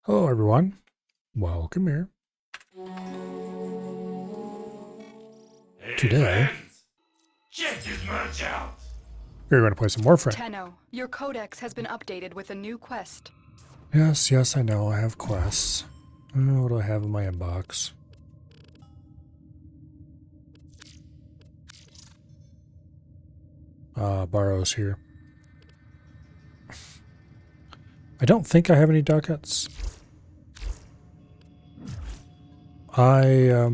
Hello everyone, welcome here. Today, check this merch out. we're going to play some Warframe. Tenno, your codex has been updated with a new quest. Yes, I know, I have quests. What do I have in my inbox? Barrow's here. I don't think I have any ducats. I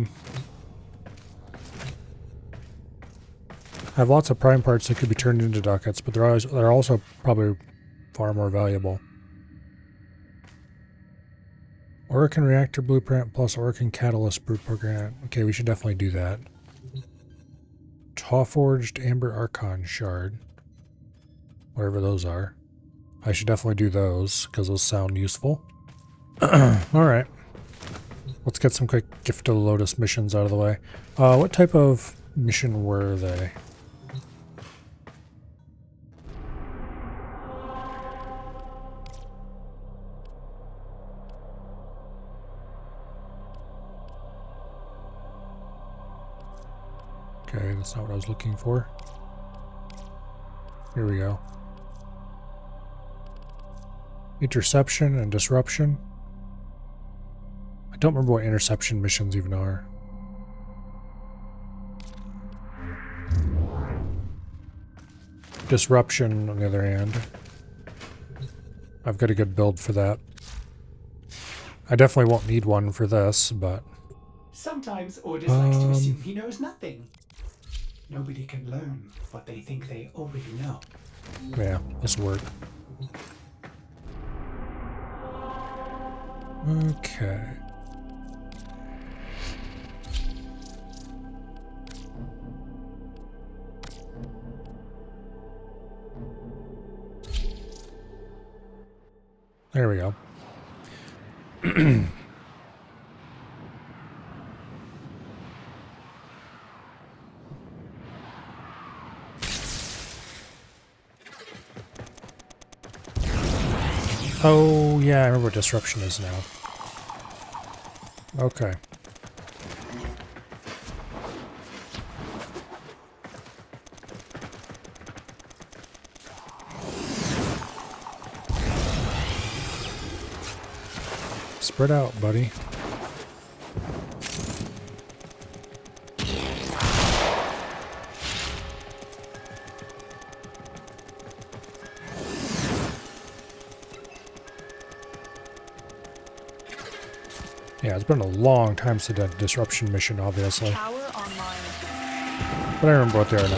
have lots of prime parts that could be turned into ducats, but they're also probably far more valuable. Orokin reactor blueprint plus Orokin catalyst blueprint. Okay, we should definitely do that. Tawforged amber archon shard. Whatever those are. I should definitely do those, because those sound useful. Alright. Let's get some quick Gift of the Lotus missions out of the way. What type of mission were they? Okay, that's not what I was looking for. Here we go. Interception and disruption. I don't remember what interception missions even are. Disruption, on the other hand. I've got a good build for that. I definitely won't need one for this, but... Sometimes Ordis likes to assume he knows nothing. Nobody can learn what they think they already know. Yeah, this will work. Okay. There we go. Oh, yeah, I remember what disruption is now. Okay. Spread out, buddy. Yeah, it's been a long time since that disruption mission, obviously. Power online. But I remember what they are now.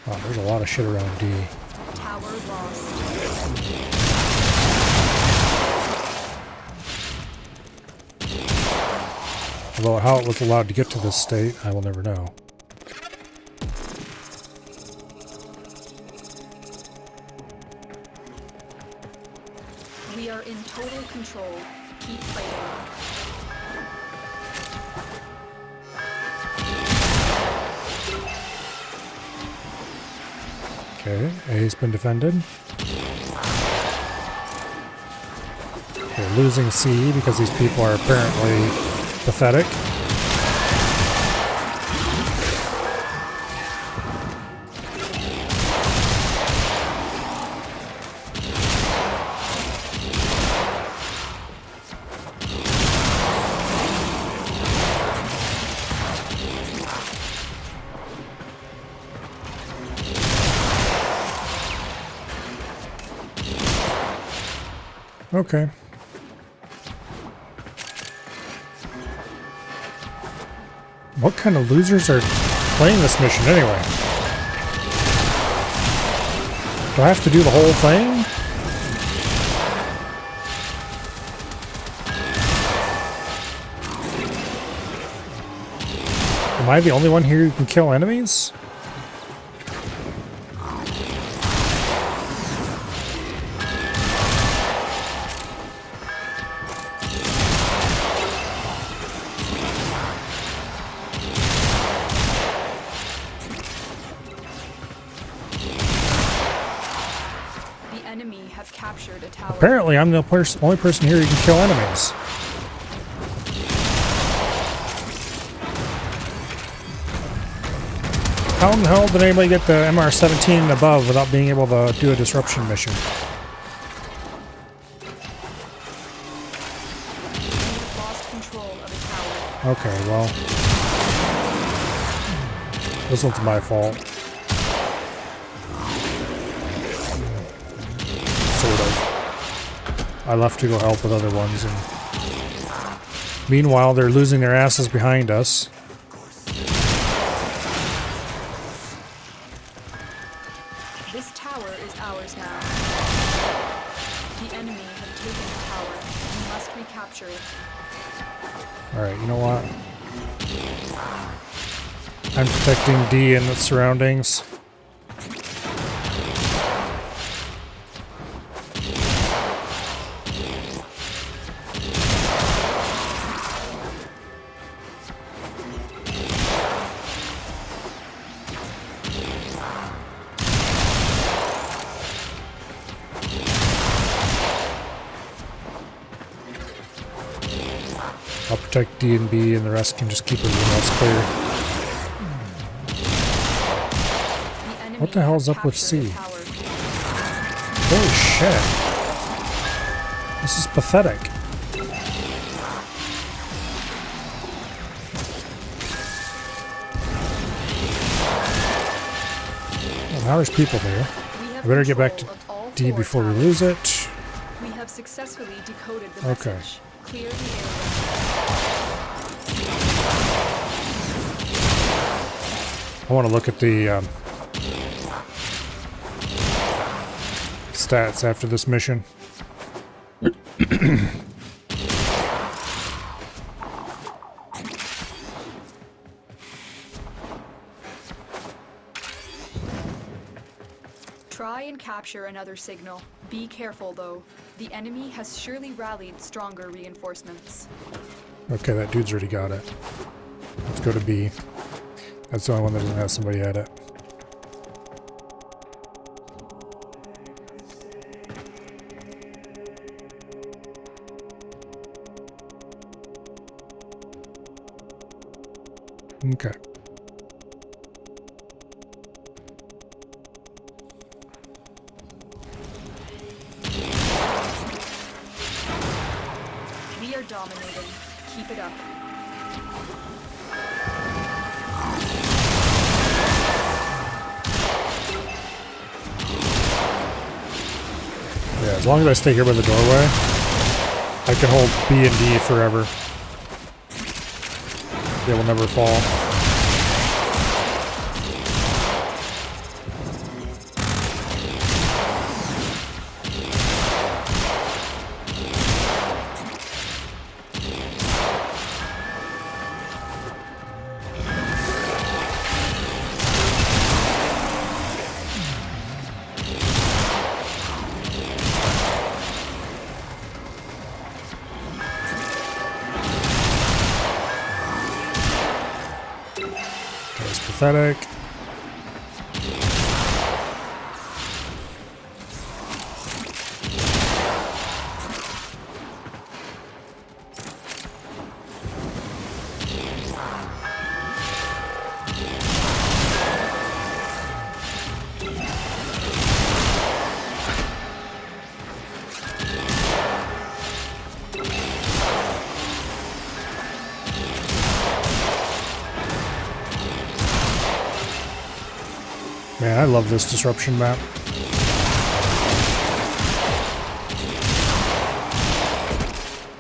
Oh, there's a lot of shit around D. Tower lost. Although how it was allowed to get to this state, I will never know. We are in total control. Keep fighting. Okay, A's been defended. We're losing C because these people are apparently pathetic. Okay. What kind of losers are playing this mission anyway? Do I have to do the whole thing? Am I the only one here who can kill enemies? enemy have captured a tower. Apparently, I'm the only person here who can kill enemies. How in the hell did anybody get the MR-17 and above without being able to do a disruption mission? We've lost control of a tower. Okay, well... This one's my fault. Sort of. I left to go help with other ones, and... Meanwhile, they're losing their asses behind us. This tower is ours now. The enemy have taken the tower. We must recapture it. Alright, you know what? I'm protecting D and its surroundings. I'll protect D and B, and the rest can just keep everything else clear. What the hell's up with C? Holy shit. This is pathetic. Well, now there's people there. I better get back to D before we lose it. We have successfully decoded the Okay. message. Clear the area. I want to look at the stats after this mission. Try and capture another signal. Be careful though. The enemy has surely rallied stronger reinforcements. Okay, that dude's already got it. Let's go to B. That's the only one that doesn't have somebody at it. Okay. We are dominating. Keep it up. Yeah, as long as I stay here by the doorway, I can hold B and D forever. They will never fall. That's pathetic. Man, I love this disruption map.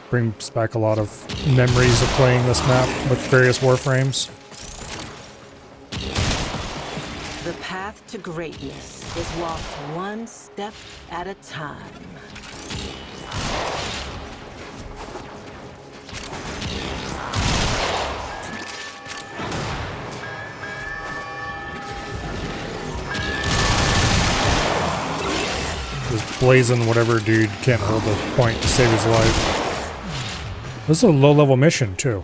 Brings back a lot of memories of playing this map with various Warframes. The path to greatness is walked one step at a time. This blazing whatever dude can't hold a point to save his life. This is a low-level mission, too.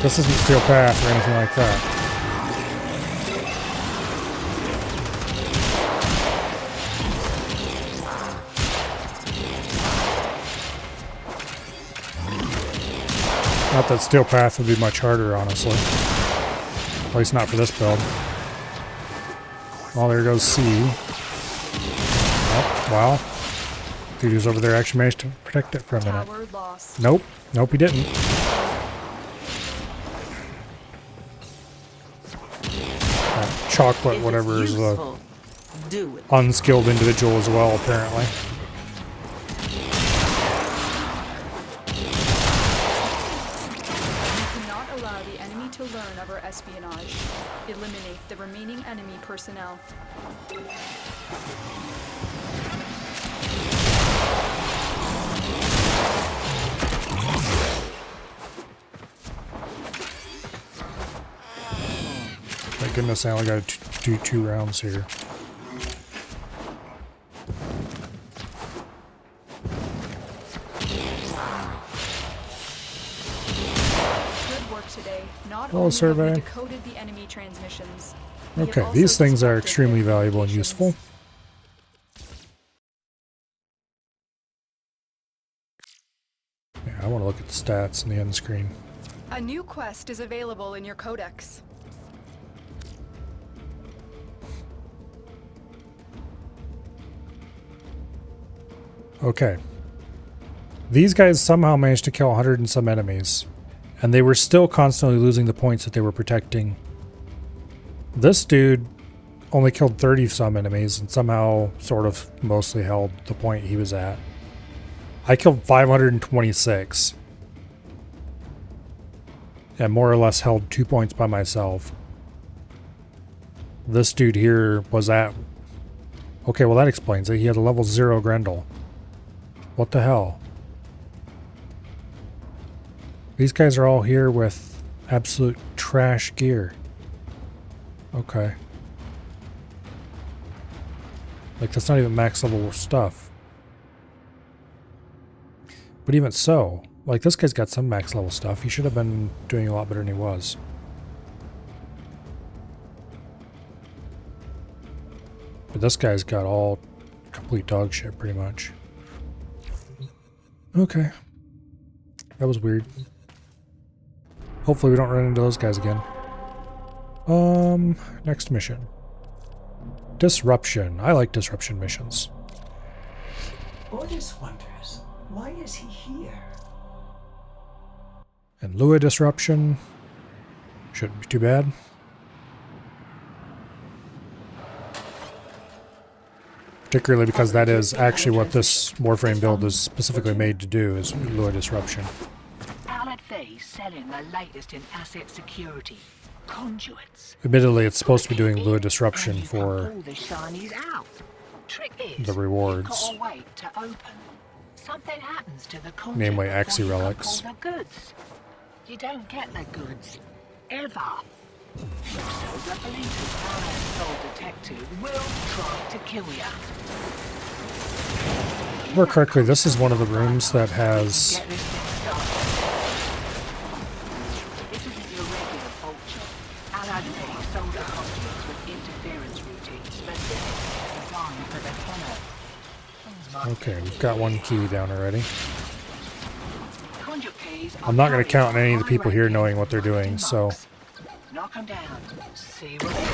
This isn't Steel Path or anything like that. Not that Steel Path would be much harder, honestly. At least not for this build. Well, there goes C. Oh, wow. Dude who's over there actually managed to protect it for a minute. Tower lost. Nope. Nope, he didn't. That chocolate, If whatever, it's is a useful, do it. unskilled individual as well, apparently. You cannot allow the enemy to learn of our espionage. Eliminate the remaining enemy personnel. Thank goodness I only got to do 2 rounds here. Good work today. Not Hello, only survey. have we decoded the enemy transmissions. we have Okay, also these things are disrupted extremely their valuable and communications. useful. Yeah, I want to look at the stats in the end screen. A new quest is available in your codex. Okay. These guys somehow managed to kill 100 and some enemies, and they were still constantly losing the points that they were protecting. This dude only killed 30 some enemies and somehow sort of mostly held the point he was at. I killed 526 and more or less held 2 points by myself. This dude here was at... Okay, well that explains it. He had a level 0 Grendel. What the hell? These guys are all here with absolute trash gear. Okay. Like, that's not even max level stuff. But even so, like, this guy's got some max level stuff. He should have been doing a lot better than he was. But this guy's got all complete dog shit, pretty much. Okay. That was weird. Hopefully we don't run into those guys again. Next mission. Disruption. I like disruption missions. Ordis wonders, why is he here? And Lua disruption. Shouldn't be too bad. Particularly because that is actually what this Warframe build is specifically made to do, is Lua disruption. Allied Faye's selling the latest in asset security. Conduits. Admittedly, it's supposed to be doing Lua disruption You can for pull the shinies out. Trick is, the rewards. you've gotta wait to open. Something happens to the conduit Namely, before Axie you can relics. pull the goods. You don't get the goods. Ever. So the police's iron soul detective will try to kill you. More correctly, this is one of the rooms that has... Get this thing started. This isn't your regular vulture. Allied Faye sold the conduits with interference routines specifically designed for the tunnel. Things might Okay, we've got one key down already. Conduit keys are I'm not going to carried count on any of the by people here ranking knowing what they're doing, so... knock them down. See what they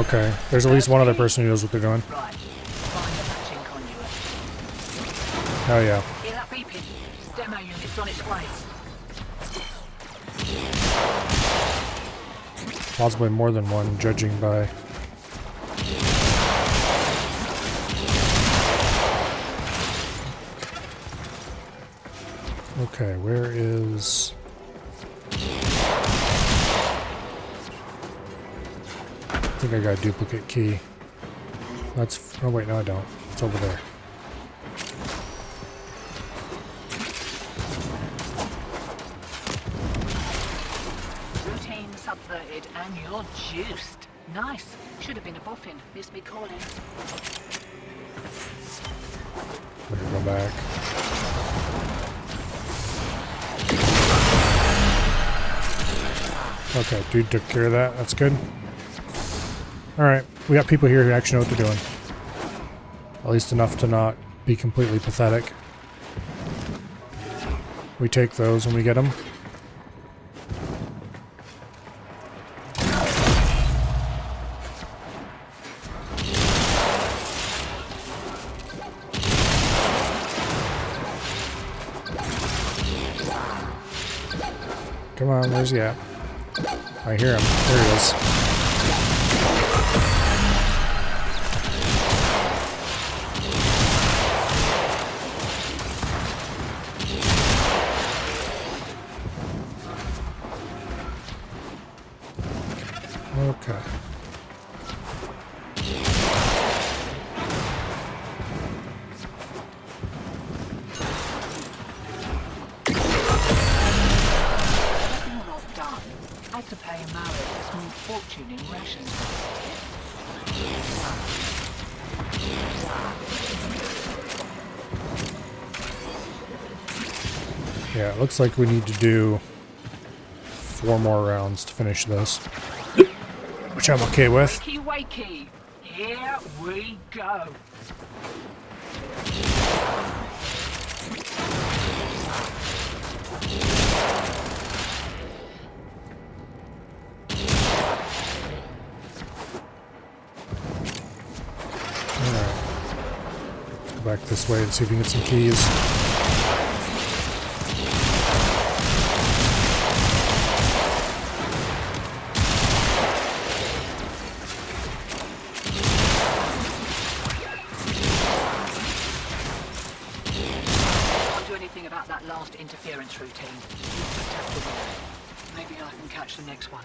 Okay, there's at least one other person who knows what they're doing. Right. Find the matching conduit. Oh yeah. Hear that beeping? Demo unit's on its way. Possibly more than one, judging by... Okay, where is... I think I got a duplicate key. That's... Oh wait, no I don't. It's over there. Routine subverted and you're juiced. Nice. Should have been a boffin. Missed me calling. Let me go back. Okay, dude took care of that. That's good. Alright, we got people here who actually know what they're doing. At least enough to not be completely pathetic. We take those when we get them. Come on, where's he at? I hear him. There he is. Okay. Well done. I had to pay Mallet a small fortune in rations. Yeah, it looks like we need to do 4 more rounds to finish this. Which I'm okay with. Wakey, wakey. Here we go. Alright. Let's go back this way and see if we can get some keys. Can't do anything about that last interference routine. You protect the world. Maybe I can catch the next one.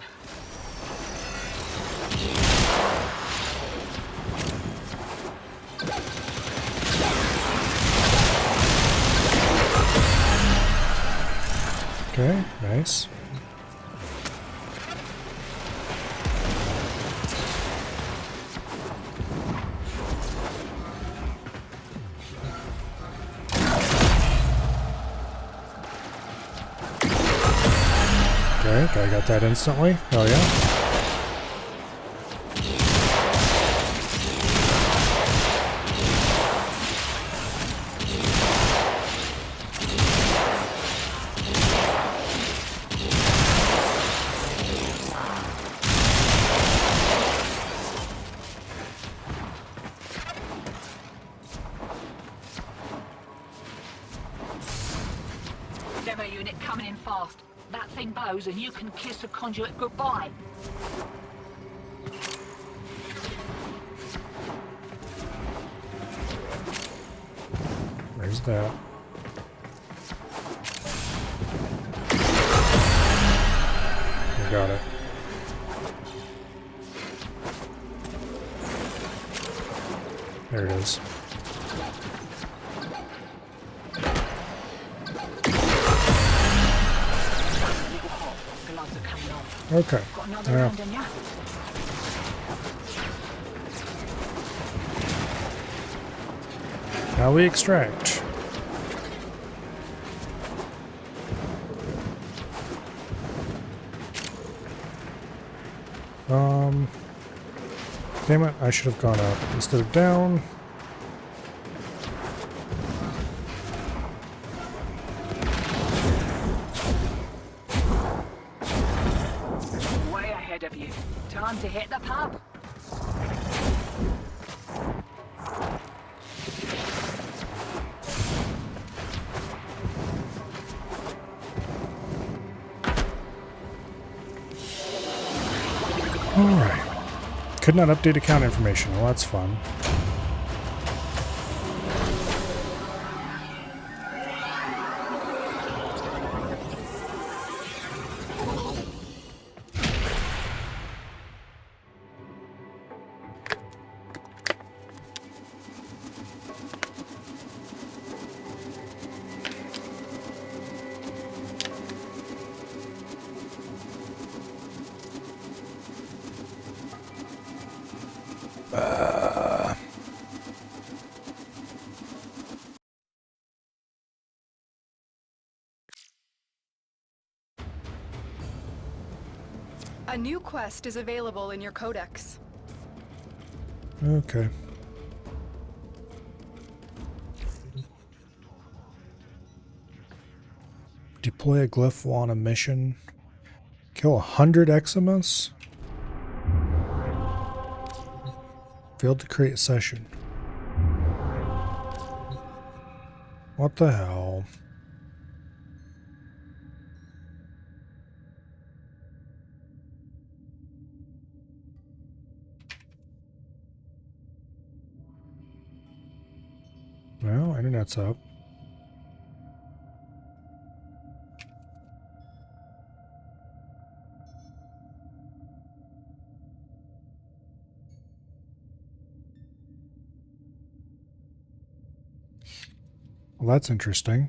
Okay, nice. Okay, I got that instantly. Oh yeah. Demo unit coming in fast. That thing bows and you can kiss the conduit goodbye. Where's that? I got it. There it is. Gloves are coming off. Okay. Got another Yeah. round in ya? Now we extract. Damn it, I should have gone up instead of down. Way ahead of you. Time to hit the pub. Alright. Could not update account information. Well, that's fun. A new quest is available in your codex. Okay. Deploy a glyph while on a mission. Kill 100 Eximus? Failed to create session. What the hell? Well, internet's up. Well, that's interesting.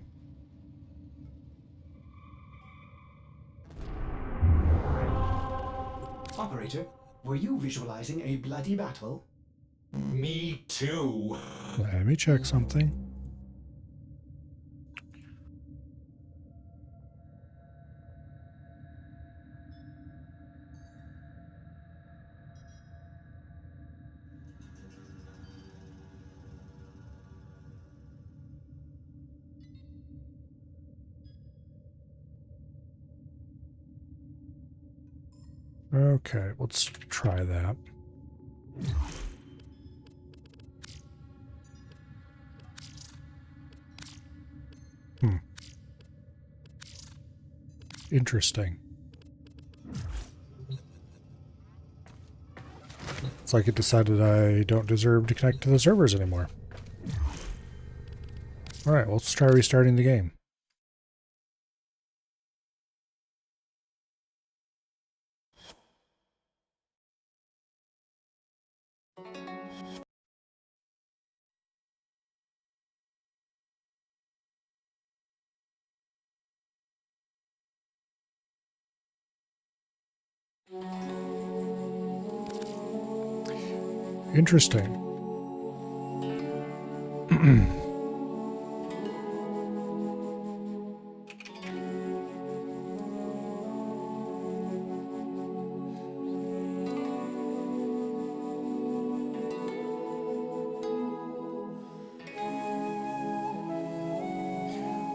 Operator, were you visualizing a bloody battle? Me too. Let me check something. Okay, let's try that. Interesting. It's like it decided I don't deserve to connect to the servers anymore. Alright, let's try restarting the game. Interesting.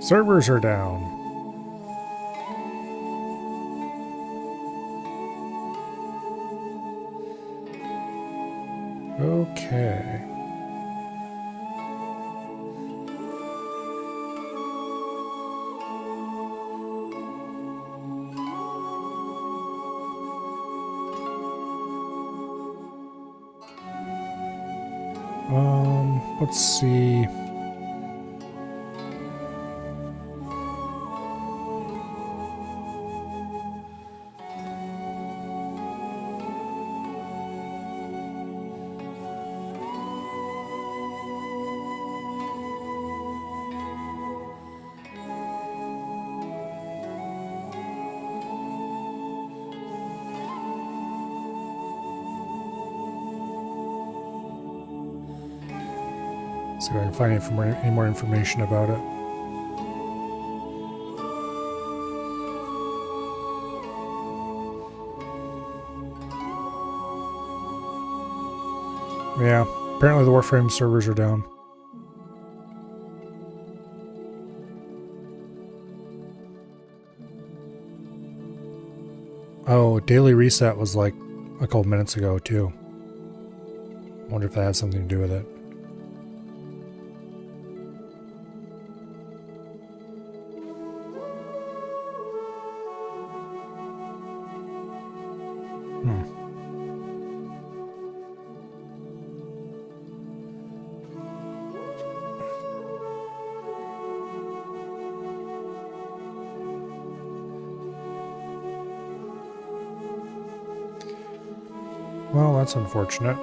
Servers are down. Okay. Let's see. See if I can find any more information about it. Yeah, apparently the Warframe servers are down. Oh, daily reset was like a couple minutes ago too. Wonder if that has something to do with it. Well, that's unfortunate.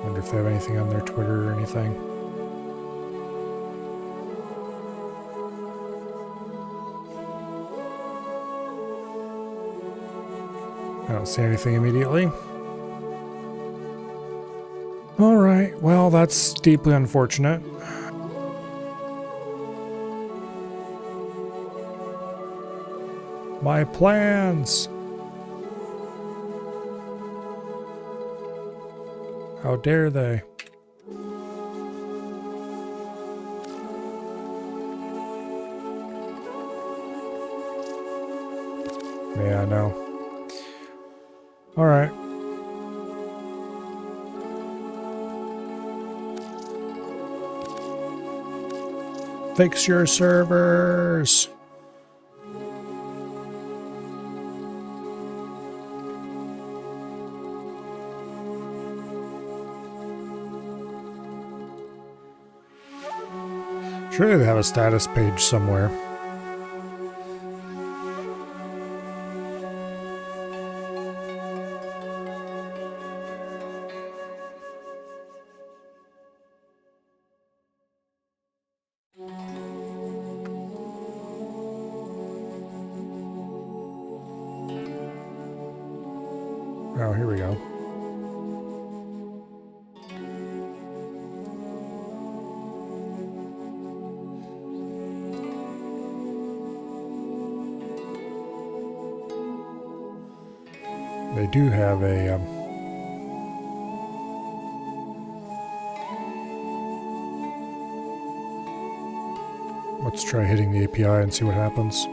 Wonder if they have anything on their Twitter or anything. I don't see anything immediately. Well, that's deeply unfortunate. My plans! How dare they? Yeah, I know. Alright. Fix your servers! Surely they have a status page somewhere. Oh, here we go. They do have a let's try hitting the API and see what happens.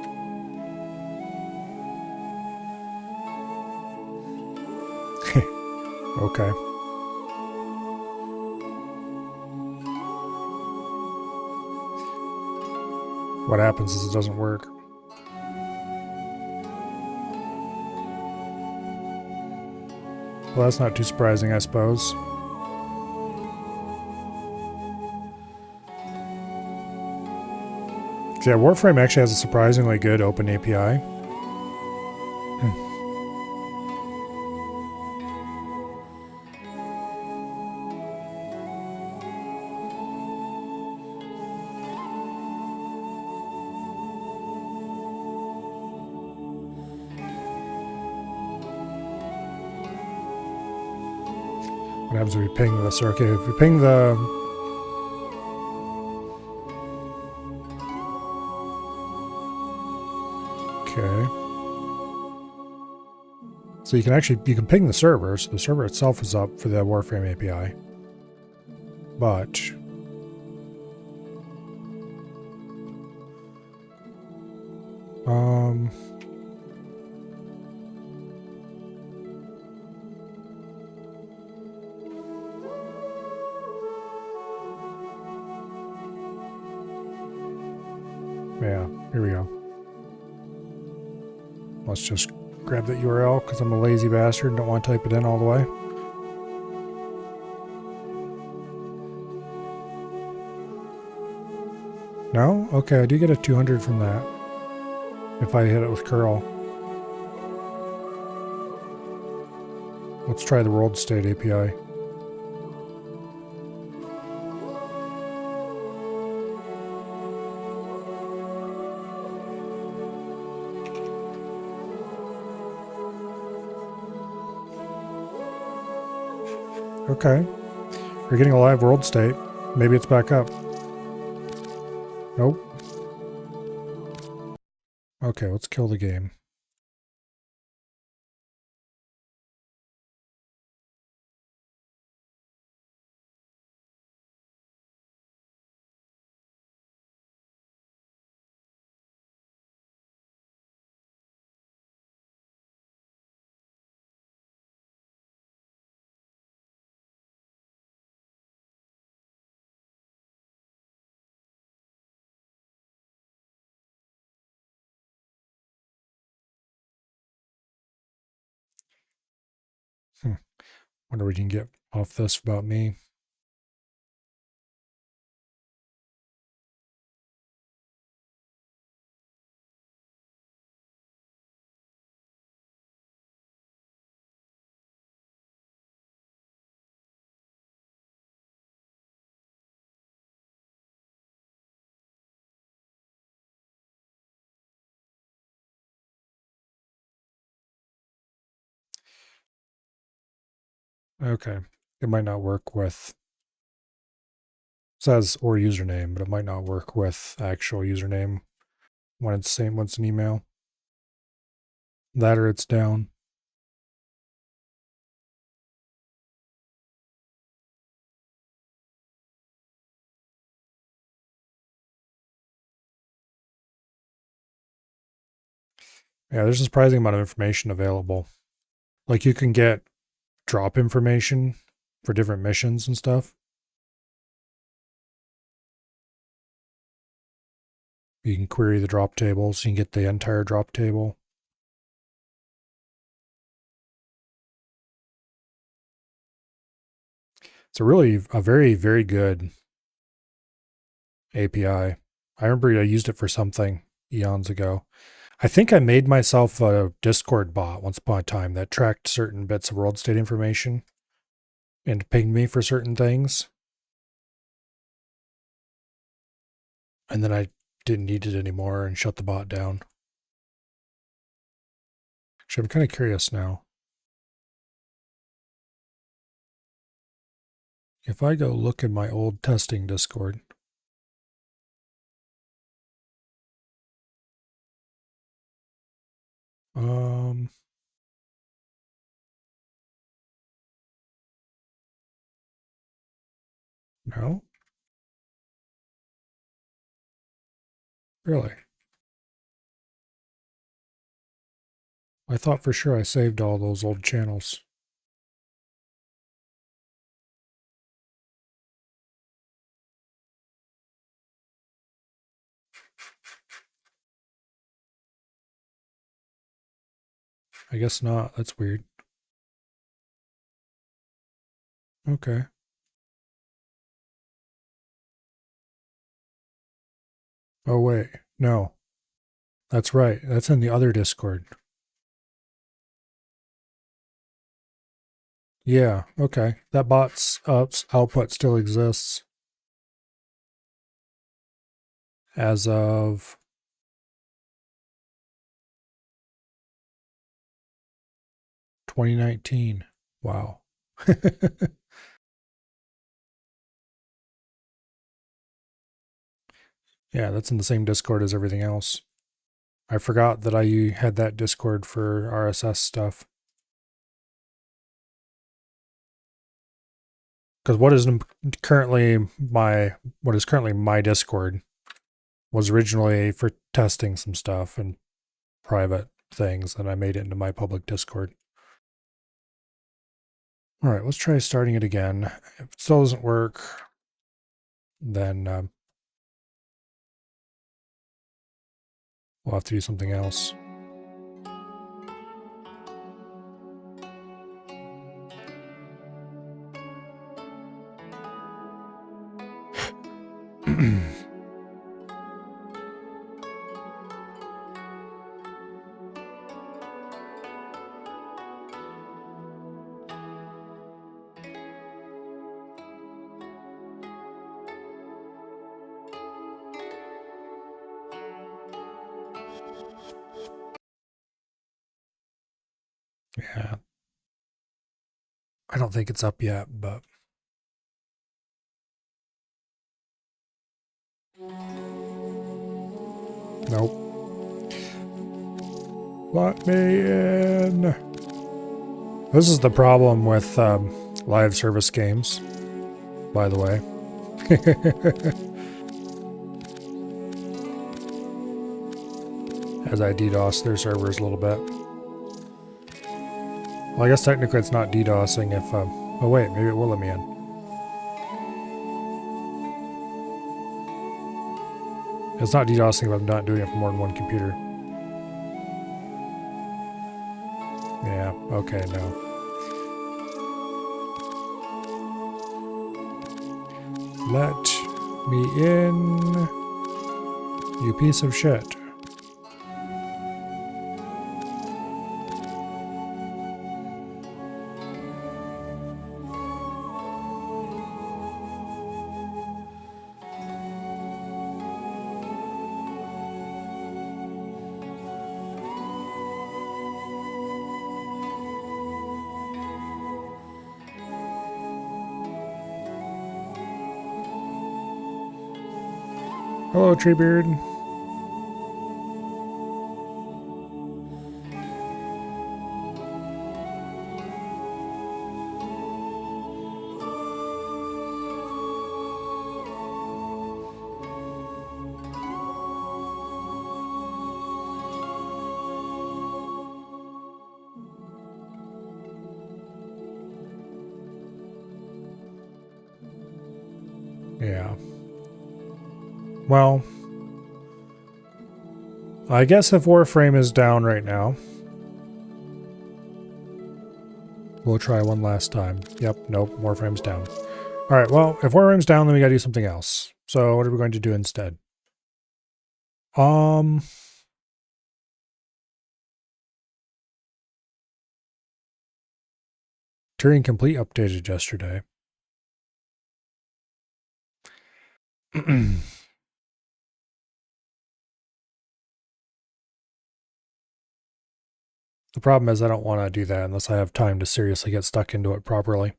Okay. What happens is it doesn't work. Well, that's not too surprising, I suppose. So yeah, Warframe actually has a surprisingly good open API. What happens if we ping the circuit? If we ping the... Okay. So you can ping the server, so the server itself is up for the Warframe API. But... yeah, here we go. Let's just grab that URL because I'm a lazy bastard and don't want to type it in all the way. No? Okay, I do get a 200 from that. If I hit it with curl. Let's try the world state API. Okay. We're getting a live world state. Maybe it's back up. Nope. Okay, let's kill the game. Wonder what you can get off this about me. Okay. It might not work with says or username, but it might not work with actual username when it's same when it's an email. That or it's down. Yeah, there's a surprising amount of information available. Like you can get drop information for different missions and stuff. You can query the drop tables. You can get the entire drop table. It's a very, very good API. I remember I used it for something eons ago. I think I made myself a Discord bot once upon a time that tracked certain bits of world state information and pinged me for certain things. And then I didn't need it anymore and shut the bot down. Actually, I'm kind of curious now. If I go look in my old testing Discord, no, really? I thought for sure I saved all those old channels. I guess not. That's weird. Okay. Oh, wait. No. That's right. That's in the other Discord. Yeah, okay. That bot's output still exists as of 2019. Wow. Yeah, that's in the same Discord as everything else. I forgot that I had that Discord for RSS stuff. Because what is currently my Discord was originally for testing some stuff and private things, and I made it into my public Discord. All right, let's try starting it again. If it still doesn't work, then we'll have to do something else. Yeah. I don't think it's up yet, but nope. Let me in. This is the problem with live service games, by the way. As I DDoS their servers a little bit. Well, I guess technically it's not DDoSing if... oh wait, maybe it will let me in. It's not DDoSing if I'm not doing it from more than one computer. Yeah, okay, no. Let me in, you piece of shit. Hello, Treebeard. Yeah. Well, I guess if Warframe is down right now, we'll try one last time. Yep, nope, Warframe's down. Alright, well, if Warframe's down, then we gotta do something else. So what are we going to do instead? Turing Complete updated yesterday. The problem is I don't want to do that unless I have time to seriously get stuck into it properly.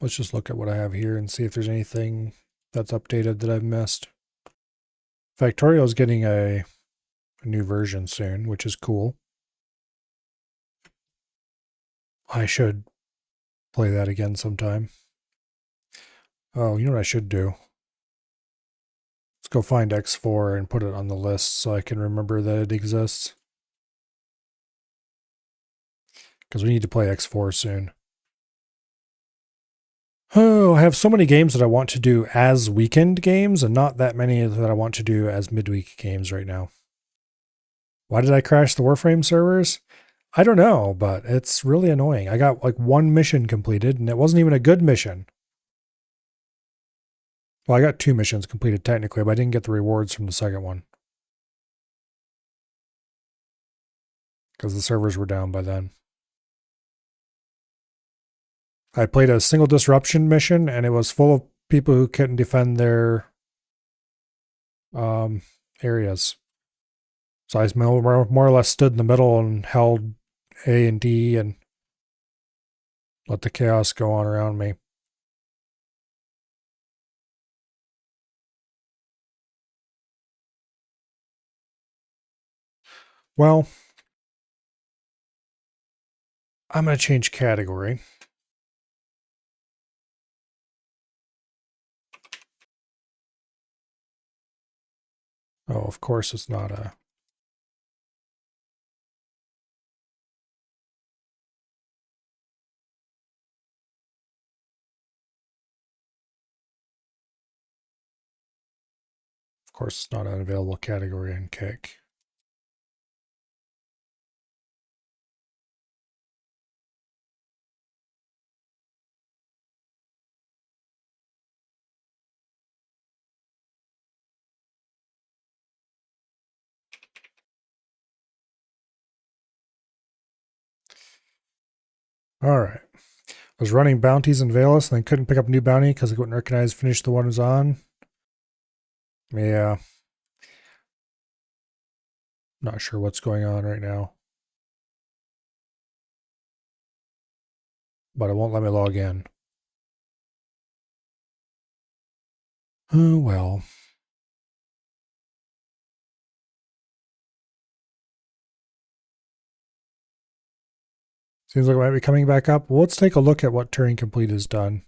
Let's just look at what I have here and see if there's anything that's updated that I've missed. Factorial is getting a new version soon, which is cool. I should play that again sometime. Oh, you know what I should do? Let's go find X4 and put it on the list so I can remember that it exists. Because we need to play X4 soon. Oh, I have so many games that I want to do as weekend games and not that many that I want to do as midweek games right now. Why did I crash the Warframe servers? I don't know, but it's really annoying. I got like one mission completed and it wasn't even a good mission. Well, I got 2 missions completed technically, but I didn't get the rewards from the second one. Because the servers were down by then. I played a single disruption mission and it was full of people who couldn't defend their areas. So I more or less stood in the middle and held A and D and let the chaos go on around me. Well, I'm going to change category. Oh, of course it's not a... Of course it's not an available category in Kick. All right. I was running bounties in Valus and then couldn't pick up a new bounty because I couldn't recognize finish the one who's on. Yeah. Not sure what's going on right now. But it won't let me log in. Oh, well. Seems like it might be coming back up. Well, let's take a look at what Turing Complete has done.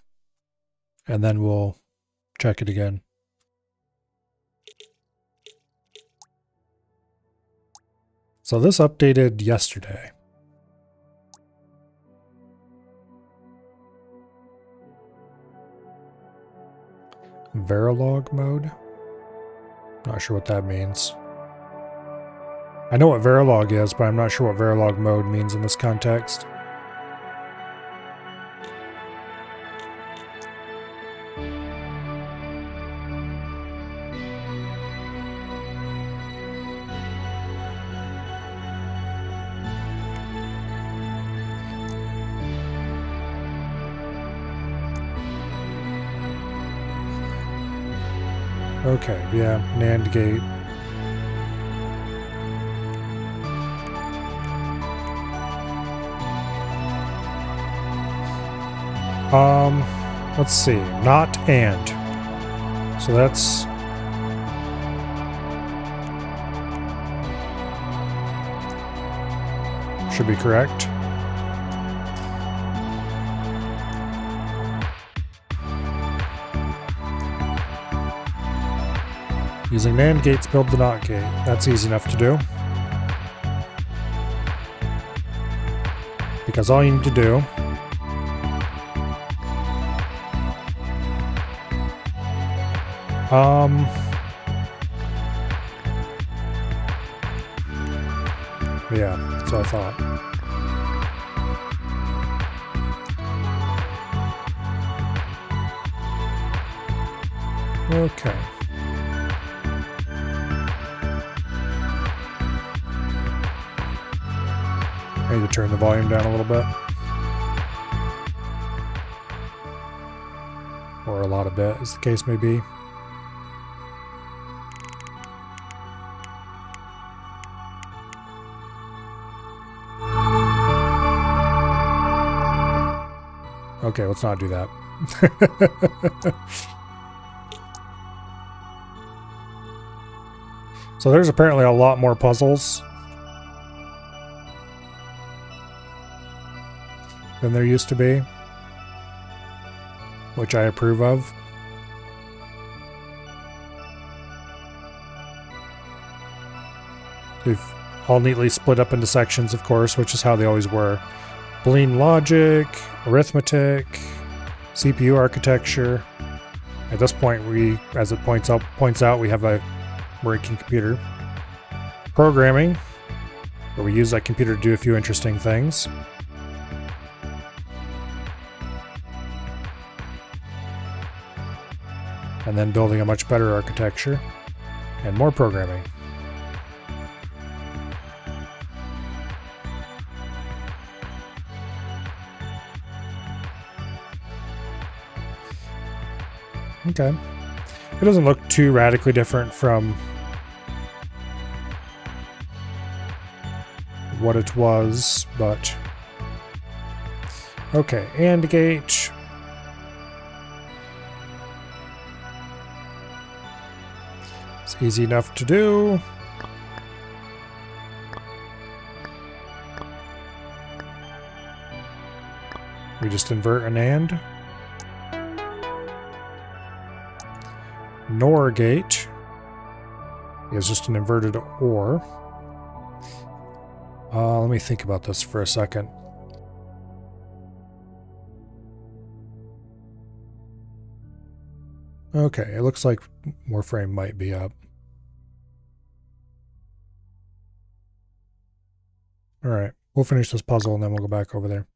And then we'll check it again. So this updated yesterday. Verilog mode? Not sure what that means. I know what Verilog is, but I'm not sure what Verilog mode means in this context. Okay, yeah, NAND gate. Let's see, not and. So that's should be correct. Using NAND gates build the NOT gate. That's easy enough to do. Because all you need to do yeah, that's what I thought. Okay. I need to turn the volume down a little bit. Or a lot of bit, as the case may be. Okay, let's not do that. So there's apparently a lot more puzzles than there used to be, which I approve of. They've all neatly split up into sections, of course, which is how they always were. Boolean logic, arithmetic, CPU architecture. At this point, we, as it points out, we have a working computer. Programming, where we use that computer to do a few interesting things. And then building a much better architecture and more programming. Okay. It doesn't look too radically different from what it was, but okay, AND gate. It's easy enough to do. We just invert an AND. NOR gate is just an inverted OR. Let me think about this for a second. Okay, it looks like Warframe might be up. Alright, we'll finish this puzzle and then we'll go back over there.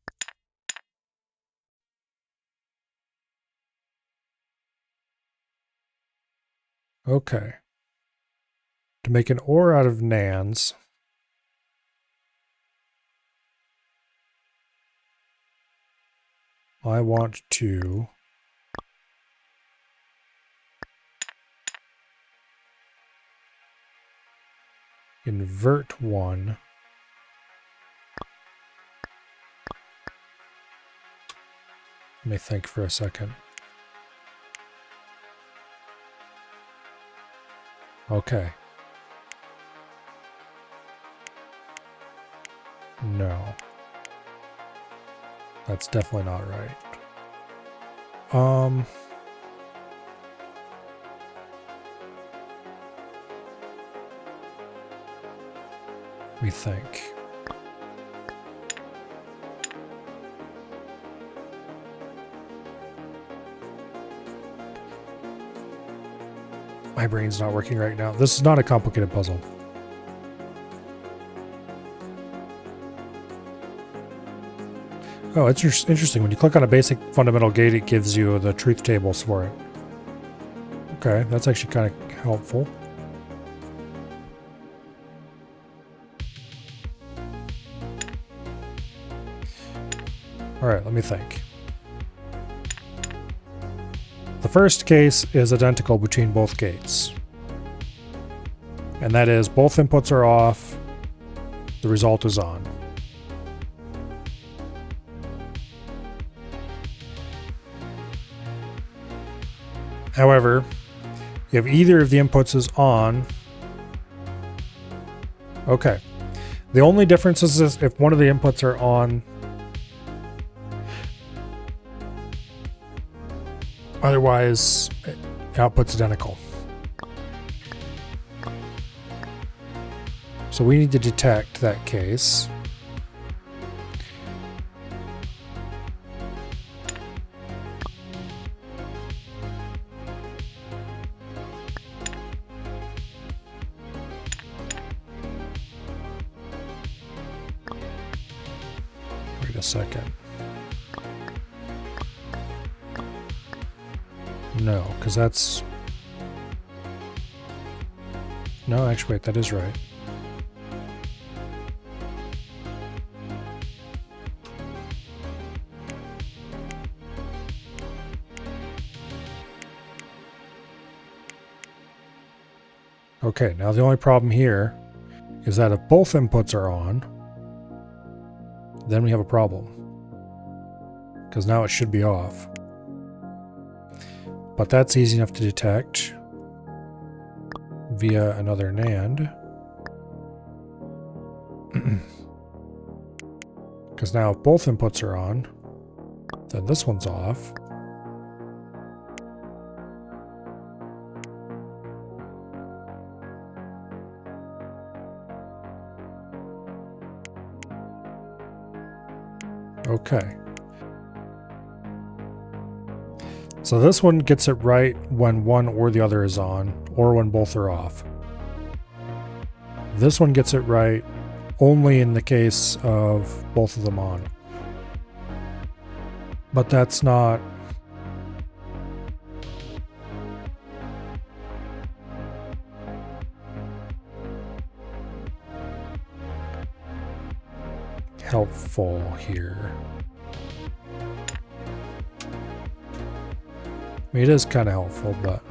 Okay. To make an OR out of NANDs, I want to invert one. Let me think for a second. Okay. No. That's definitely not right. Let me think. My brain's not working right now. This is not a complicated puzzle. Oh, it's interesting. When you click on a basic fundamental gate, it gives you the truth tables for it. Okay, that's actually kind of helpful. All right, let me think. The first case is identical between both gates. And that is both inputs are off, the result is on. However, if either of the inputs is on, okay. The only difference is if one of the inputs are on. Otherwise, output's identical. So we need to detect that case. Wait a second. No, because that's... No, actually, wait, that is right. Okay, now the only problem here is that if both inputs are on, then we have a problem. Because now it should be off. But that's easy enough to detect via another NAND. Because now if both inputs are on, then this one's off. Okay. So this one gets it right when one or the other is on, or when both are off. This one gets it right only in the case of both of them on. But that's not... helpful here. I mean, it is kind of helpful, but...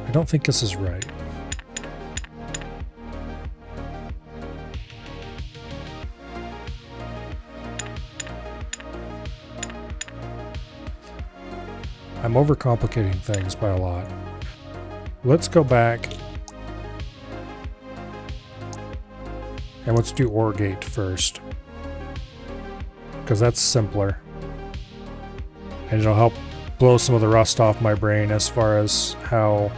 I don't think this is right. I'm overcomplicating things by a lot. Let's go back and let's do OR gate first, because that's simpler and it'll help blow some of the rust off my brain as far as how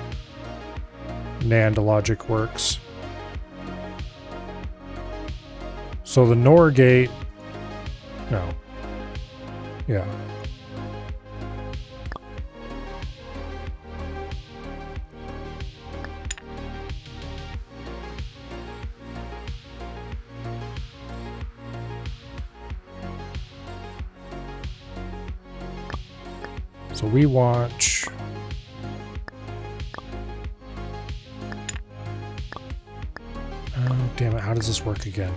NAND logic works. So the NOR gate, no, yeah. So we watch... Oh, damn it. How does this work again?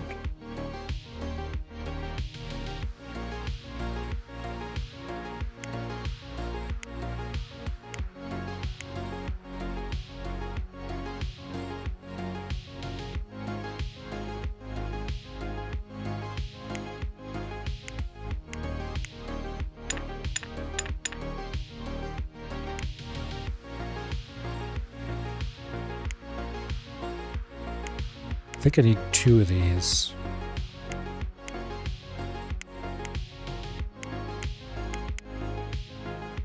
I think I need 2 of these.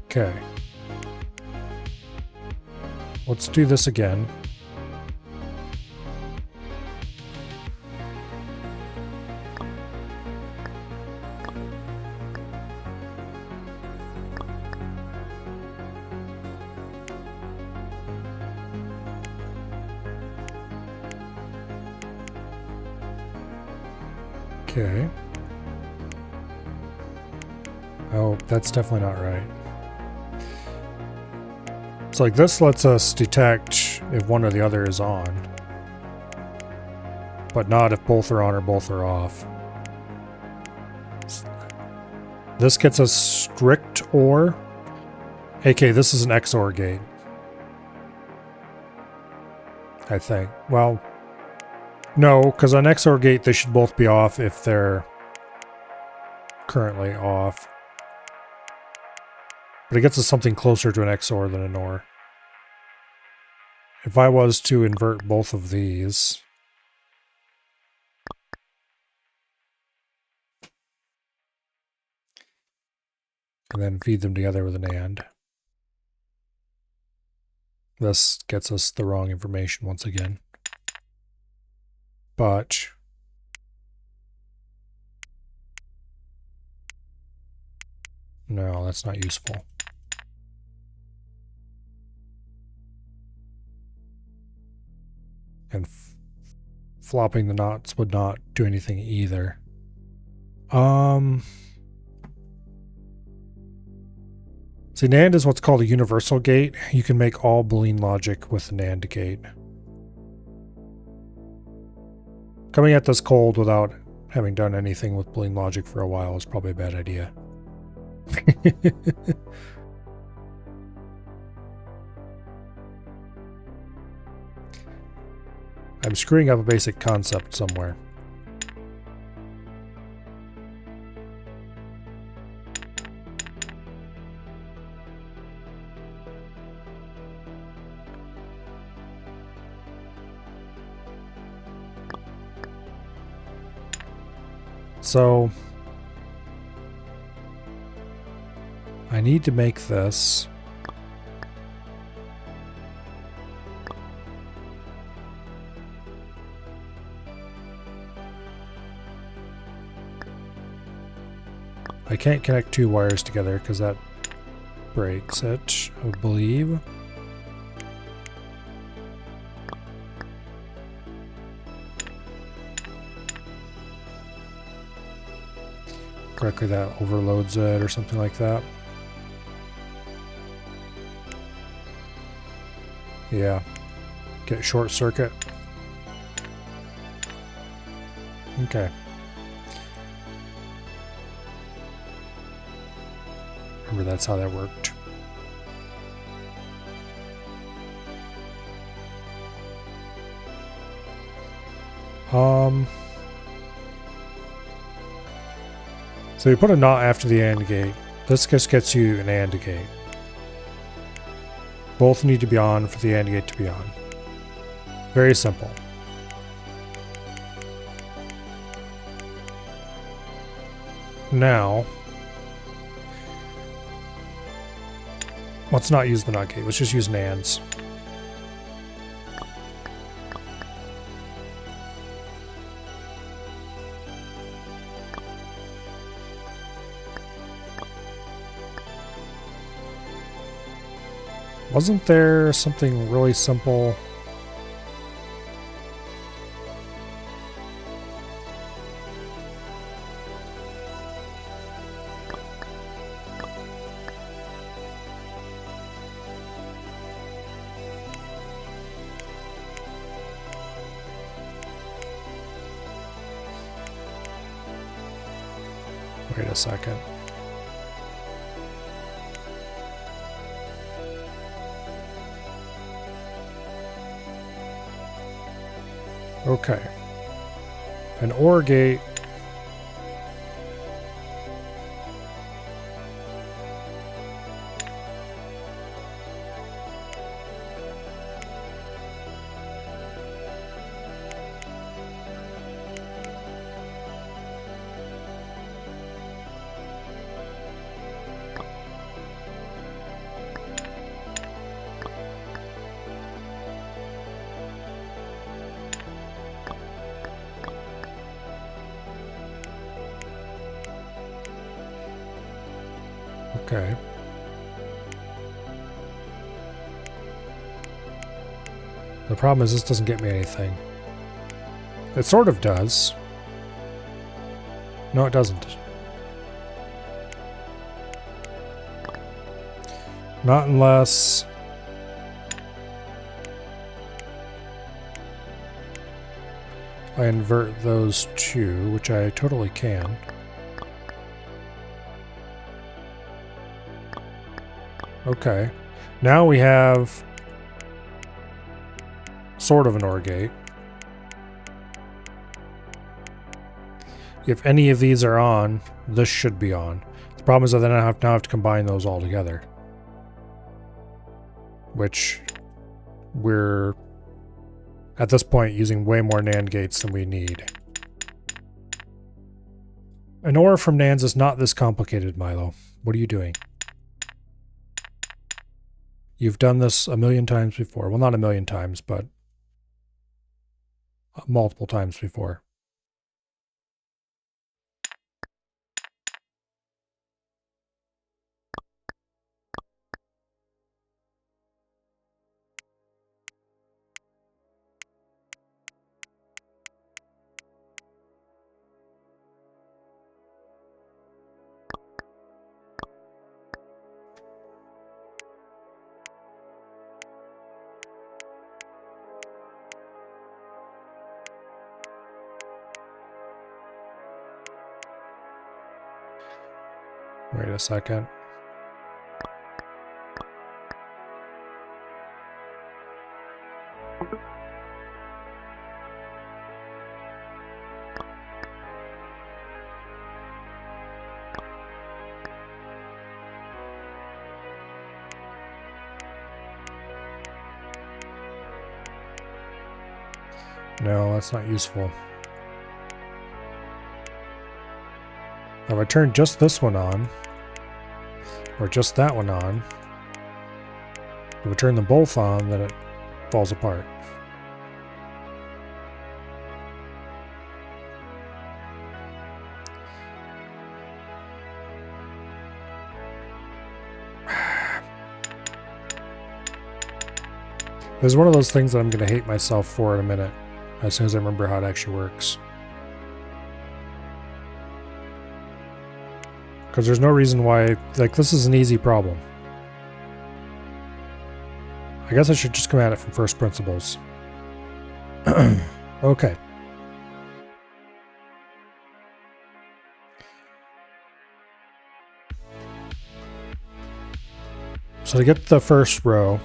Okay. Let's do this again. Okay. Oh, that's definitely not right. It's like this lets us detect if one or the other is on. but not if both are on or both are off. This gets a strict OR. AK, this is an XOR gate. I think. Well, no, because on XOR gate they should both be off if they're currently off. But it gets us something closer to an XOR than an OR. If I was to invert both of these... and then feed them together with an AND. This gets us the wrong information once again. But... no, that's not useful. And flopping the knots would not do anything either. See, NAND is what's called a universal gate. You can make all Boolean logic with a NAND gate. Coming at this cold without having done anything with Boolean logic for a while is probably a bad idea. I'm screwing up a basic concept somewhere. So I need to make this I can't connect two wires together because that breaks it, I believe. Correctly, that overloads it or something like that. Yeah. Get short circuit. Okay. Remember, that's how that worked. So you put a NOT after the AND gate. This just gets you an AND gate. Both need to be on for the AND gate to be on. Very simple. Now, let's not use the NOT gate. Let's just use NANDs. Wasn't there something really simple? Wait a second. Okay. An OR gate. Okay. The problem is this doesn't get me anything. It sort of does. No, it doesn't. Not unless... I invert those two, which I totally can. Okay. Now we have sort of an OR gate. If any of these are on, this should be on. The problem is that then I now have to combine those all together. Which we're, at this point, using way more NAND gates than we need. An OR from NANDs is not this complicated, Milo. What are you doing? You've done this a million times before. Well, not a million times, but multiple times before. Wait a second. No, that's not useful. Now if I turn just this one on, or just that one on, if I turn them both on, then it falls apart. There's one of those things that I'm going to hate myself for in a minute, as soon as I remember how it actually works. Because there's no reason why, like, this is an easy problem. I guess I should just come at it from first principles. Okay. So to get the first row,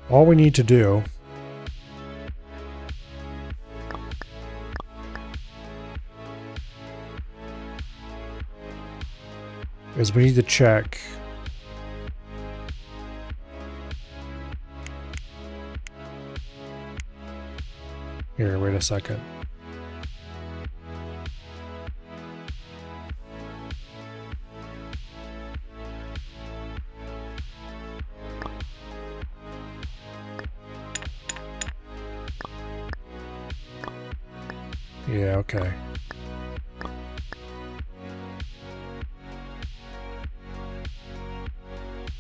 all we need to do is we need to check here, wait a second. Yeah, okay.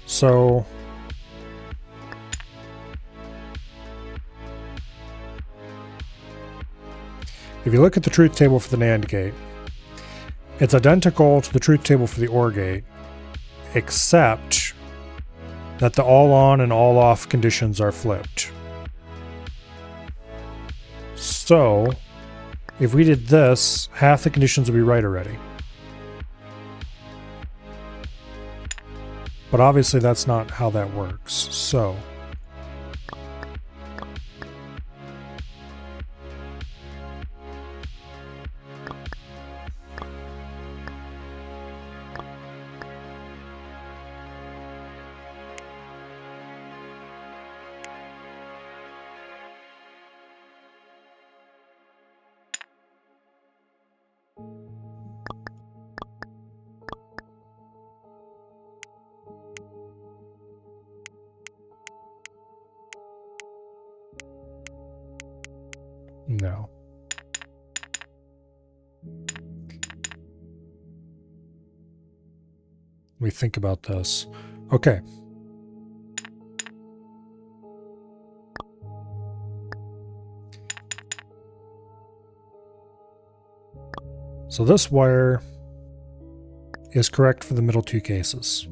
So if you look at the truth table for the NAND gate, it's identical to the truth table for the OR gate, except that the all on and all off conditions are flipped. So if we did this, half the conditions would be right already. But obviously that's not how that works. So no. We think about this. Okay. So this wire is correct for the middle two cases.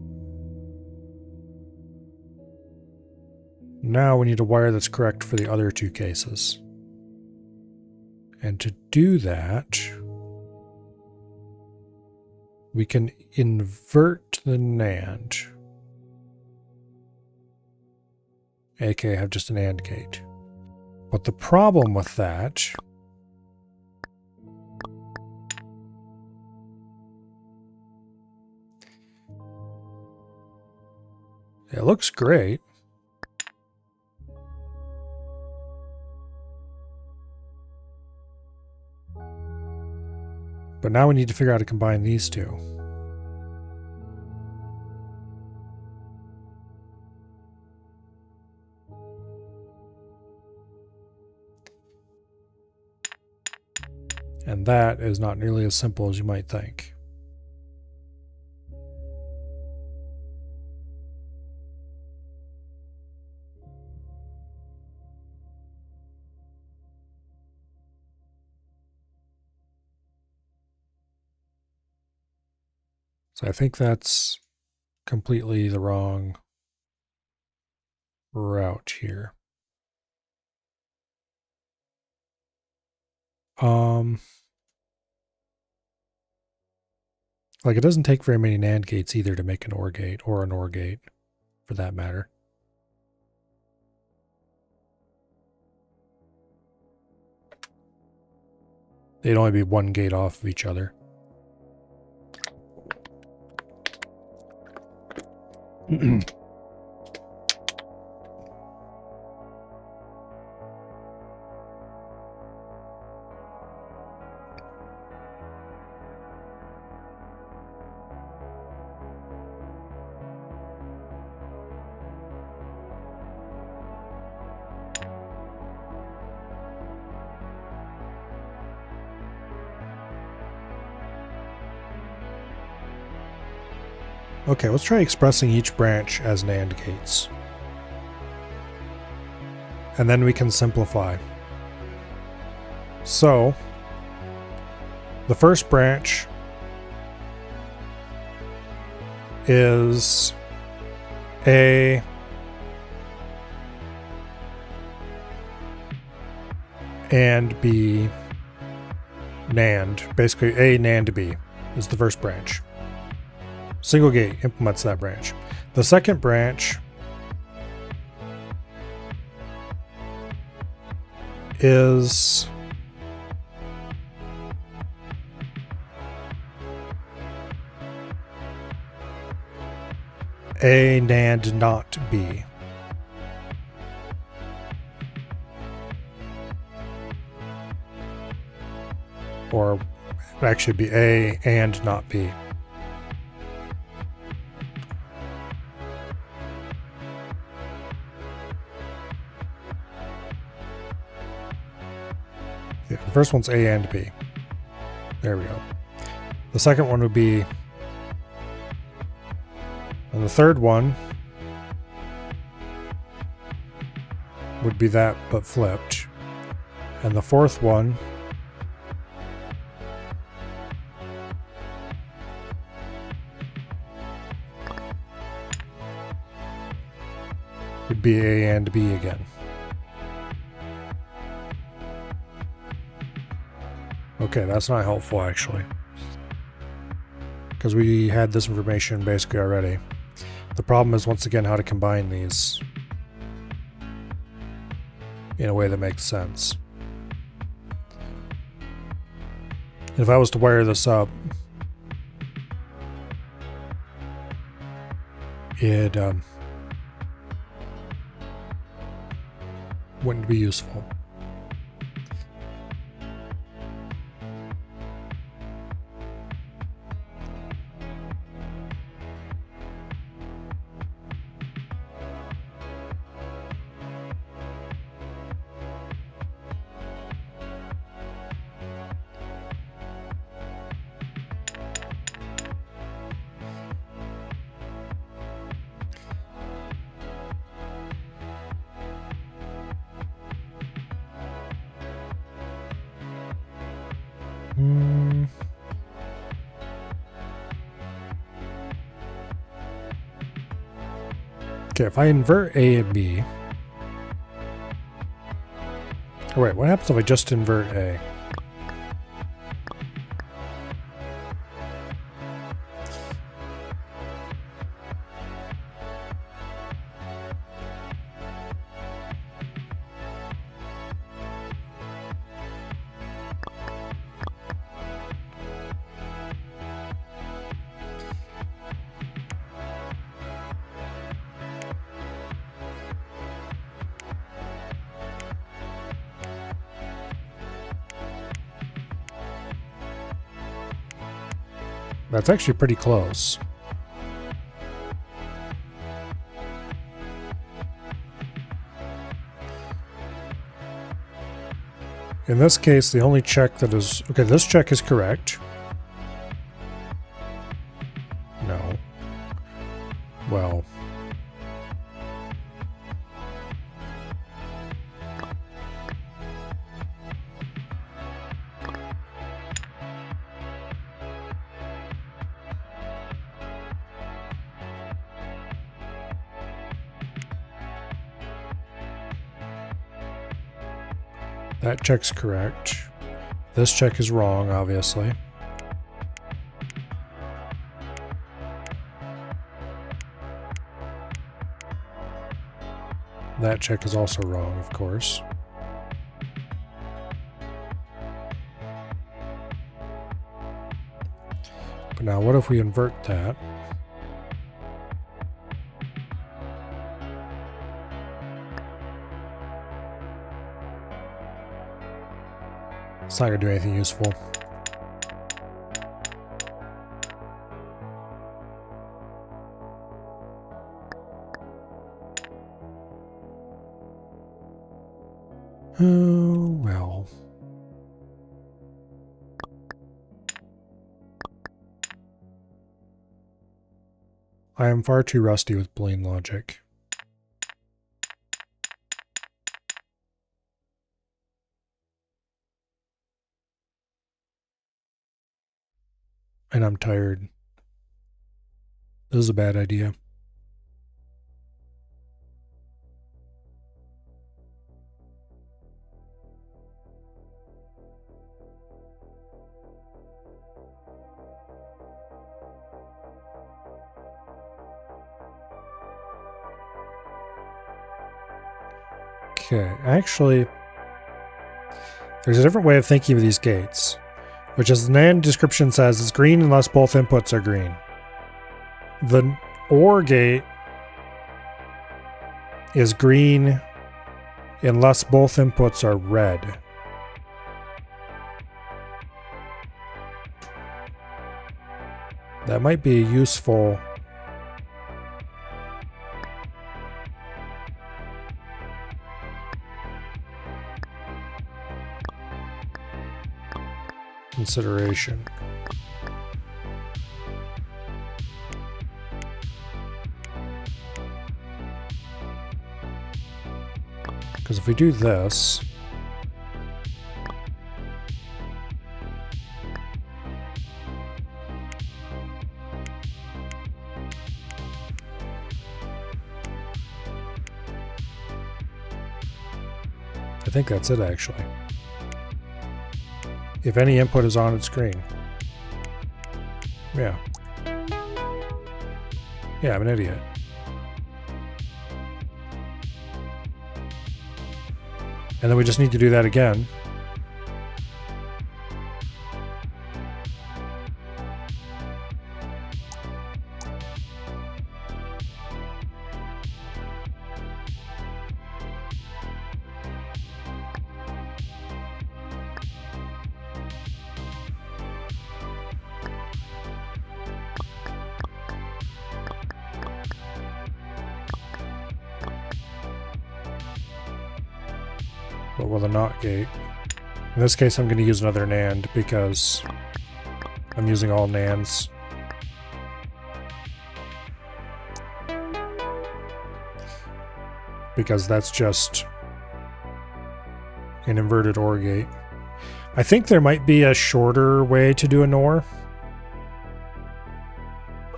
Now we need a wire that's correct for the other two cases. And to do that, we can invert the NAND. aka have just an AND gate. But the problem with that it looks great. But now we need to figure out how to combine these two. And that is not nearly as simple as you might think. So I think that's completely the wrong route here. Like it doesn't take very many NAND gates either to make an OR gate, or an OR gate, for that matter. They'd only be one gate off of each other. Okay, let's try expressing each branch as NAND gates. And then we can simplify. So, the first branch is A and B NAND. Basically, A NAND B is the first branch. Single gate implements that branch. The second branch is A NAND not B. Or it would actually be A and not B. Yeah, the first one's A and B. There we go. The second one would be, and the third one would be that but flipped. And the fourth one would be A and B again. Okay, that's not helpful actually, because we had this information basically already. The problem is once again how to combine these in a way that makes sense. If I was to wire this up, it wouldn't be useful. Okay, if I invert A and B... Oh wait, what happens if I just invert A? That's actually pretty close. In this case, the only check that is... Okay, this check is correct. No. Well... That check's correct. This check is wrong, obviously. That check is also wrong, of course. But now what if we invert that? It's not going to do anything useful. Oh, well. I am far too rusty with Boolean logic. And I'm tired. This is a bad idea. Okay, actually, there's a different way of thinking of these gates, which, as the NAND description says, is green unless both inputs are green. The OR gate is green unless both inputs are red. That might be a useful consideration. Because if we do this, I think that's it actually. If any input is on its screen. Yeah. Yeah, I'm an idiot. And then we just need to do that again. But with a NOT gate. In this case, I'm going to use another NAND because I'm using all NANDs. Because that's just an inverted OR gate. I think there might be a shorter way to do a NOR.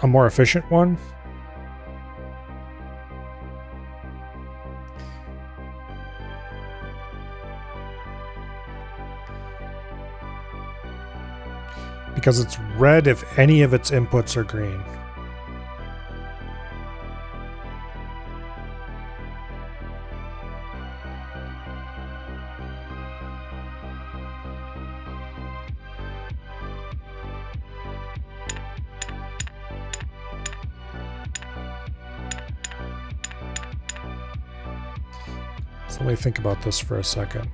A more efficient one. Because it's red if any of its inputs are green. So let me think about this for a second.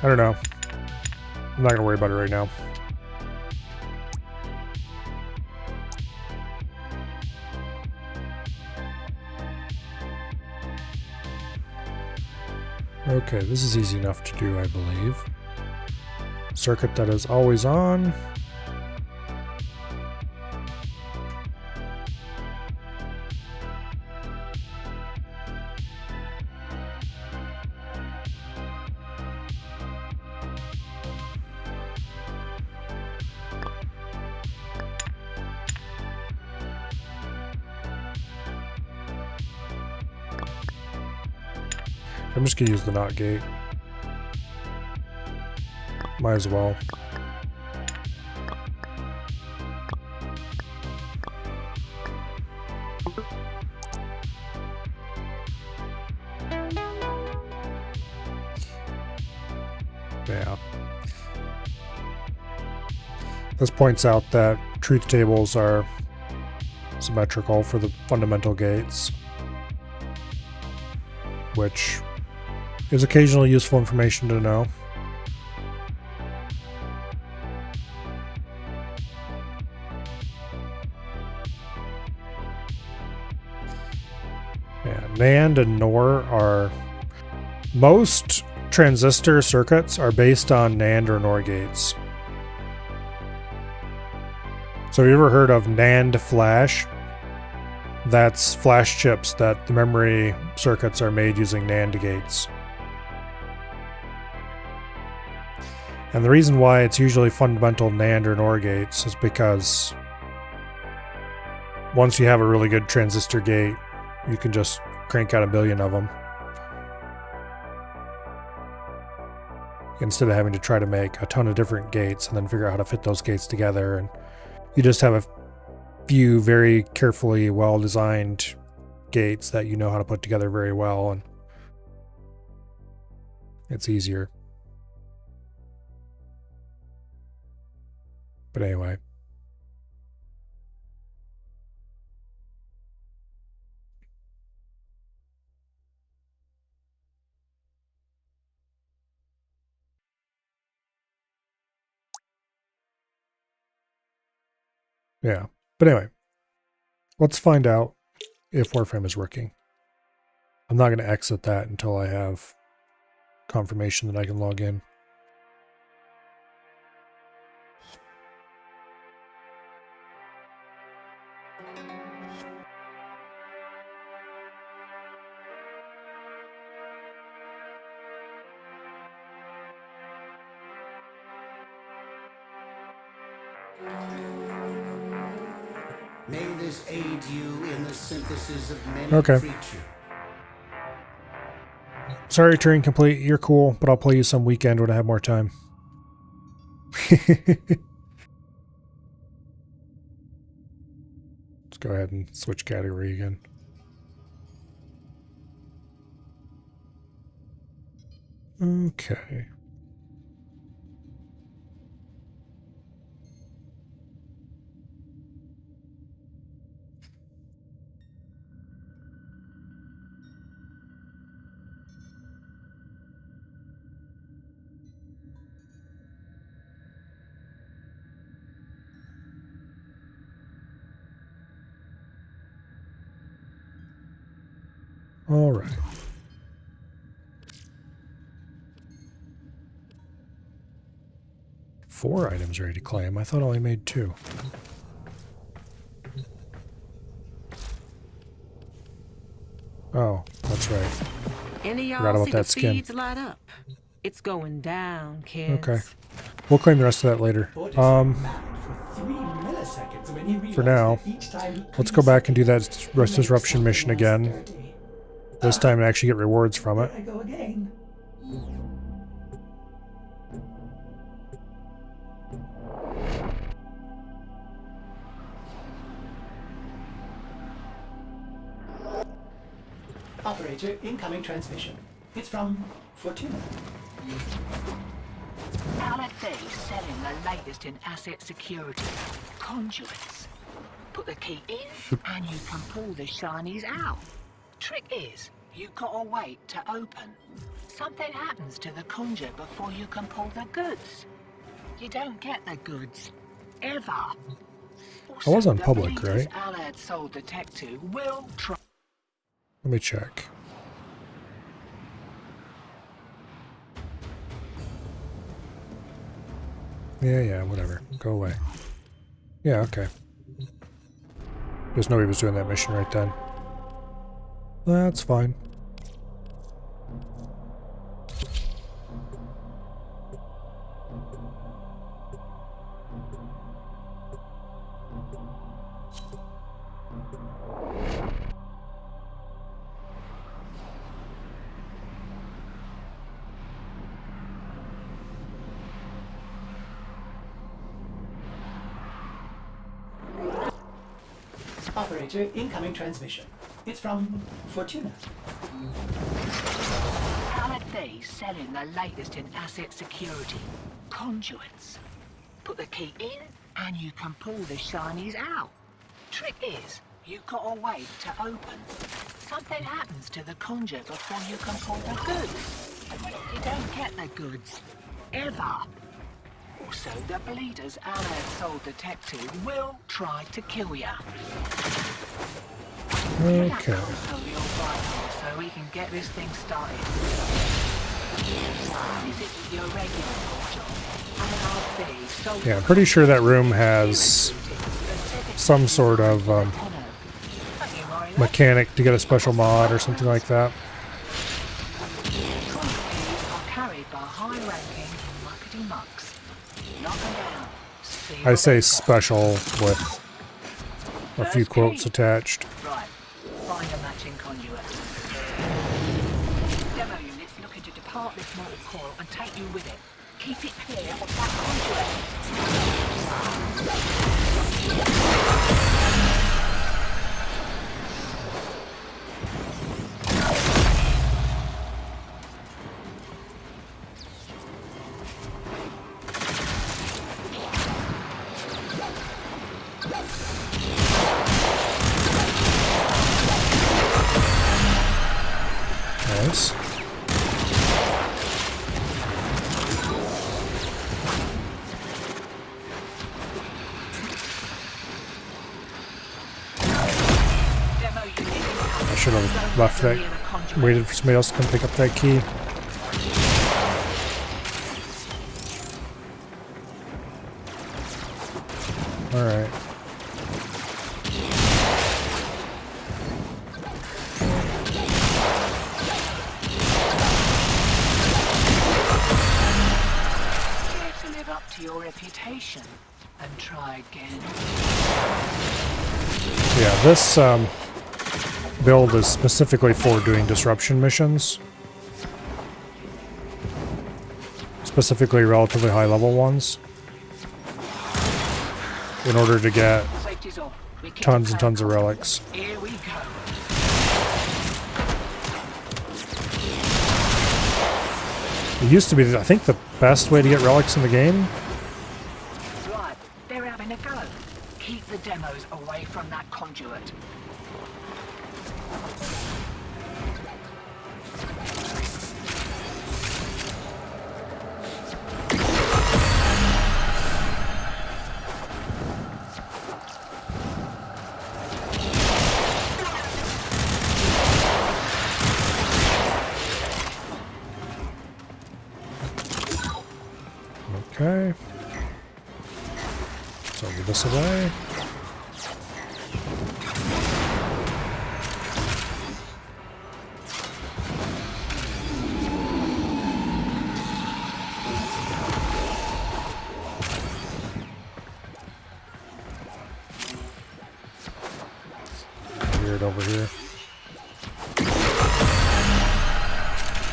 I don't know. I'm not gonna worry about it right now. Okay, this is easy enough to do, I believe. Circuit that is always on. I'm just gonna use the NOT gate. Might as well. Yeah. This points out that truth tables are symmetrical for the fundamental gates, which is occasionally useful information to know. Yeah, NAND and NOR are... Most transistor circuits are based on NAND or NOR gates. So have you ever heard of NAND flash? That's flash chips that the memory circuits are made using NAND gates. And the reason why it's usually fundamental NAND or NOR gates is because once you have a really good transistor gate, you can just crank out a billion of them, instead of having to try to make a ton of different gates and then figure out how to fit those gates together. And you just have a few very carefully well-designed gates that you know how to put together very well, and it's easier. But anyway. Yeah. But anyway, let's find out if Warframe is working. I'm not going to exit that until I have confirmation that I can log in. May this aid you in the synthesis of many Okay. creatures. Sorry, Turing Complete, you're cool, but I'll play you some weekend when I have more time. Let's go ahead and switch category again. Okay. All right. 4 items ready to claim. I thought I only made 2. Oh, that's right. Any of Forgot y'all about see that the skin. feeds light up? It's going down, kids. Okay. We'll claim the rest of that later. Otis went mad for 3 milliseconds when he realized For now, that each time he let's go back and do that cleans disruption something mission else again. dirty. This time and actually get rewards from it. There I go again. Operator, incoming transmission. It's from Fortuna. LFA selling the latest in asset security. Conduits. Put the key in and you can pull the shinies out. Trick is, you gotta wait to open. Something happens to the conduit before you can pull the goods. You don't get the goods. Ever. I was on the public, bleeders right? Alad sold the tech to will try. Let me check. Yeah, whatever. Go away. Yeah, okay. Just know he was doing that mission right then. That's fine. Operator, incoming transmission. It's from Fortuna. LFA selling the latest in asset security. Conduits. Put the key in and you can pull the shinies out. Trick is, you gotta wait to open. Something happens to the conduit before you can pull the goods. You don't get the goods. Ever. Also, the bleeders Alad sold the tech to will try to kill ya. Okay. So we can get this thing started. This isn't your regular job. Yeah, I'm pretty sure that room has some sort of mechanic to get a special mod or something like that. I say special with a few quotes attached. Right. Find a matching conduit. Demo units looking to depart this mortal coil and take you with it. Keep it clear of that Nice. I should have left that, waited for somebody else to come pick up that key. Alright. to live up to your reputation and try again. Yeah, this build is specifically for doing disruption missions. Specifically relatively high level ones. In order to get Safety's off. We keep tons the and tons of plan. relics. Here we go. It used to be, I think, the best way to get relics in the game. Right, they're having a go. Keep the demos away from that conduit. Okay. So move this away. Weird over here.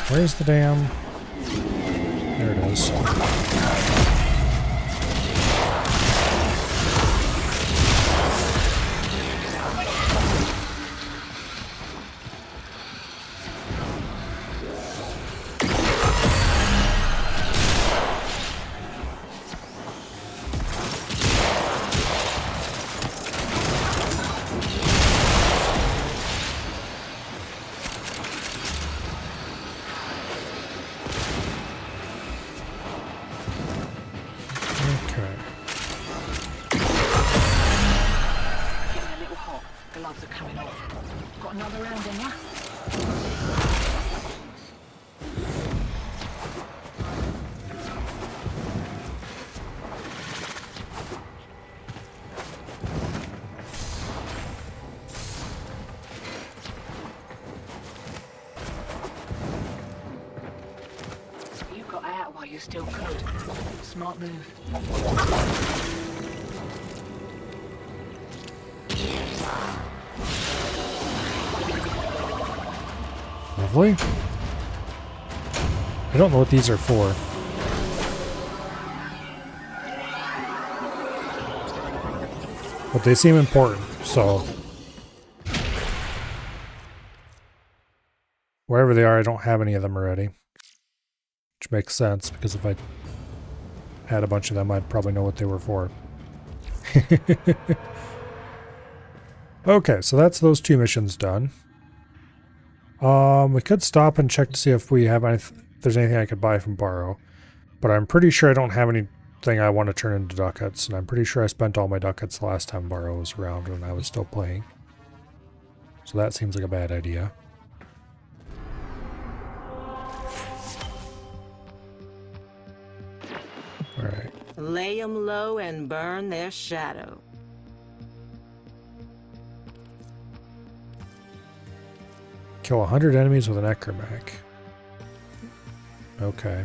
Where's the damn... There it is. You still could. Smart move. Lovely. I don't know what these are for. But they seem important, so... Wherever they are, I don't have any of them already. Which makes sense, because if I had a bunch of them, I'd probably know what they were for. Okay, so that's those two missions done. We could stop and check to see if we have if there's anything I could buy from Borrow. But I'm pretty sure I don't have anything I want to turn into ducats, and I'm pretty sure I spent all my ducats the last time Borrow was around when I was still playing. So that seems like a bad idea. Alright. Lay 'em low and burn their shadow. Kill 100 enemies with an Ecromech. Okay.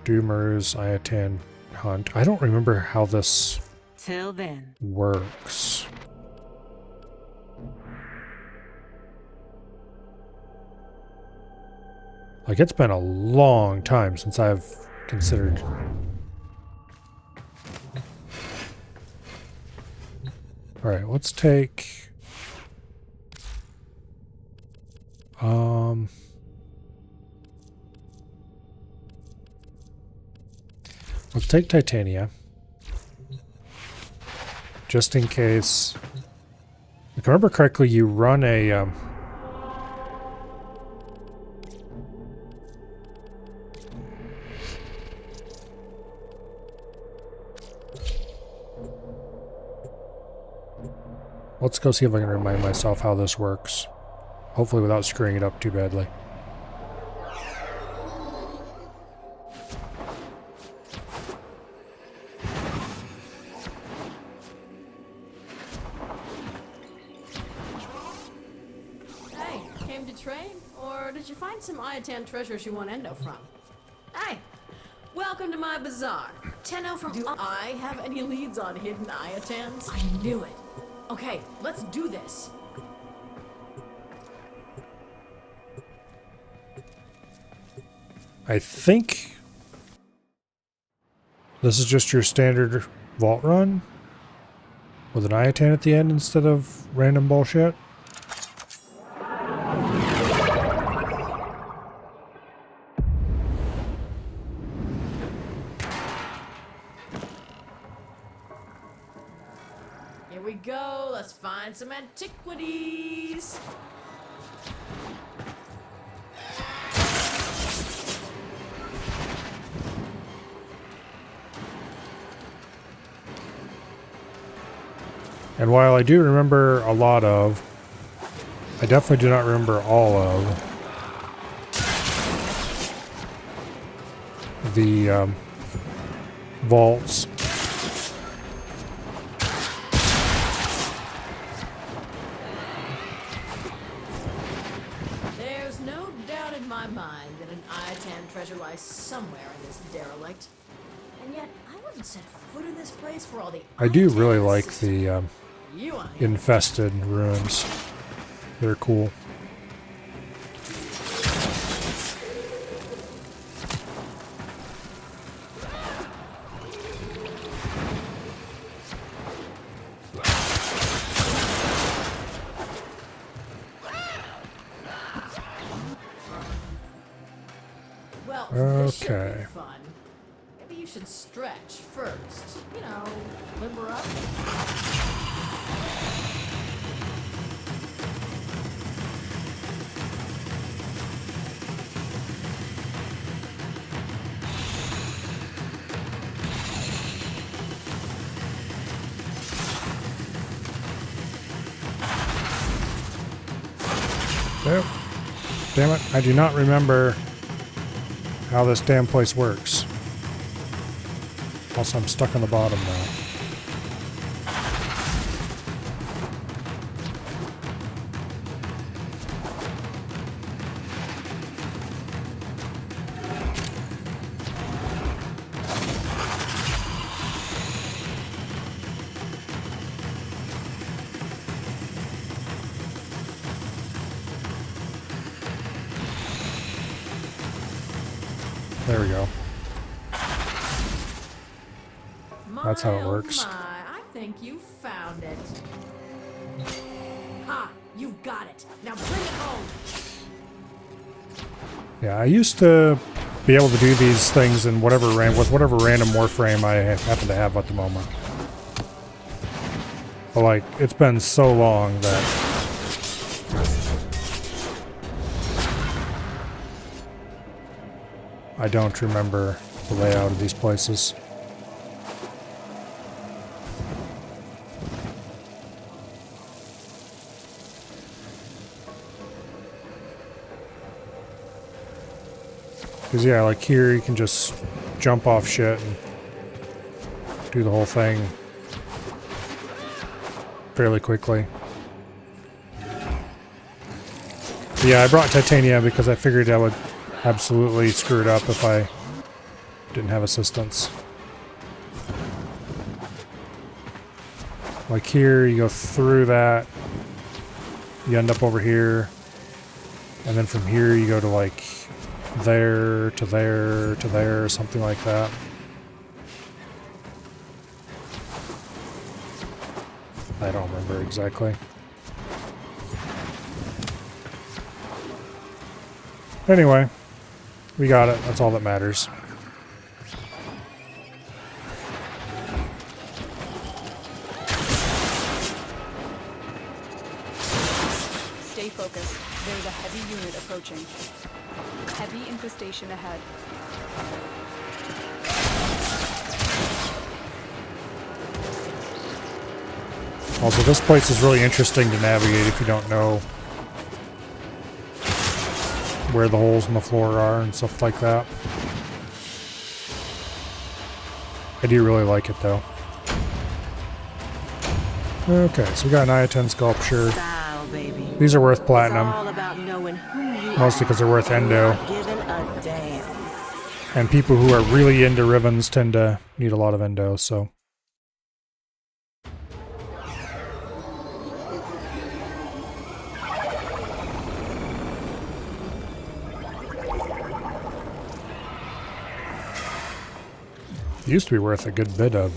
Doomers, Iatan, Hunt. I don't remember how this Till then. works. Like, it's been a long time since I've considered... Alright, let's take... Let's take Titania. Just in case... If I remember correctly, you run a... Let's go see if I can remind myself how this works. Hopefully without screwing it up too badly. Hey, came to trade? Or did you find some Iatan treasures you want endo from? Hey, welcome to my bazaar. Tenno from... Do I have any leads on hidden Iatans? I knew it. Okay, let's do this. I think this is just your standard vault run with an Iatan at the end instead of random bullshit. Here we go, let's find some antiquities. And while I do remember a lot of, I definitely do not remember all of the vaults. There's no doubt in my mind that an Iatan treasure lies somewhere in this derelict. And yet, I wouldn't set foot in this place for all the I do really Iatan like system. the You on it. infested ruins. They're cool. Well, this should Okay. be fun. Maybe you should stretch first. You know, limber up. Yep. Damn it, I do not remember how this damn place works. Also, I'm stuck on the bottom now. There we go. That's how it My, works. Oh my, I think you found it. Ha! You've got it. Now bring it home. Yeah, I used to be able to do these things in with whatever random Warframe I happen to have at the moment. But like, it's been so long that I don't remember the layout of these places. Because yeah, like here you can just jump off shit and do the whole thing fairly quickly. But yeah, I brought Titania because I figured I would absolutely screw it up if I didn't have assistance. Like here, you go through that, you end up over here, and then from here you go to like there to there to there, something like that. I don't remember exactly. Anyway, we got it. That's all that matters. Stay focused. There's a heavy unit approaching. Heavy infestation ahead. Also, this place is really interesting to navigate if you don't know where the holes in the floor are and stuff like that. I do really like it though. Okay, so we got an Iatan sculpture. Style, baby. These are worth It's platinum, all about knowing who you mostly because they're worth are. endo. Not giving a damn. And people who are really into ribbons tend to need a lot of endo, so. It used to be worth a good bit of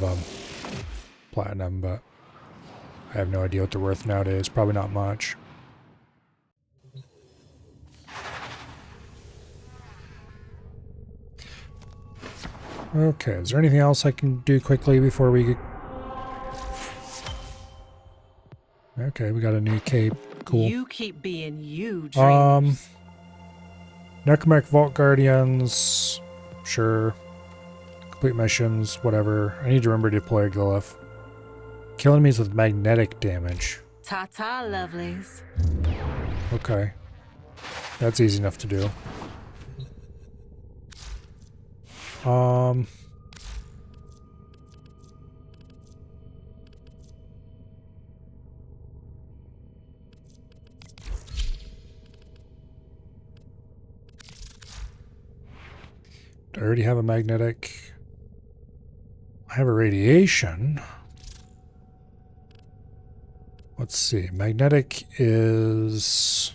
platinum, but I have no idea what they're worth nowadays. Probably not much. Okay, is there anything else I can do quickly before we... Okay, we got a new cape. Cool. You keep being you, dreamers. Necromech Vault Guardians. Sure. Complete missions, whatever. I need to remember to deploy a glyph. Kill enemies with magnetic damage. Ta-ta, lovelies. Okay. That's easy enough to do. I already have a magnetic. I have a radiation. Let's see. Magnetic is...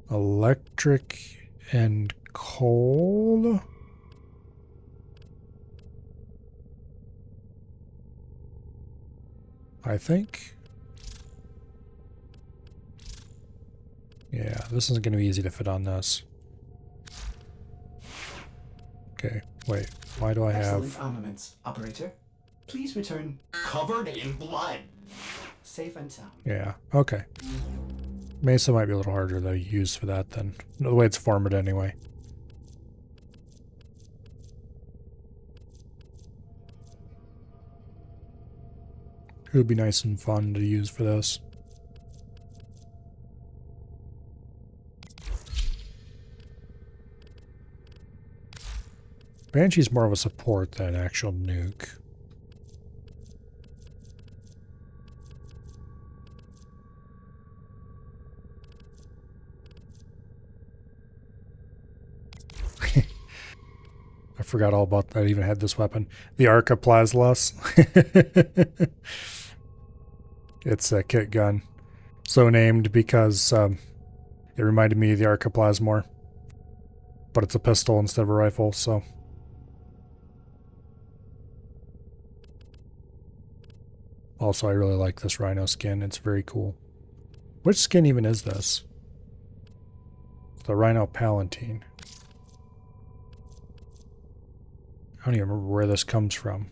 electric and cold. I think. Yeah, this isn't going to be easy to fit on this. Okay, wait. Why do I have... Excellent armaments, operator. Please return Covered in blood. safe and sound. Yeah, okay. Mesa might be a little harder to use for that than the way it's formed anyway. It would be nice and fun to use for this. Banshee's more of a support than an actual nuke. I forgot all about that. I even had this weapon. The Arcaplaslas. It's a kit gun. So named because it reminded me of the Arcaplasmor. But it's a pistol instead of a rifle, so... Also, I really like this rhino skin. It's very cool. Which skin even is this? It's the Rhino Palatine. I don't even remember where this comes from.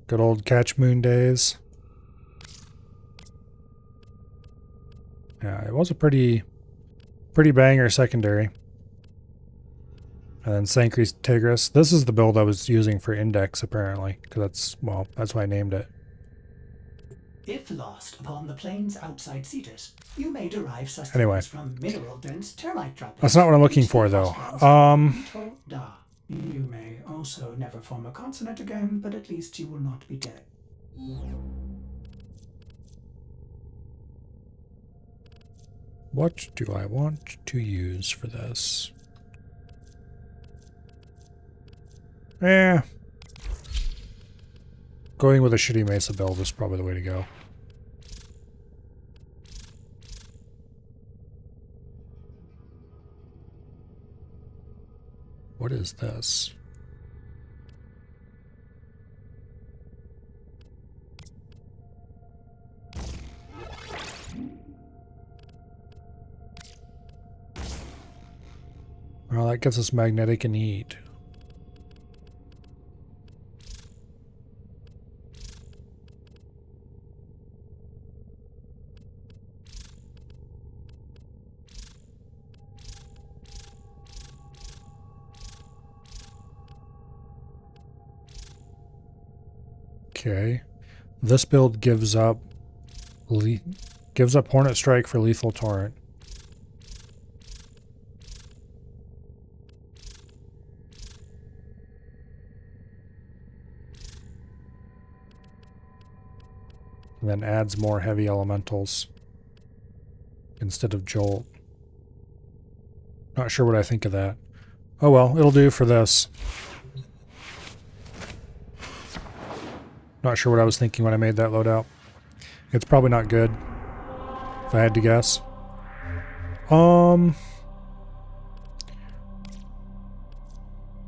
Good old Catch Moon days. Yeah, it was a pretty banger secondary. And then Sancris Tigris. This is the build I was using for Index, apparently. Because that's why I named it. If lost upon the plains outside Cetus, you may derive sustenance Anyway. from mineral-dense termite droplets. That's not what I'm looking for, though. You may also never form a consonant again, but at least you will not be dead. What do I want to use for this? Going with a shitty Mesa build is probably the way to go. What is this? Well, that gets us magnetic and heat. Okay, this build gives up Hornet Strike for Lethal Torrent. And then adds more heavy elementals instead of Jolt. Not sure what I think of that. Oh well, it'll do for this. Not sure what I was thinking when I made that loadout. It's probably not good, if I had to guess.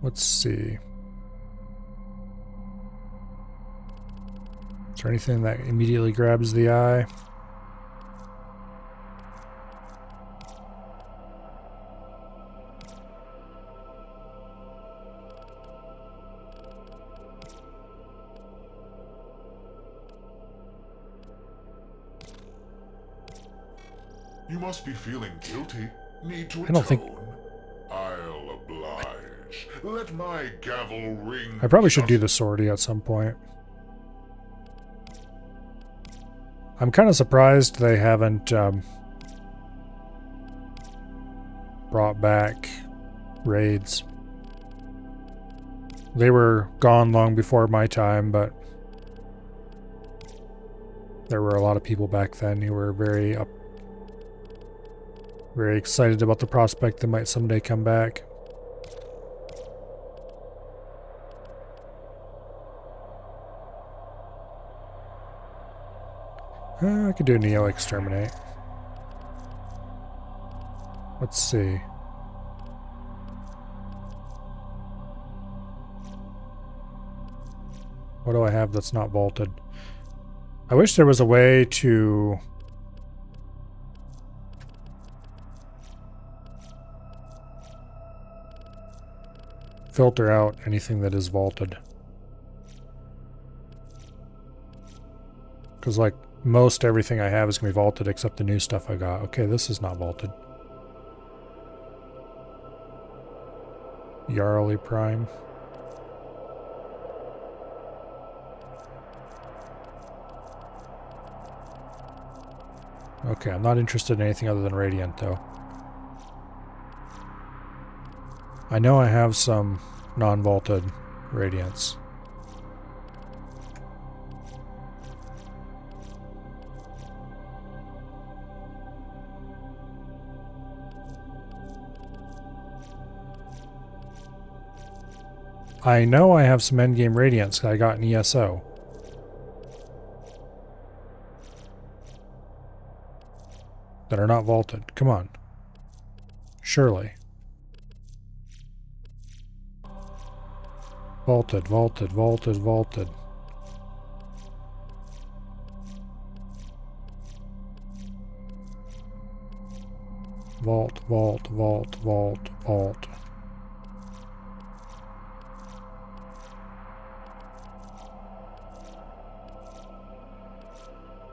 Let's see. Is there anything that immediately grabs the eye? You must be feeling guilty. Need to I don't think- atone? I'll oblige. Let my gavel ring. I probably should do the sortie at some point. I'm kind of surprised they haven't brought back raids. They were gone long before my time, but there were a lot of people back then who were very excited about the prospect they might someday come back. I could do Neo Exterminate. Let's see. What do I have that's not vaulted? I wish there was a way to filter out anything that is vaulted. Because like most everything I have is going to be vaulted except the new stuff I got. Okay, this is not vaulted. Yarley Prime. Okay, I'm not interested in anything other than Radiant, though. I know I have some non-vaulted Radiants. I know I have some endgame Radiants I got in ESO. That are not vaulted. Come on. Surely. Vaulted, vaulted, vaulted, vaulted. Vault, vault, vault, vault, vault.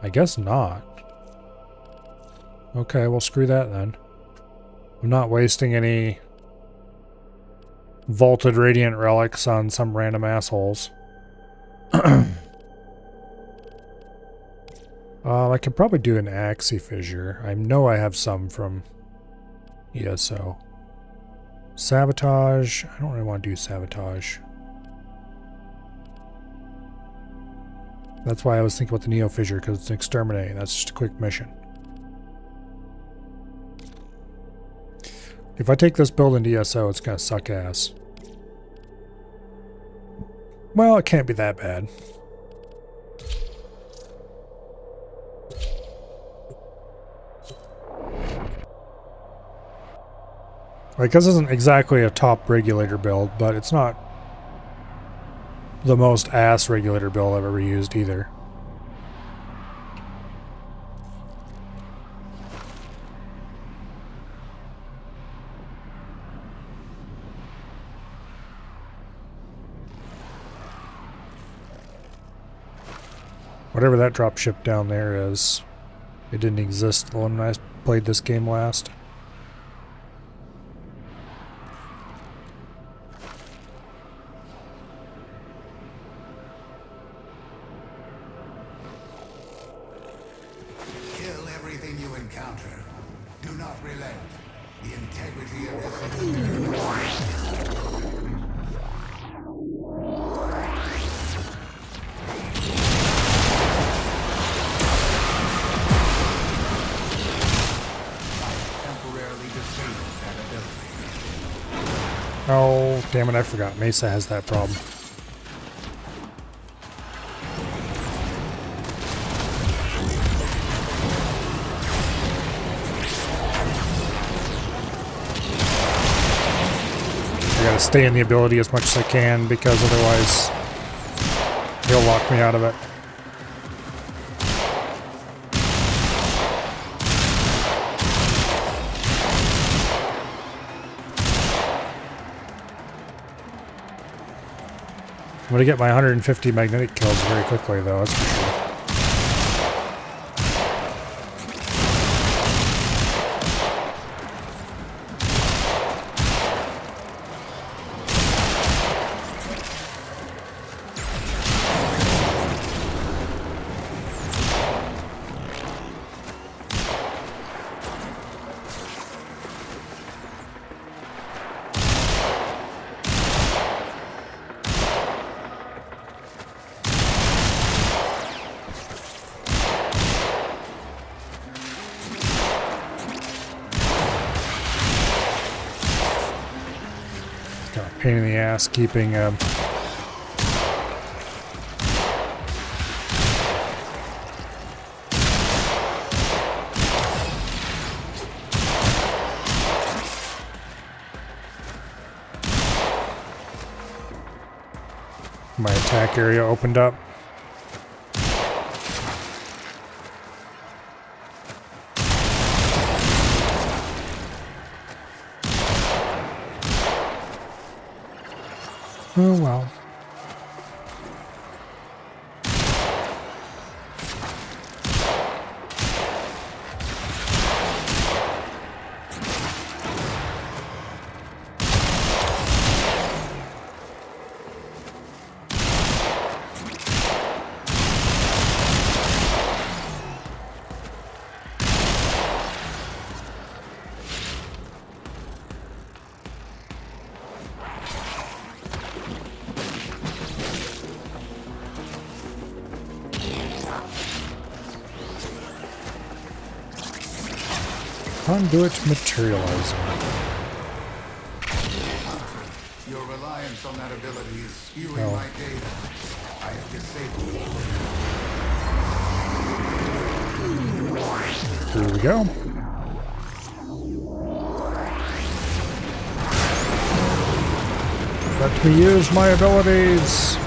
I guess not. Okay, well screw that then. I'm not wasting any vaulted Radiant relics on some random assholes. I could probably do an Axie Fissure. I know I have some from ESO. Sabotage. I don't really want to do Sabotage. That's why I was thinking about the Neo Fissure, because it's an Exterminate. That's just a quick mission. If I take this build into ESO, it's going to suck ass. Well, it can't be that bad. Like, this isn't exactly a top regulator build, but it's not the most ass regulator build I've ever used either. Whatever that dropship down there is, it didn't exist when I played this game last. Kill everything you encounter. Do not relent. The integrity of this... Oh, damn it, I forgot. Mesa has that problem. I gotta stay in the ability as much as I can, because otherwise he'll lock me out of it. I'm gonna get my 150 magnetic kills very quickly, though, that's for sure. Pain in the ass keeping my attack area opened up. Oh well. Conduit materializing. Your reliance on that ability is skewing my data. I have disabled it. Here we go. Let me use my abilities.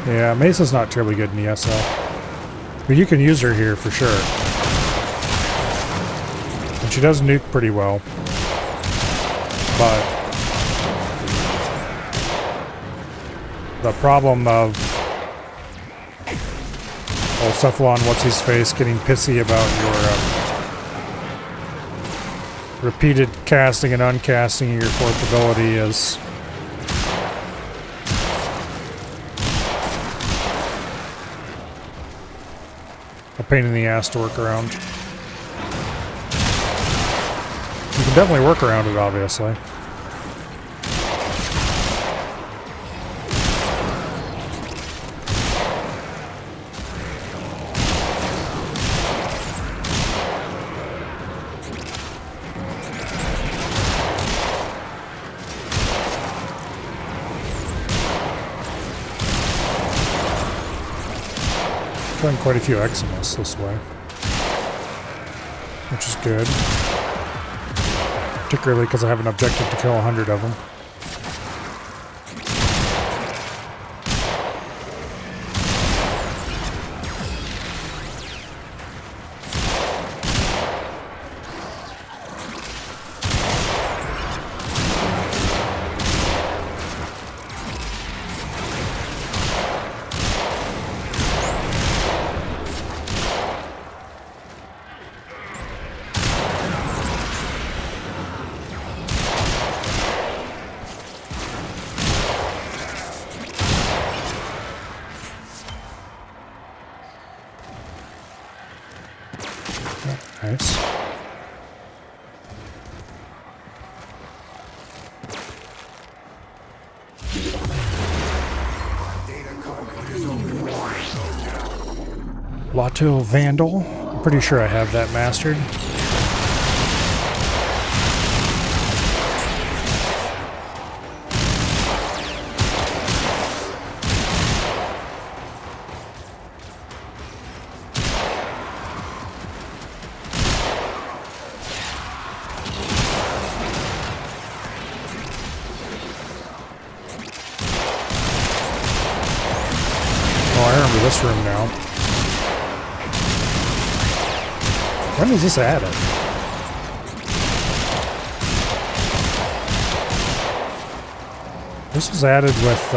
Yeah, Mesa's not terribly good in ESO. I mean, you can use her here for sure. And she does nuke pretty well. But the problem of old Cephalon, what's-his-face, getting pissy about your repeated casting and uncasting of your fourth ability is a pain in the ass to work around. You can definitely work around it, obviously. Done quite a few Eximus this way, which is good. Particularly because I have an objective to kill 100 of them. Nice. Lotto Vandal. I'm pretty sure I have that mastered. This room now. When was this added? This was added with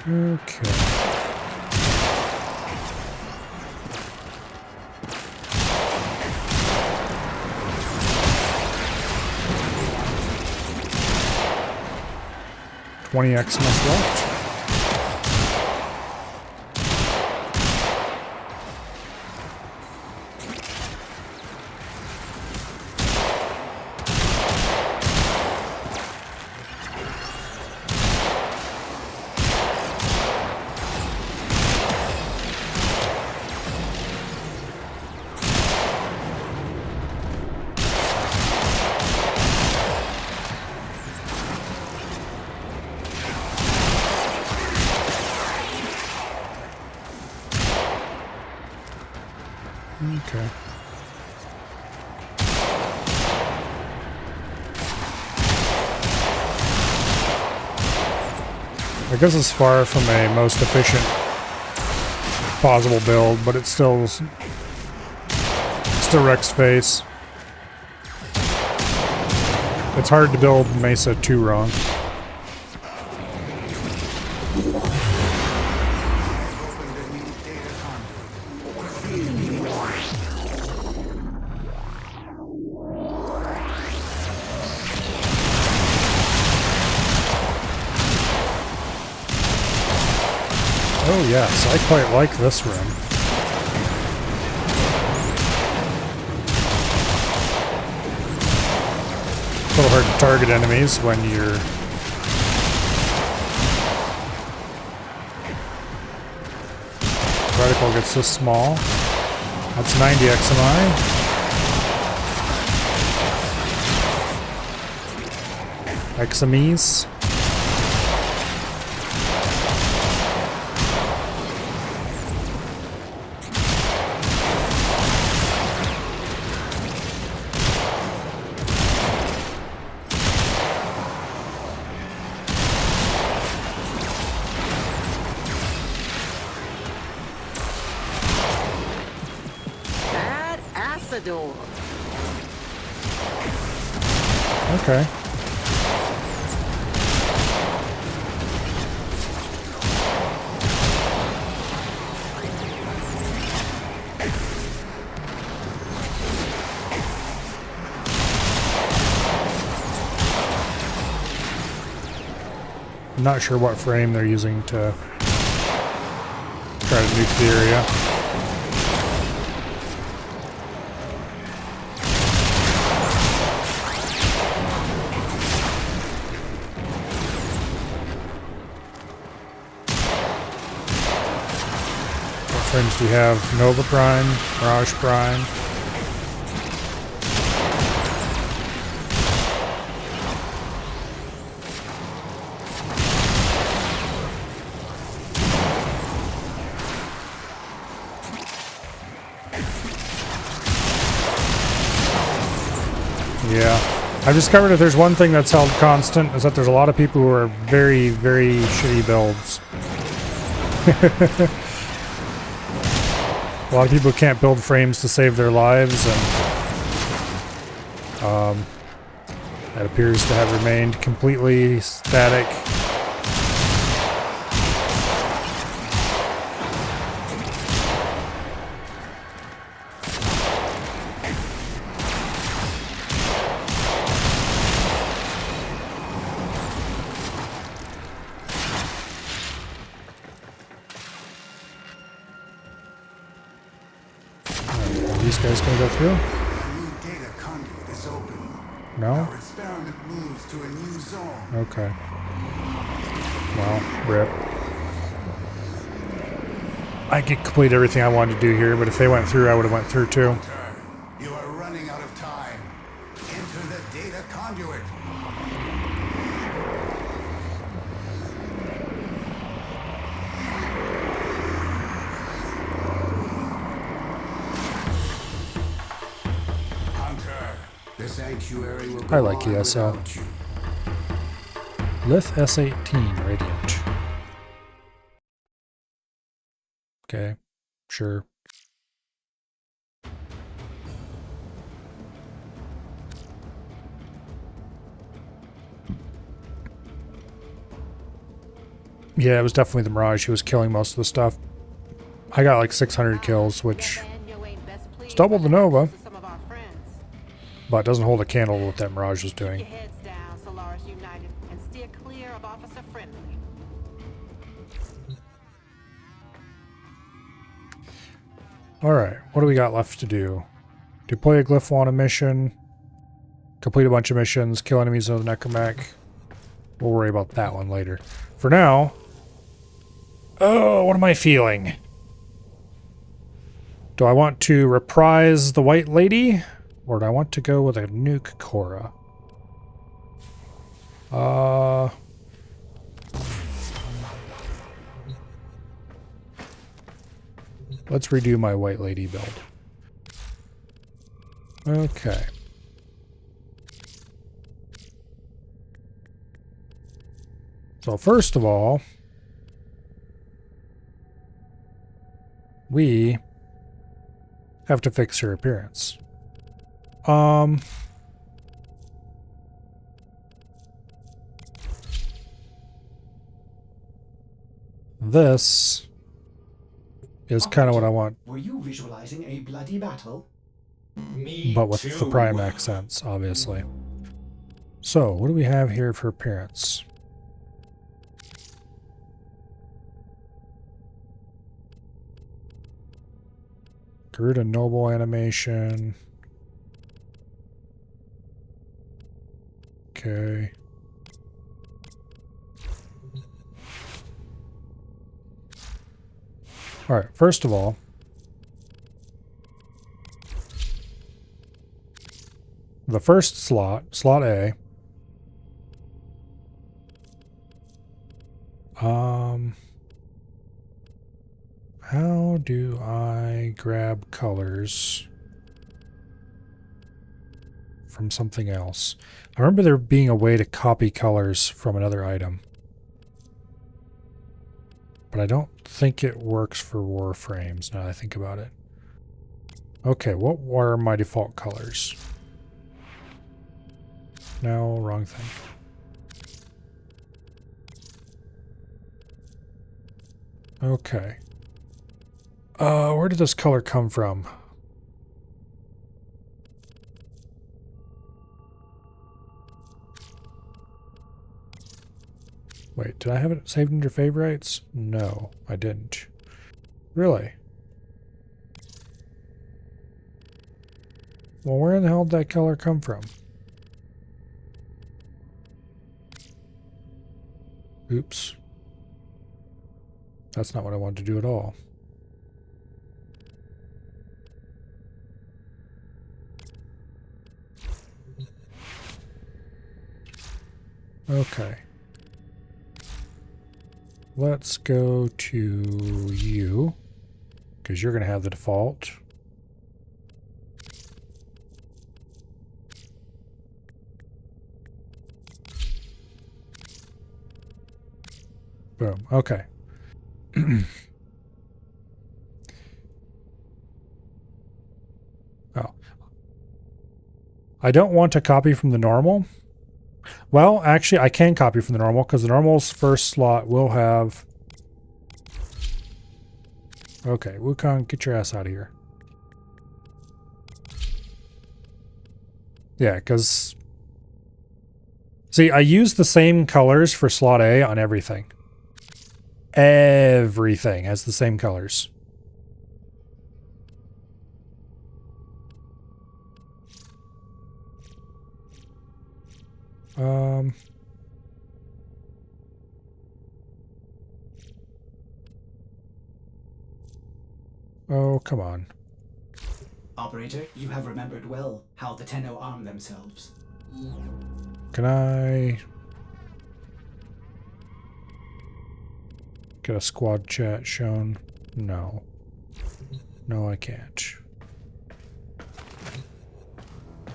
Okay. $20 must left. Okay. I guess it's far from a most efficient possible build, but it still wrecks face. It's hard to build Mesa too wrong. Oh yes, I quite like this room. A little hard to target enemies when you're reticle gets this small. That's 90 XMI. XMEs. Okay. I'm not sure what frame they're using to try to nuke the area. Frames do you have? Nova Prime, Mirage Prime. Yeah. I've discovered if there's one thing that's held constant is that there's a lot of people who are very, very shitty builds. A lot of people can't build frames to save their lives, and that appears to have remained completely static. These guys gonna go through? A new data conduit is open. No? Our experiment moves to a new zone. Okay. Well, rip. I could complete everything I wanted to do here, but if they went through, I would have went through too. You are running out of time. Enter the data conduit. The sanctuary will go I like on ESL. without you. Lith S18 Radiant. Okay, sure. Yeah, it was definitely the Mirage who was killing most of the stuff. I got like 600 kills, which is double the Nova, but it doesn't hold a candle to what that Mirage was doing. Alright, what do we got left to do? Deploy a glyph on a mission, complete a bunch of missions, kill enemies with the Necromech. We'll worry about that one later. For now, oh, what am I feeling? Do I want to reprise the White Lady? Or do I want to go with a nuke Cora? Let's redo my White Lady build. Okay. So first of all, we have to fix her appearance. This is kind of what I want. Were you visualizing a bloody battle? Me But with too. the prime accents, obviously. So, what do we have here for appearance? Garuda Noble animation. Okay. Alright, first of all, the first slot, slot A, how do I grab colors from something else? I remember there being a way to copy colors from another item, but I don't think it works for Warframes now that I think about it. Okay, what were my default colors? No, wrong thing. Okay. Where did this color come from? Wait, did I have it saved under favorites? No, I didn't. Really? Well, where in the hell did that color come from? Oops. That's not what I wanted to do at all. Okay. Let's go to you, because you're going to have the default. Boom. Okay. Oh. I don't want to copy from the normal. Well, actually, I can copy from the normal because the normal's first slot will have... Okay, Wukong, get your ass out of here. Yeah, because... See, I use the same colors for slot A on everything. Everything has the same colors. Oh, come on. Operator, you have remembered well how the Tenno arm themselves. Can I get a squad chat shown? No. No, I can't.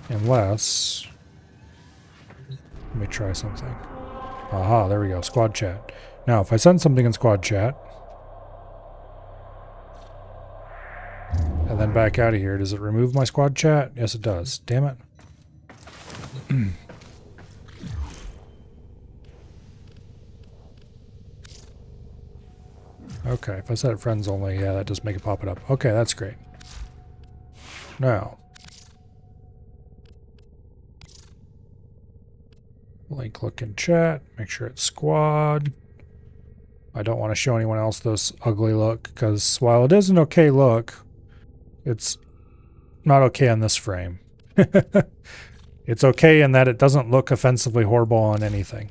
Unless... Let me try something. Aha, there we go. Squad chat. Now, if I send something in squad chat, and then back out of here, does it remove my squad chat? Yes, it does. Damn it. Okay, if I set it friends only, yeah, that does make it pop it up. Okay, that's great. Now, link look in chat, make sure it's squad. I don't want to show anyone else this ugly look, because while it is an okay look, it's not okay on this frame. It's okay in that it doesn't look offensively horrible on anything.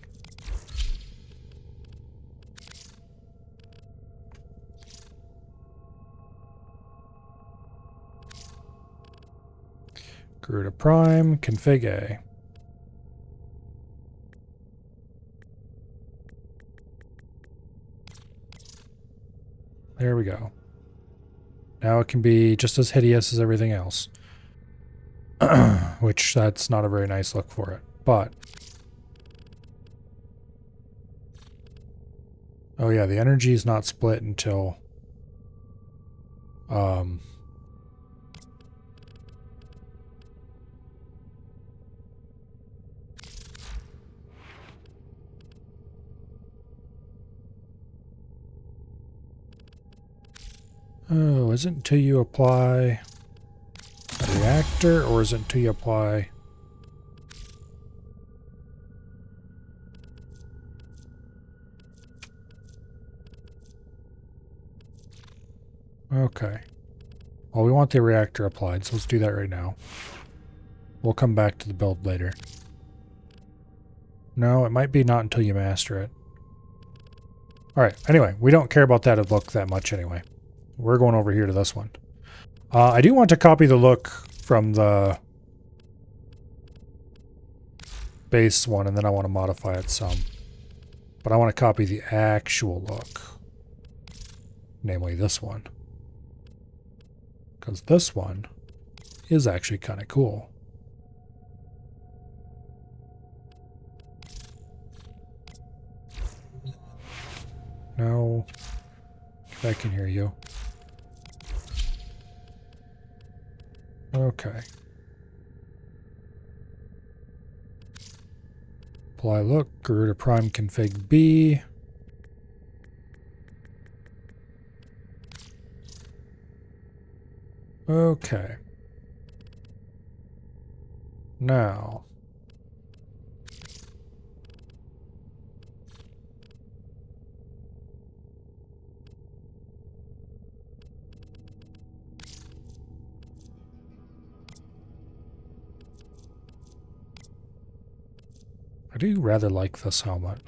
Garuda Prime, config A. There we go. Now it can be just as hideous as everything else. Which, that's not a very nice look for it. But... oh yeah, the energy is not split until... oh, is it until you apply a reactor, or is it until you apply... okay. Well, we want the reactor applied, so let's do that right now. We'll come back to the build later. No, it might be not until you master it. Alright, anyway, we don't care about that look that much anyway. We're going over here to this one. I do want to copy the look from the base one, and then I want to modify it some. But I want to copy the actual look. Namely this one. Because this one is actually kind of cool. No. I can hear you. Okay. Apply look, Garuda Prime config B. Okay. Now. I do rather like this helmet.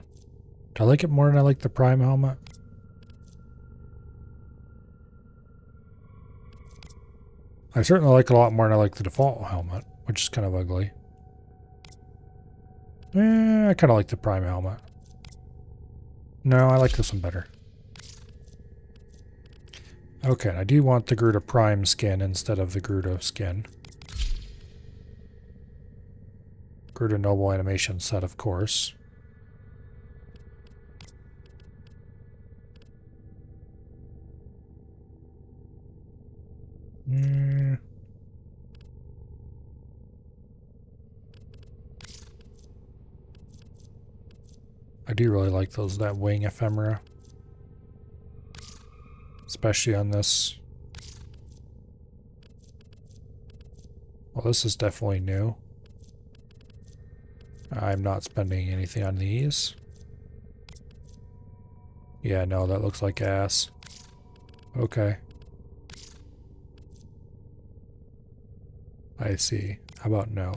Do I like it more than I like the Prime helmet? I certainly like it a lot more than I like the default helmet, which is kind of ugly. I kind of like the Prime helmet. No, I like this one better. Okay, I do want the Garuda Prime skin instead of the Garuda skin. Garuda Noble animation set, of course. I do really like that wing ephemera. Especially on this. Well, this is definitely new. I'm not spending anything on these. Yeah, no, that looks like ass. Okay. I see. How about no?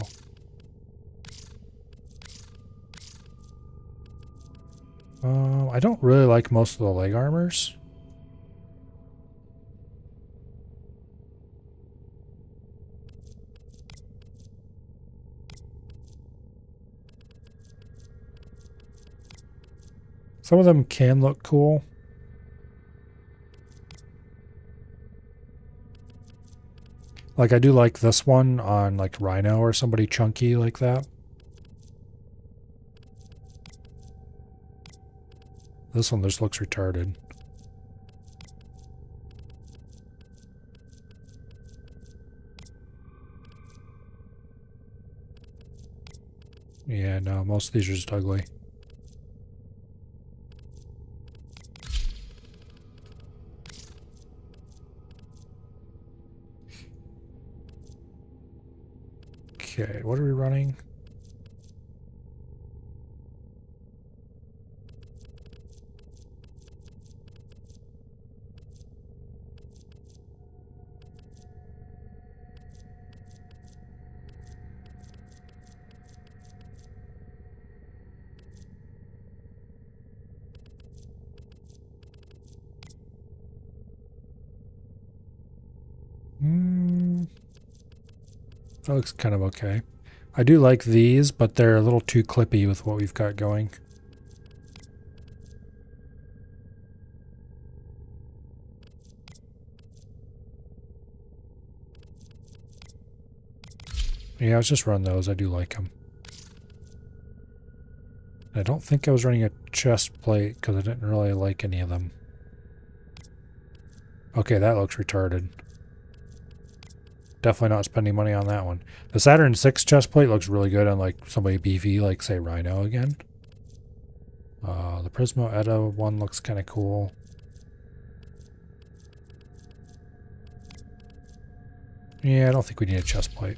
I don't really like most of the leg armors. Some of them can look cool. Like, I do like this one on, like, Rhino or somebody chunky like that. This one just looks retarded. Yeah, no, most of these are just ugly. Okay, what are we running? That looks kind of okay. I do like these, but they're a little too clippy with what we've got going. Yeah, let's just run those. I do like them. I don't think I was running a chest plate because I didn't really like any of them. Okay, that looks retarded. Definitely not spending money on that one. The Saturn 6 chest plate looks really good on like somebody beefy, like say Rhino again. The Prismo Etta one looks kind of cool. Yeah, I don't think we need a chest plate.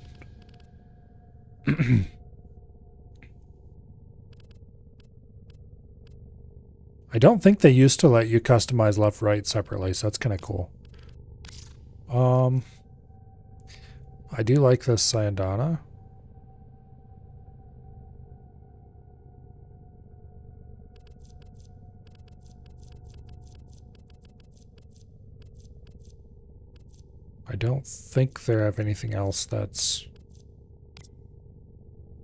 I don't think they used to let you customize left, right separately, so that's kind of cool. I do like this Syandana. I don't think they have anything else that's...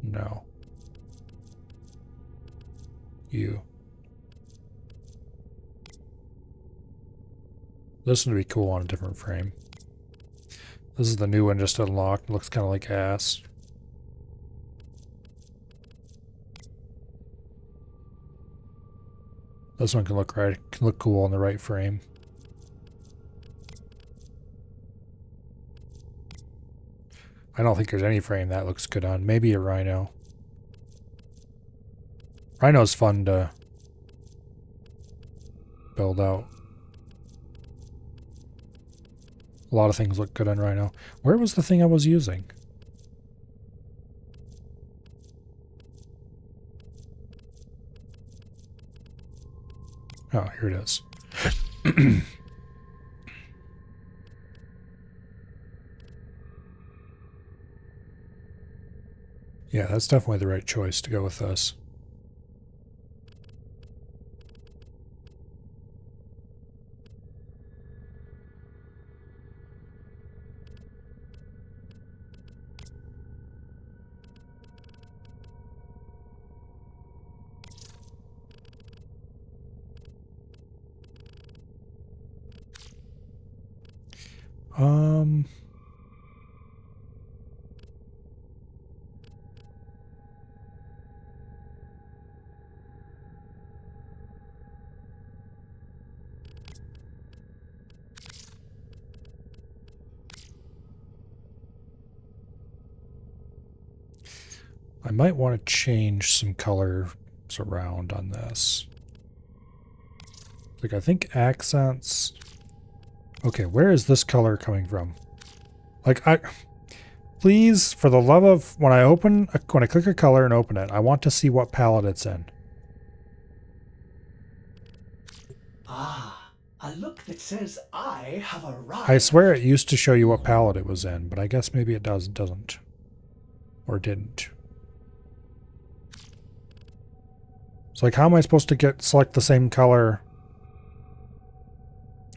No. You. This one would be cool on a different frame. This is the new one just unlocked. Looks kind of like ass. This one can look right. Can look cool on the right frame. I don't think there's any frame that looks good on. Maybe a Rhino. Rhino's fun to build out. A lot of things look good on Rhino. Where was the thing I was using? Oh, here it is. Yeah, that's definitely the right choice to go with this. I might want to change some colors around on this. Like, I think accents... Okay, where is this color coming from? Like, please, for the love of... When I click a color and open it, I want to see what palette it's in. Ah, a look that says I have arrived. I swear it used to show you what palette it was in, but I guess maybe it doesn't. Or didn't. So, like, how am I supposed to select the same color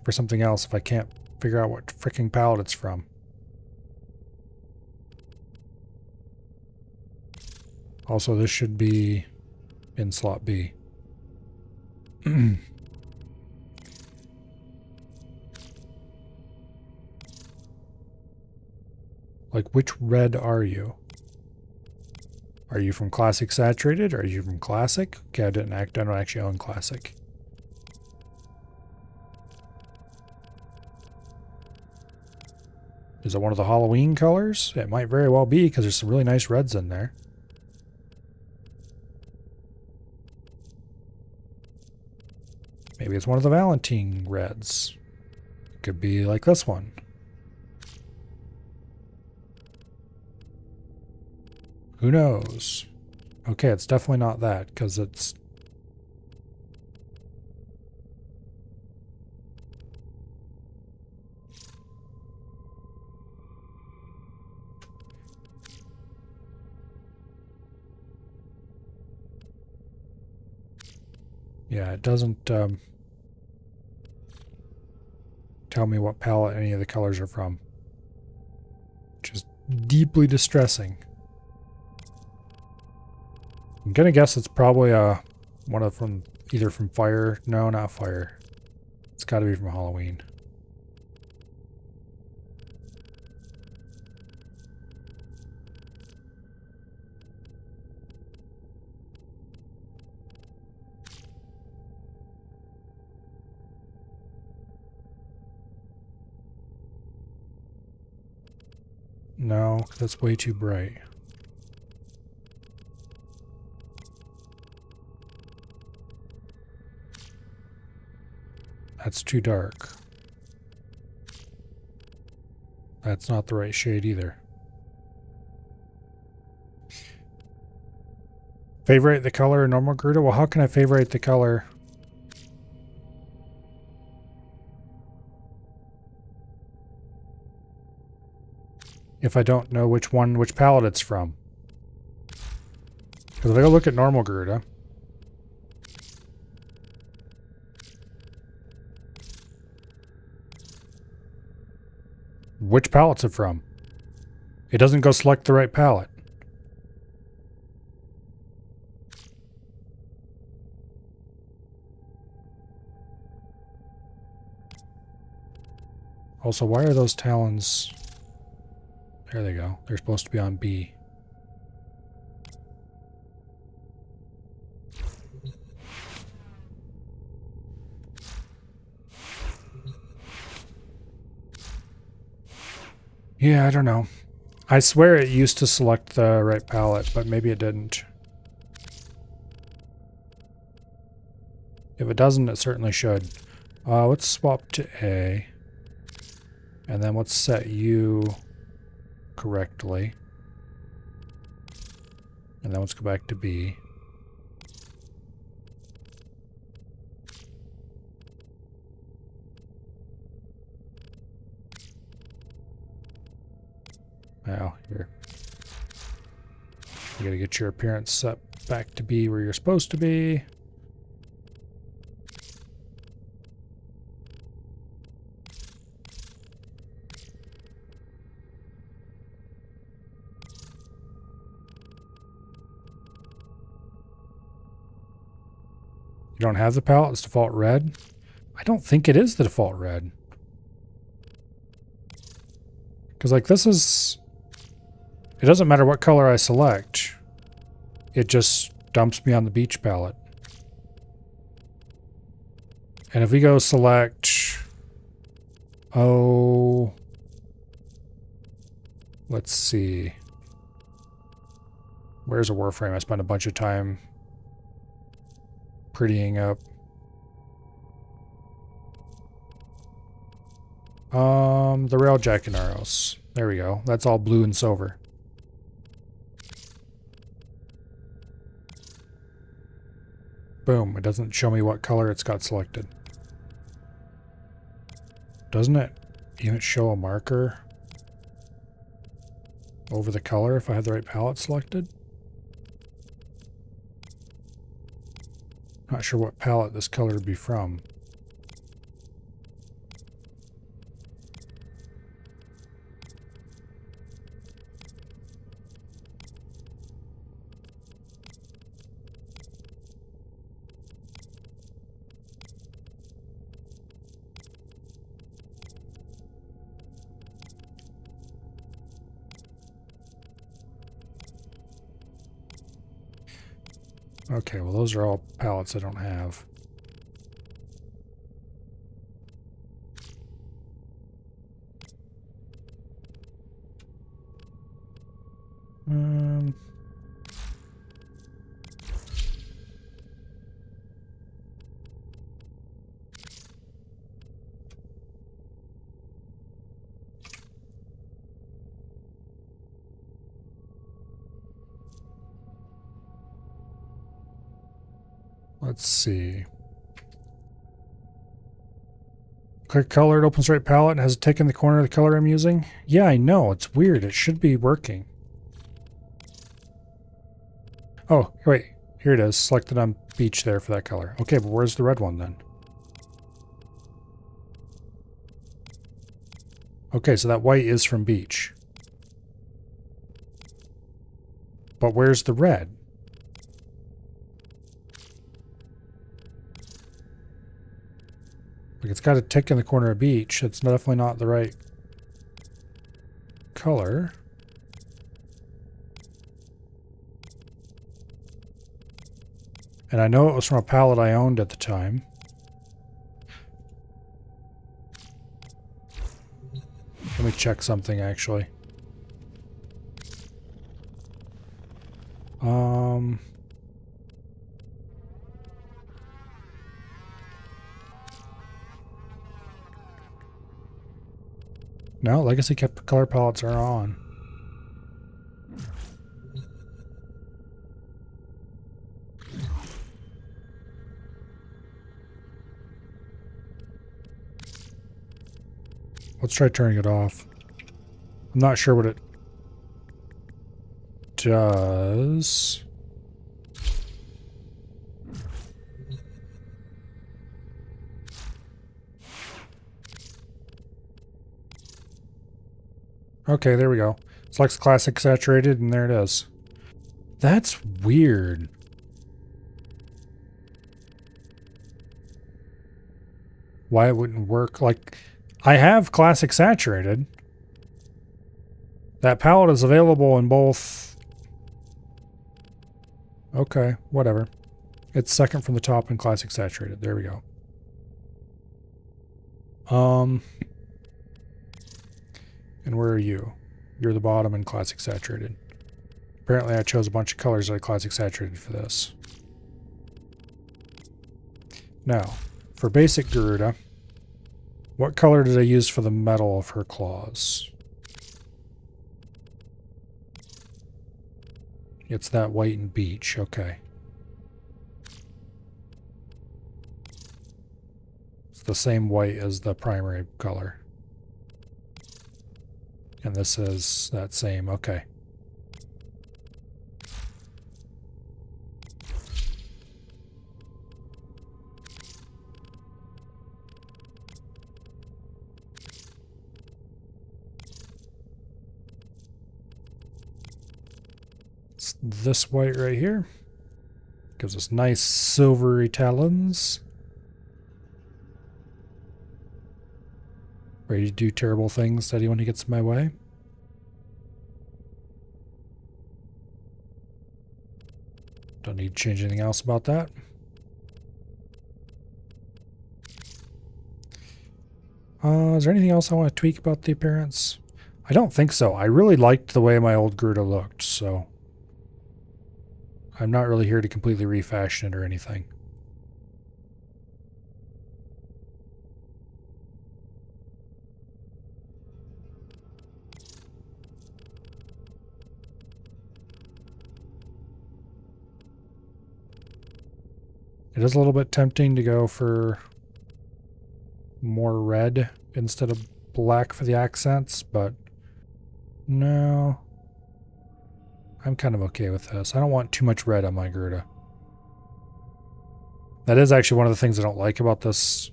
for something else if I can't figure out what freaking palette it's from? Also, this should be in slot B. Like, which red are you? Are you from Classic Saturated? Or are you from Classic? Okay, I don't actually own Classic. Is it one of the Halloween colors? It might very well be, because there's some really nice reds in there. Maybe it's one of the Valentine reds. Could be like this one. Who knows? Okay, it's definitely not that, because it's... Yeah, it doesn't tell me what palette any of the colors are from. Which is deeply distressing. I'm gonna guess it's probably one of from either from Fire. No, not Fire. It's got to be from Halloween. No, that's way too bright. That's too dark. That's not the right shade either. Favorite the color normal Gerudo? Well, how can I favorite the color? If I don't know which palette it's from. Because if I go look at normal Gerudo, which palette's it from? It doesn't go select the right palette. Also, why are those talons... There they go. They're supposed to be on B. Yeah, I don't know. I swear it used to select the right palette, but maybe it didn't. If it doesn't, it certainly should. Let's swap to A. And then let's set U correctly. And then let's go back to B. Now, here. You gotta get your appearance set back to B where you're supposed to be. You don't have the palette, it's default red? I don't think it is the default red. Because, like, this is... It doesn't matter what color I select. It just dumps me on the beach palette. And if we go select... Oh... Let's see. Where's a Warframe? I spent a bunch of time prettying up. The Railjack and Arrows. There we go. That's all blue and silver. Boom. It doesn't show me what color it's got selected. Doesn't it even show a marker over the color if I have the right palette selected? Not sure what palette this color would be from. Okay, well those are all palettes I don't have. Let's see. Click color, it opens right palette and has taken the corner of the color I'm using. Yeah, I know. It's weird. It should be working. Oh, wait. Here it is. Selected on beach there for that color. Okay, but where's the red one then? Okay, so that white is from beach. But where's the red? Like, it's got a tick in the corner of beach. It's definitely not the right color. And I know it was from a palette I owned at the time. Let me check something, actually. No, legacy color palettes are on. Let's try turning it off. I'm not sure what it does. Okay, there we go. Selects classic saturated, and there it is. That's weird. Why it wouldn't work? Like, I have classic saturated. That palette is available in both. Okay, whatever. It's second from the top in classic saturated. There we go. And where are you? You're the bottom in classic saturated. Apparently I chose a bunch of colors that are classic saturated for this. Now, for basic Garuda, what color did I use for the metal of her claws? It's that white and beach, okay. It's the same white as the primary color. And this is that same, okay. It's this white right here. Gives us nice silvery talons. Ready to do terrible things to anyone who gets in my way. Don't need to change anything else about that. Is there anything else I want to tweak about the appearance? I don't think so. I really liked the way my old Garuda looked, so I'm not really here to completely refashion it or anything. It is a little bit tempting to go for more red instead of black for the accents, but no. I'm kind of okay with this. I don't want too much red on my Garuda. That is actually one of the things I don't like about this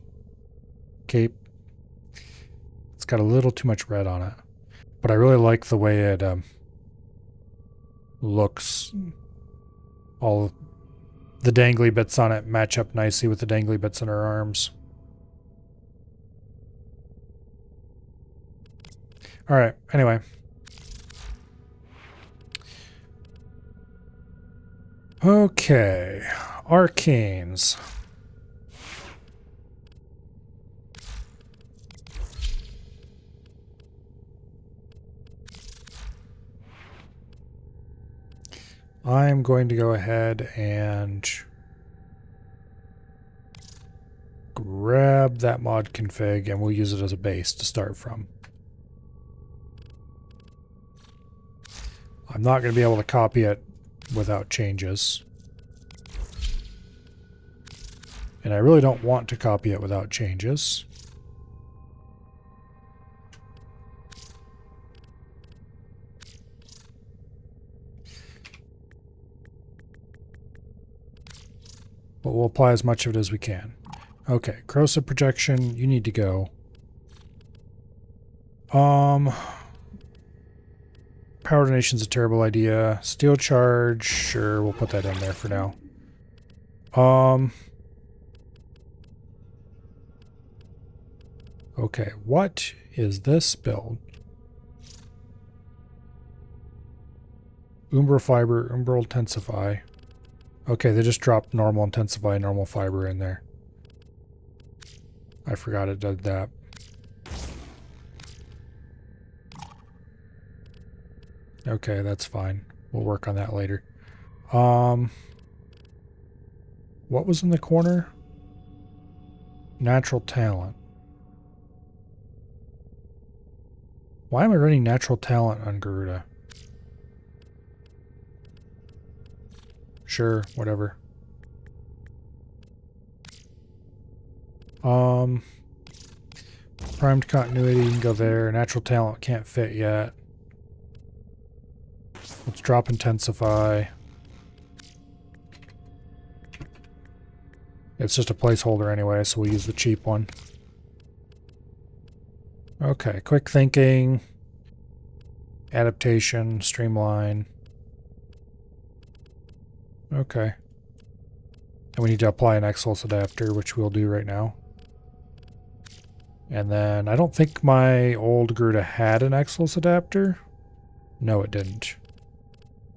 cape. It's got a little too much red on it. But I really like the way it looks. All the dangly bits on it match up nicely with the dangly bits in her arms. Alright, anyway. Okay, arcanes. I'm going to go ahead and grab that mod config and we'll use it as a base to start from. I'm not going to be able to copy it without changes. And I really don't want to copy it without changes. But we'll apply as much of it as we can. Okay, corrosive projection, you need to go. Power donation's a terrible idea. Steel charge, sure, we'll put that in there for now. Okay, what is this build? Umbral fiber, umbral intensify. Okay, they just dropped normal intensify and normal fiber in there. I forgot it did that. Okay, that's fine. We'll work on that later. What was in the corner? Natural talent. Why am I running natural talent on Garuda? Sure, whatever. Primed continuity, you can go there. Natural talent can't fit yet. Let's drop intensify. It's just a placeholder anyway, so we'll use the cheap one. Okay, quick thinking. Adaptation, streamline. Okay. And we need to apply an Exos adapter, which we'll do right now. And then I don't think my old Garuda had an Exos adapter. No, it didn't.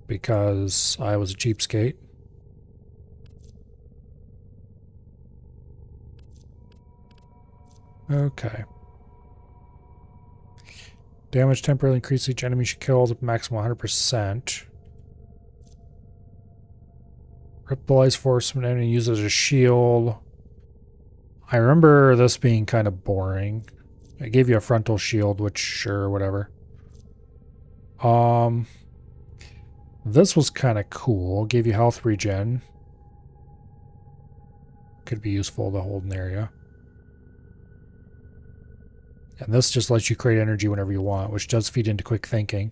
Because I was a cheapskate. Okay. Damage temporarily increases each enemy she kills up to maximum 100%. Repelize force when enemy uses a shield. I remember this being kind of boring. It gave you a frontal shield, which sure, whatever. This was kind of cool. Gave you health regen. Could be useful to hold an area. And this just lets you create energy whenever you want, which does feed into quick thinking.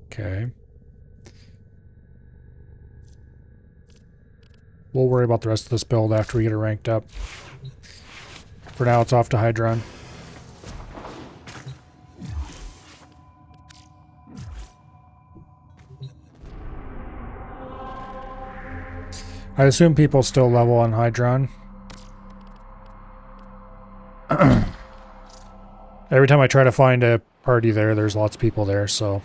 Okay. We'll worry about the rest of this build after we get it ranked up. For now, it's off to Hydron. I assume people still level on Hydron. Every time I try to find a party there, there's lots of people there, so...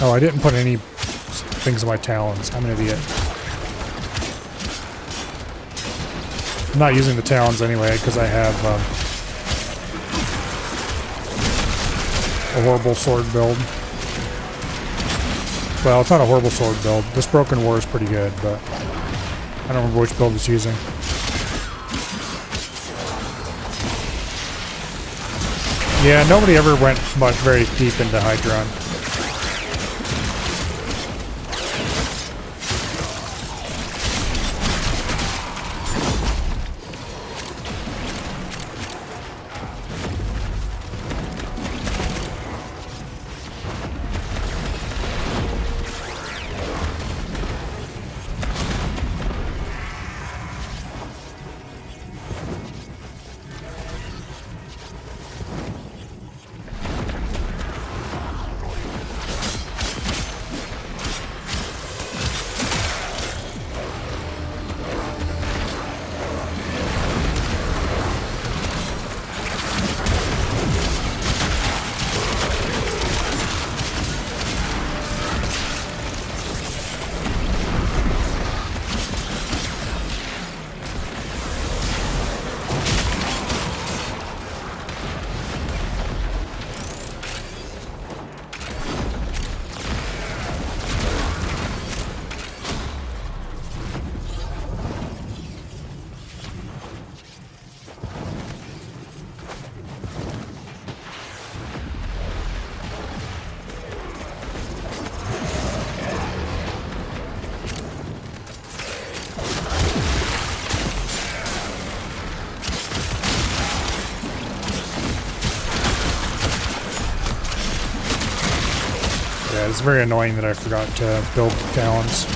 Oh, I didn't put any things in my talons. I'm an idiot. I'm not using the talons anyway, because I have a horrible sword build. Well, it's not a horrible sword build. This Broken War is pretty good, but I don't remember which build it's using. Yeah, nobody ever went very deep into Hydron. Yeah, it's very annoying that I forgot to build talons.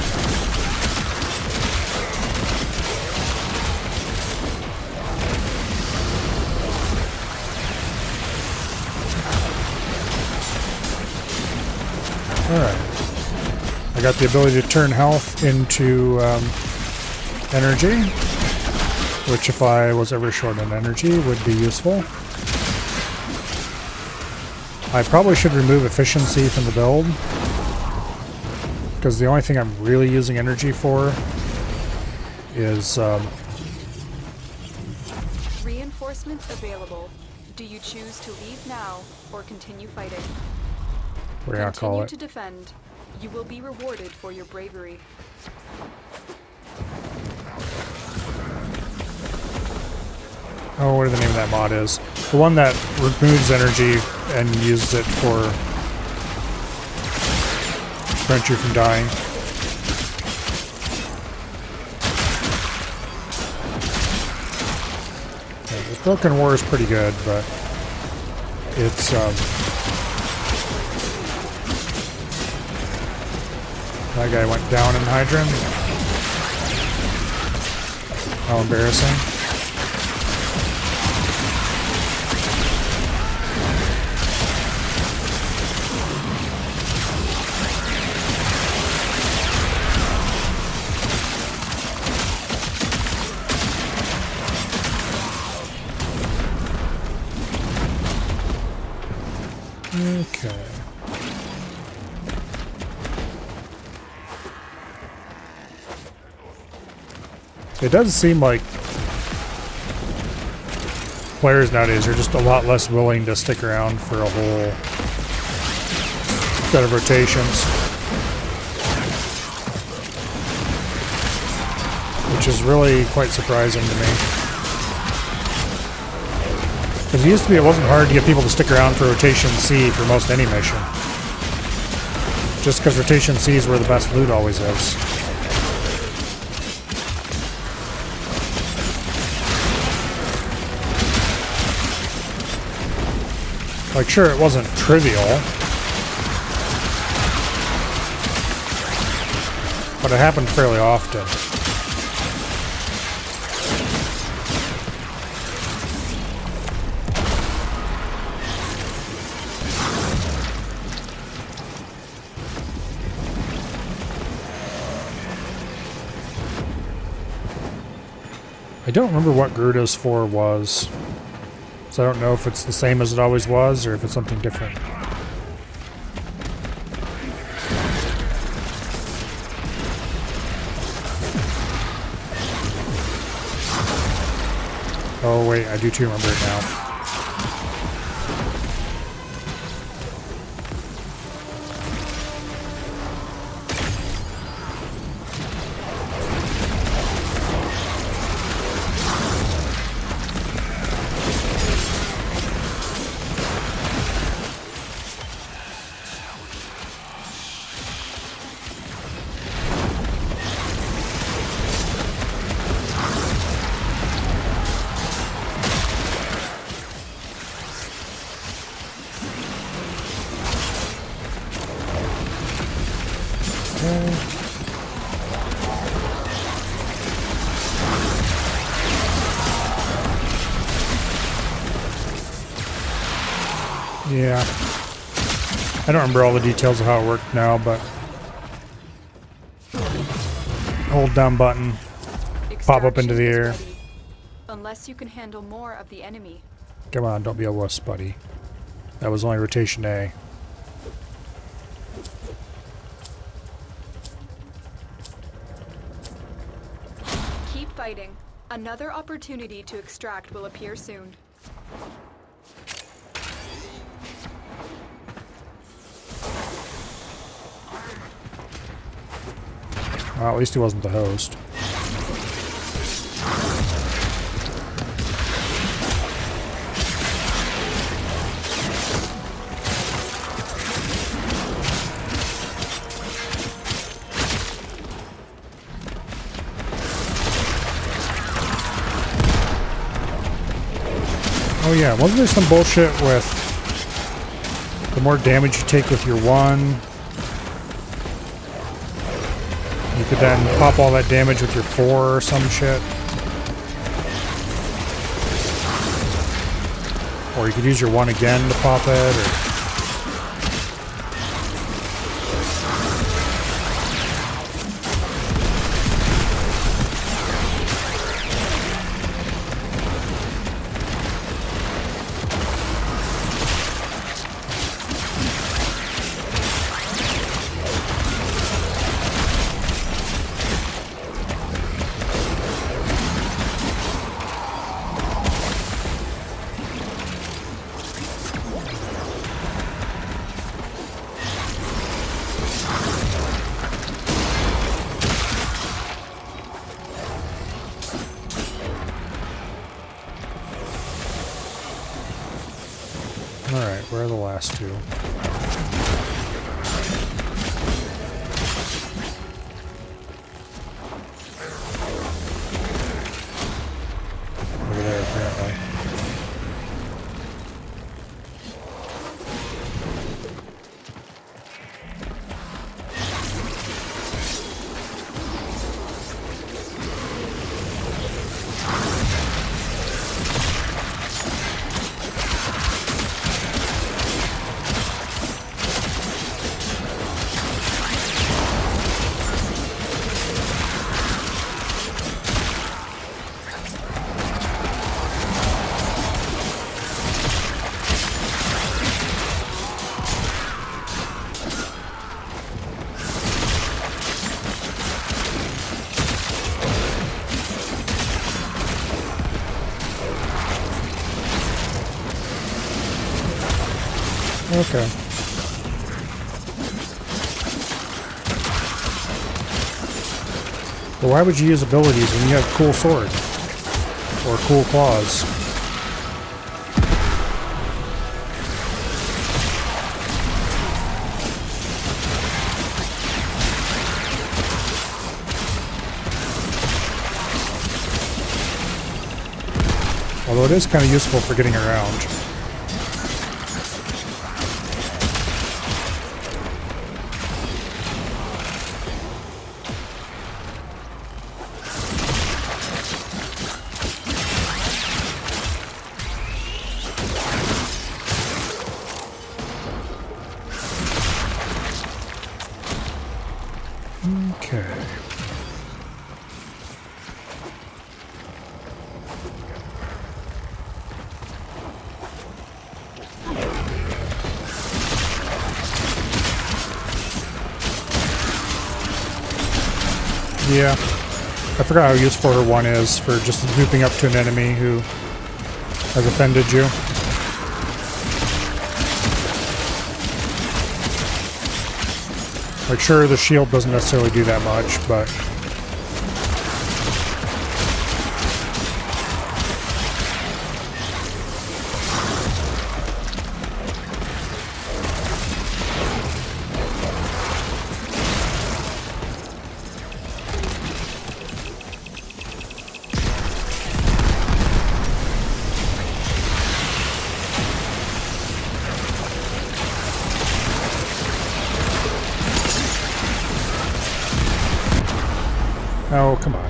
Alright. I got the ability to turn health into energy, which if I was ever short on energy would be useful. I probably should remove efficiency from the build, because the only thing I'm really using energy for is Reinforcements available. Do you choose to leave now or continue fighting? what do you call Continue it? to defend. You will be rewarded for your bravery. Oh, what the name of that mod is? The one that removes energy and uses it for prevent you from dying. Yeah, this Broken War is pretty good, but it's that guy went down in Hydron. How embarrassing. Okay. It does seem like players nowadays are just a lot less willing to stick around for a whole set of rotations, which is really quite surprising to me. Because it used to be it wasn't hard to get people to stick around for Rotation C for most any mission. Just because Rotation C is where the best loot always is. Like, sure, it wasn't trivial, but it happened fairly often. I don't remember what Gerudo's 4 was, so I don't know if it's the same as it always was or if it's something different. Oh wait, I do too remember it now. Yeah. I don't remember all the details of how it worked now, but hold down button, pop up into the air. Unless you can handle more of the enemy. Come on, don't be a wuss, buddy. That was only rotation A. Keep fighting. Another opportunity to extract will appear soon. Well, at least he wasn't the host. Oh yeah, wasn't there some bullshit with the more damage you take with your one, You could then pop all that damage with your 4 or some shit. Or you could use your 1 again to pop it, or... Alright, where are the last 2? Over there, apparently. Okay. But why would you use abilities when you have cool sword? Or cool claws? Although it is kind of useful for getting around. Okay. Yeah. I forgot how useful her 1 is for just zooping up to an enemy who has offended you. Like, sure, the shield doesn't necessarily do that much, but... Oh, come on.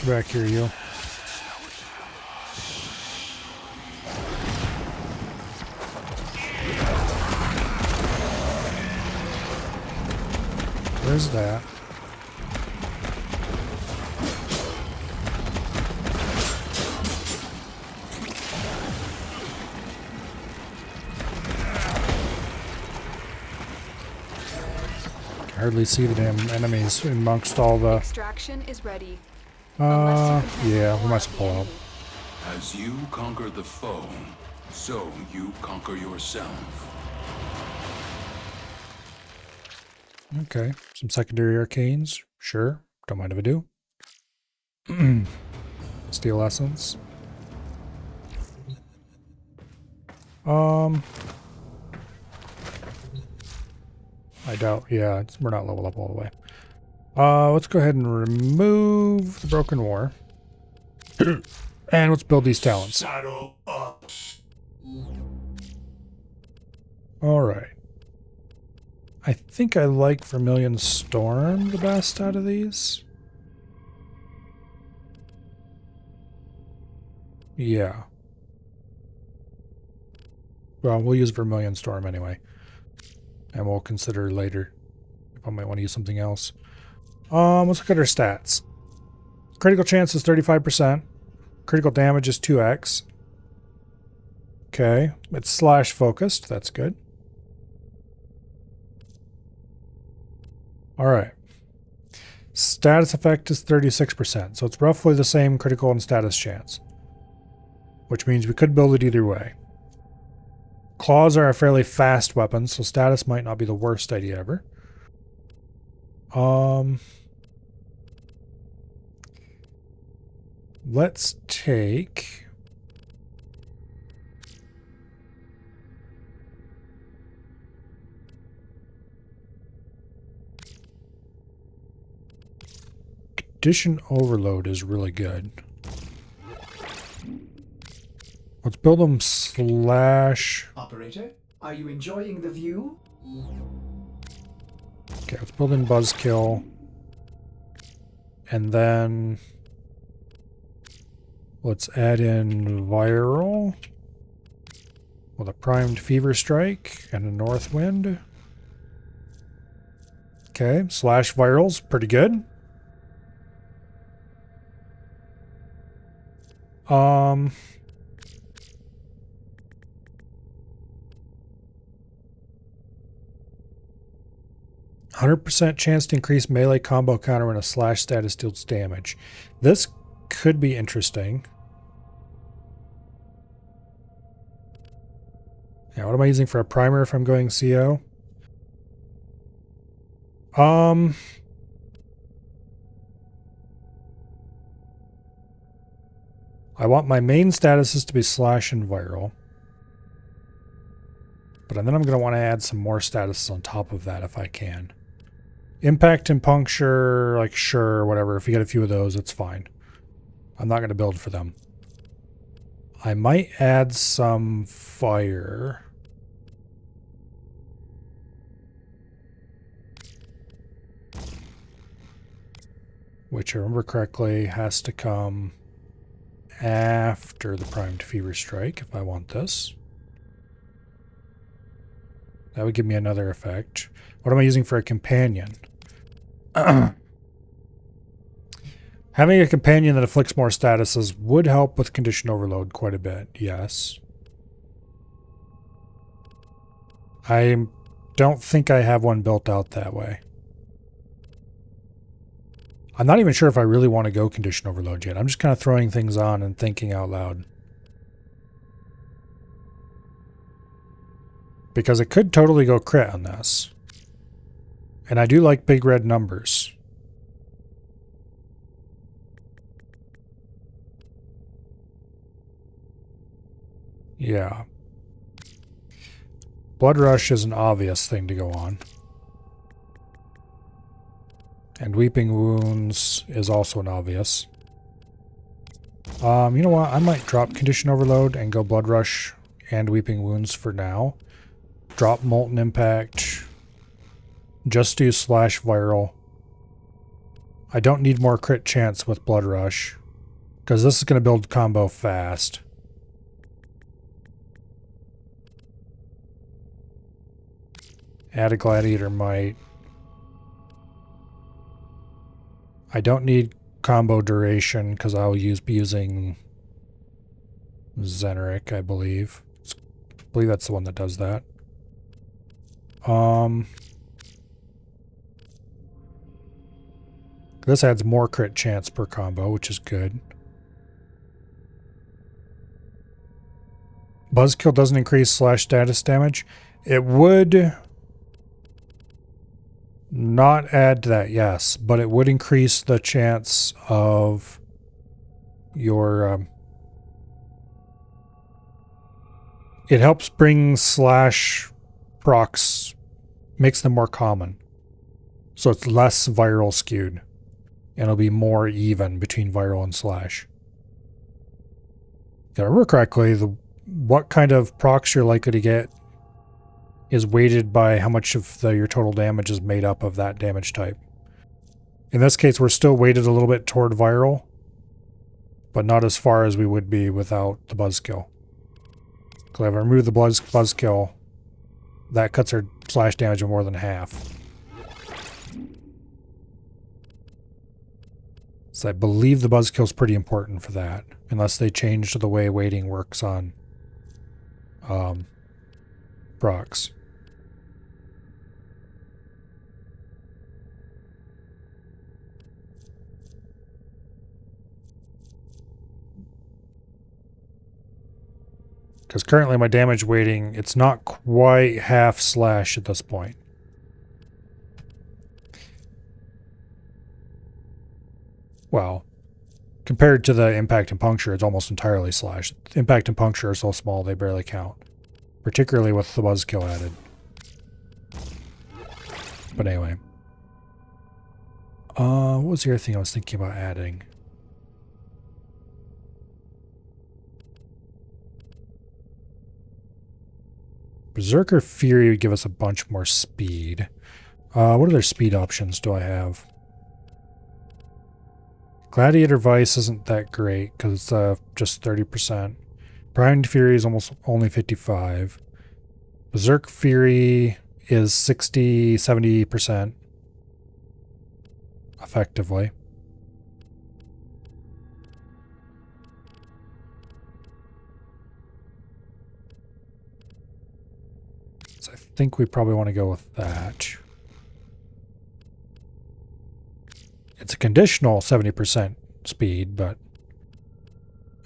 Get back here, you. Where's that? hardly see the damn enemies amongst all the... Extraction is ready. Unless you can handle Yeah, we more might of as well the pull out. enemy. As you conquer the foe, so you conquer yourself. Okay, some secondary arcanes. Sure, don't mind if I do. Steel essence. I doubt, yeah, we're not leveled up all the way. Let's go ahead and remove the Broken War. And let's build these talents. Saddle up. Alright. I think I like Vermilion Storm the best out of these. Yeah. Well, we'll use Vermilion Storm anyway. And we'll consider later if I might want to use something else. Let's look at our stats. Critical chance is 35%. Critical damage is 2x. Okay. It's slash focused. That's good. Alright. Status effect is 36%. So it's roughly the same critical and status chance. Which means we could build it either way. Claws are a fairly fast weapon, so status might not be the worst idea ever. Let's take... Condition Overload is really good. Let's build them slash... Operator, are you enjoying the view? Okay, let's build in Buzzkill. And then... let's add in Viral. With a Primed Fever Strike and a North Wind. Okay, slash Viral's pretty good. 100% chance to increase melee combo counter when a slash status deals damage. This could be interesting. Now, what am I using for a primer if I'm going CO? I want my main statuses to be slash and viral. But then I'm going to want to add some more statuses on top of that if I can. Impact and puncture, like sure, whatever. If you get a few of those, it's fine. I'm not going to build for them. I might add some fire. Which, I remember correctly, has to come after the Primed Fever Strike if I want this. That would give me another effect. What am I using for a companion? Having a companion that afflicts more statuses would help with condition overload quite a bit, yes. I don't think I have one built out that way. I'm not even sure if I really want to go condition overload yet. I'm just kind of throwing things on and thinking out loud. Because it could totally go crit on this. And I do like big red numbers. Yeah. Blood Rush is an obvious thing to go on. And Weeping Wounds is also an obvious. You know what? I might drop Condition Overload and go Blood Rush and Weeping Wounds for now. Drop Molten Impact. Just do slash viral. I don't need more crit chance with Blood Rush. Because this is going to build combo fast. Add a Gladiator Might. I don't need combo duration because I'll be using Zeneric, I believe. I believe that's the one that does that. This adds more crit chance per combo, which is good. Buzzkill doesn't increase slash status damage. It would not add to that, yes, but it would increase the chance of your... it helps bring slash procs, makes them more common. So it's less viral skewed. And it'll be more even between viral and slash. If I remember correctly, what kind of procs you're likely to get is weighted by how much of your total damage is made up of that damage type. In this case, we're still weighted a little bit toward viral, but not as far as we would be without the buzzkill. Because if I remove the buzzkill, that cuts our slash damage by more than half. So I believe the buzzkill is pretty important for that, unless they change the way weighting works on procs. Because currently my damage weighting, it's not quite half slash at this point. Well, compared to the impact and puncture, it's almost entirely slash. Impact and puncture are so small they barely count. Particularly with the buzzkill added. But anyway. What was the other thing I was thinking about adding? Berserker Fury would give us a bunch more speed. What other speed options do I have? Gladiator Vice isn't that great because it's just 30%. Primed Fury is almost only 55. Berserk Fury is 60-70% effectively. So I think we probably want to go with that. It's a conditional 70% speed, but...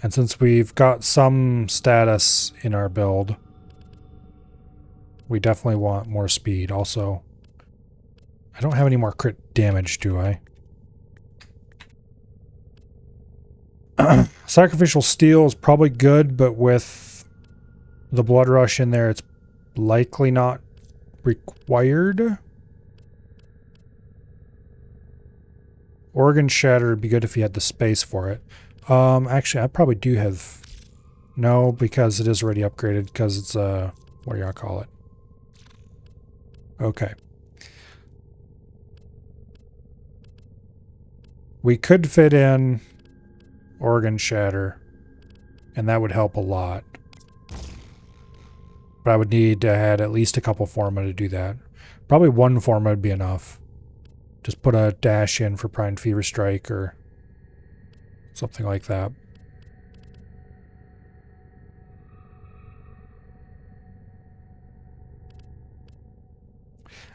And since we've got some status in our build, we definitely want more speed. Also, I don't have any more crit damage, do I? Sacrificial Steel is probably good, but with the Blood Rush in there, it's likely not required. Organ Shatter would be good if you had the space for it. Actually, I probably do have... No, because it is already upgraded, because it's, what do y'all call it? Okay. We could fit in Organ Shatter, and that would help a lot. But I would need to add at least a couple Forma to do that. Probably one Forma would be enough. Just put a dash in for Prime Fever Strike or something like that.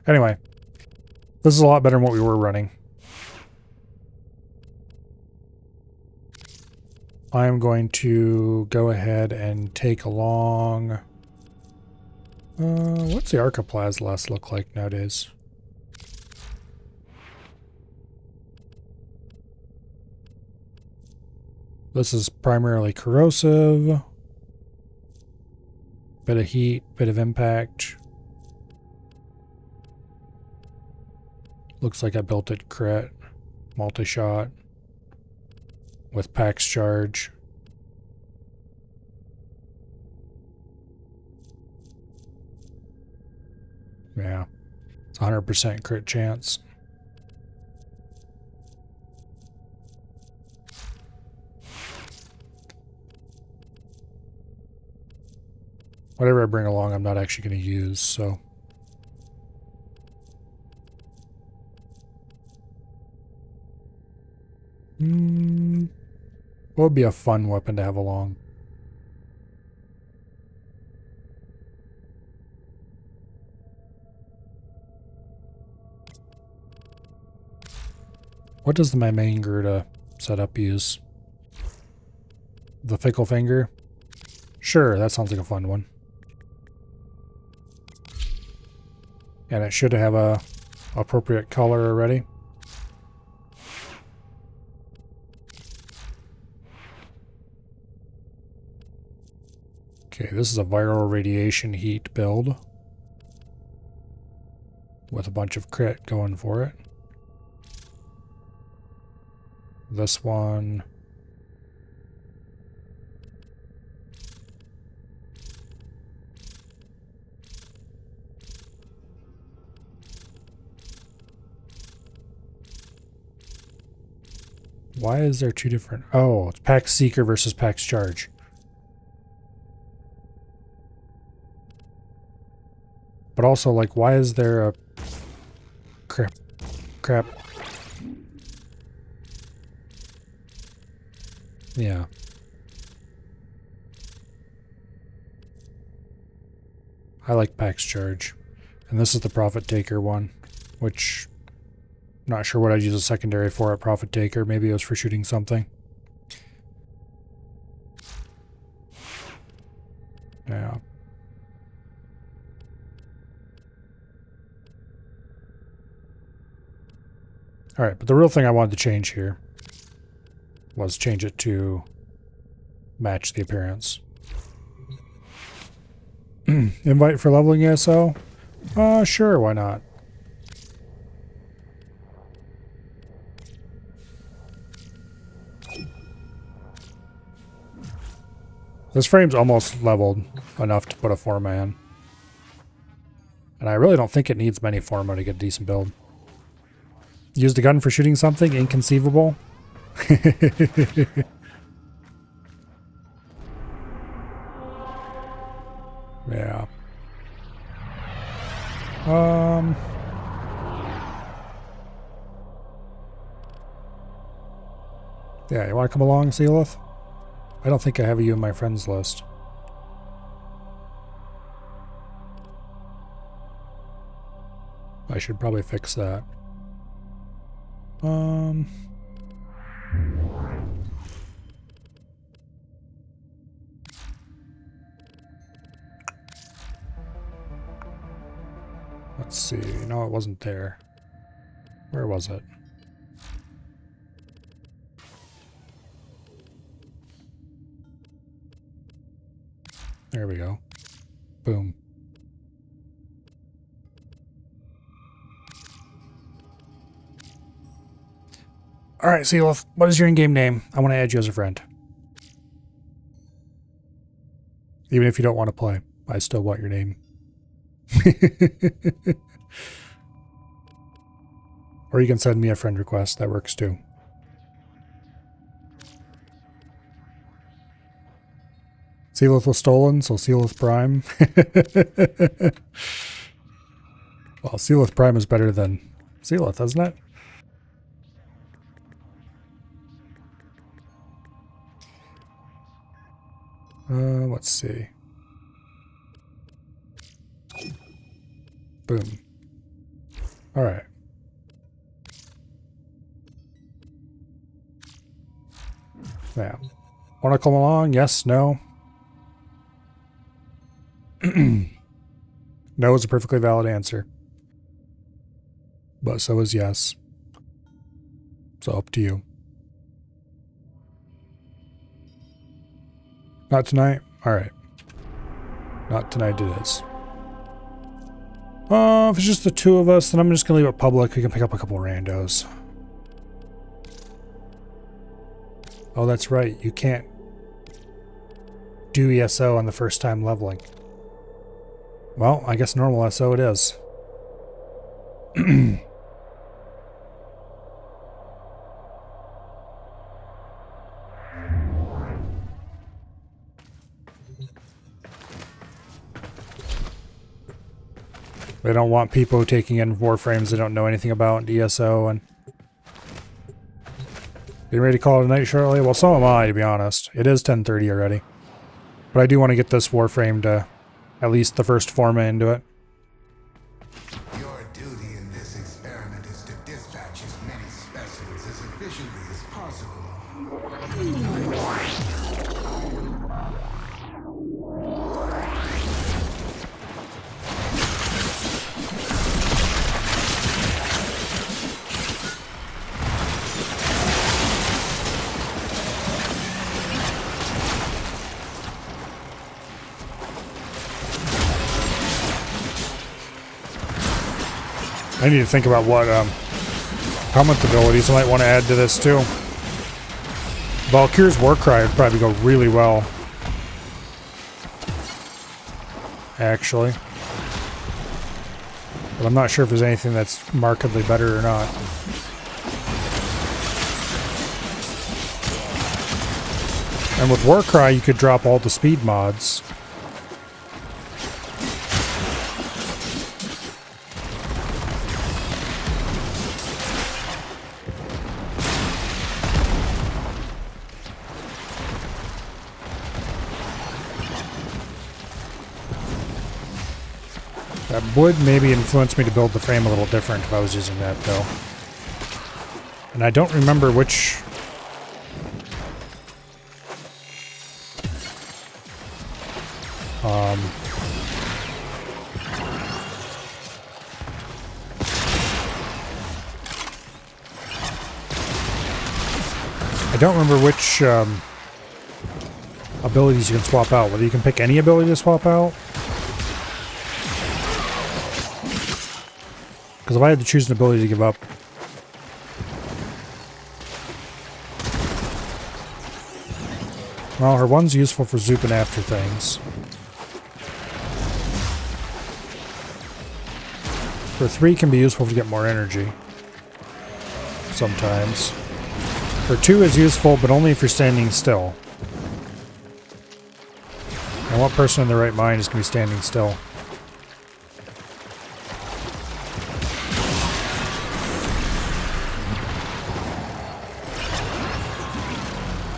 Anyway, this is a lot better than what we were running. I'm going to go ahead and take along... what's the Archoplasma look like nowadays? This is primarily corrosive. Bit of heat, bit of impact. Looks like I built it crit. Multi-shot. With Pax Charge. Yeah. It's 100% crit chance. Whatever I bring along, I'm not actually going to use, so... What would be a fun weapon to have along? What does my main Gerda setup use? The fickle finger? Sure, that sounds like a fun one. And it should have a appropriate color already. Okay, this is a viral radiation heat build with a bunch of crit going for it. This one... Why is there two different... Oh, it's Pax Seeker versus Pax Charge. But also, like, why is there a... Crap. Yeah. I like Pax Charge. And this is the Profit Taker one, which... Not sure what I'd use a secondary for at Profit Taker. Maybe it was for shooting something. Yeah. Alright, but the real thing I wanted to change here was change it to match the appearance. Invite for leveling ESO? Sure, why not? This frame's almost leveled enough to put a Forma in. And I really don't think it needs many Forma to get a decent build. Used a gun for shooting something? Inconceivable? Yeah. Yeah, you want to come along, Sealith? I don't think I have you in my friends list. I should probably fix that. Let's see. No, it wasn't there. Where was it? There we go. Boom. Alright, Sealith, what is your in-game name? I want to add you as a friend. Even if you don't want to play, I still want your name. Or you can send me a friend request, that works too. Sealith was stolen, so Sealith Prime. Well, Sealith Prime is better than Sealith, isn't it? Let's see. Boom. Alright. Yeah. Want to come along? Yes? No? No is a perfectly valid answer. But so is yes. So up to you. Not tonight? Alright. Not tonight it is. If it's just the two of us, then I'm just gonna leave it public. We can pick up a couple randos. Oh, that's right. You can't do ESO on the first time leveling. Well, I guess normal SO it is. They don't want people taking in Warframes they don't know anything about ESO and... You ready to call it a night shortly? Well, so am I, to be honest. It is 10:30 already. But I do want to get this Warframe to at least the first Forma into it. Your duty in this experiment is to dispatch as many specimens as I need to think about what helmet abilities I might want to add to this too. Valkyr's Warcry would probably go really well. Actually. But I'm not sure if there's anything that's markedly better or not. And with Warcry, you could drop all the speed mods. That would maybe influence me to build the frame a little different if I was using that, though. And I don't remember which... I don't remember which abilities you can swap out. Whether you can pick any ability to swap out. Because if I had to choose an ability to give up... Well, her one's useful for zooping after things. Her 3 can be useful to get more energy. Sometimes. Her 2 is useful, but only if you're standing still. And what person in their right mind is going to be standing still?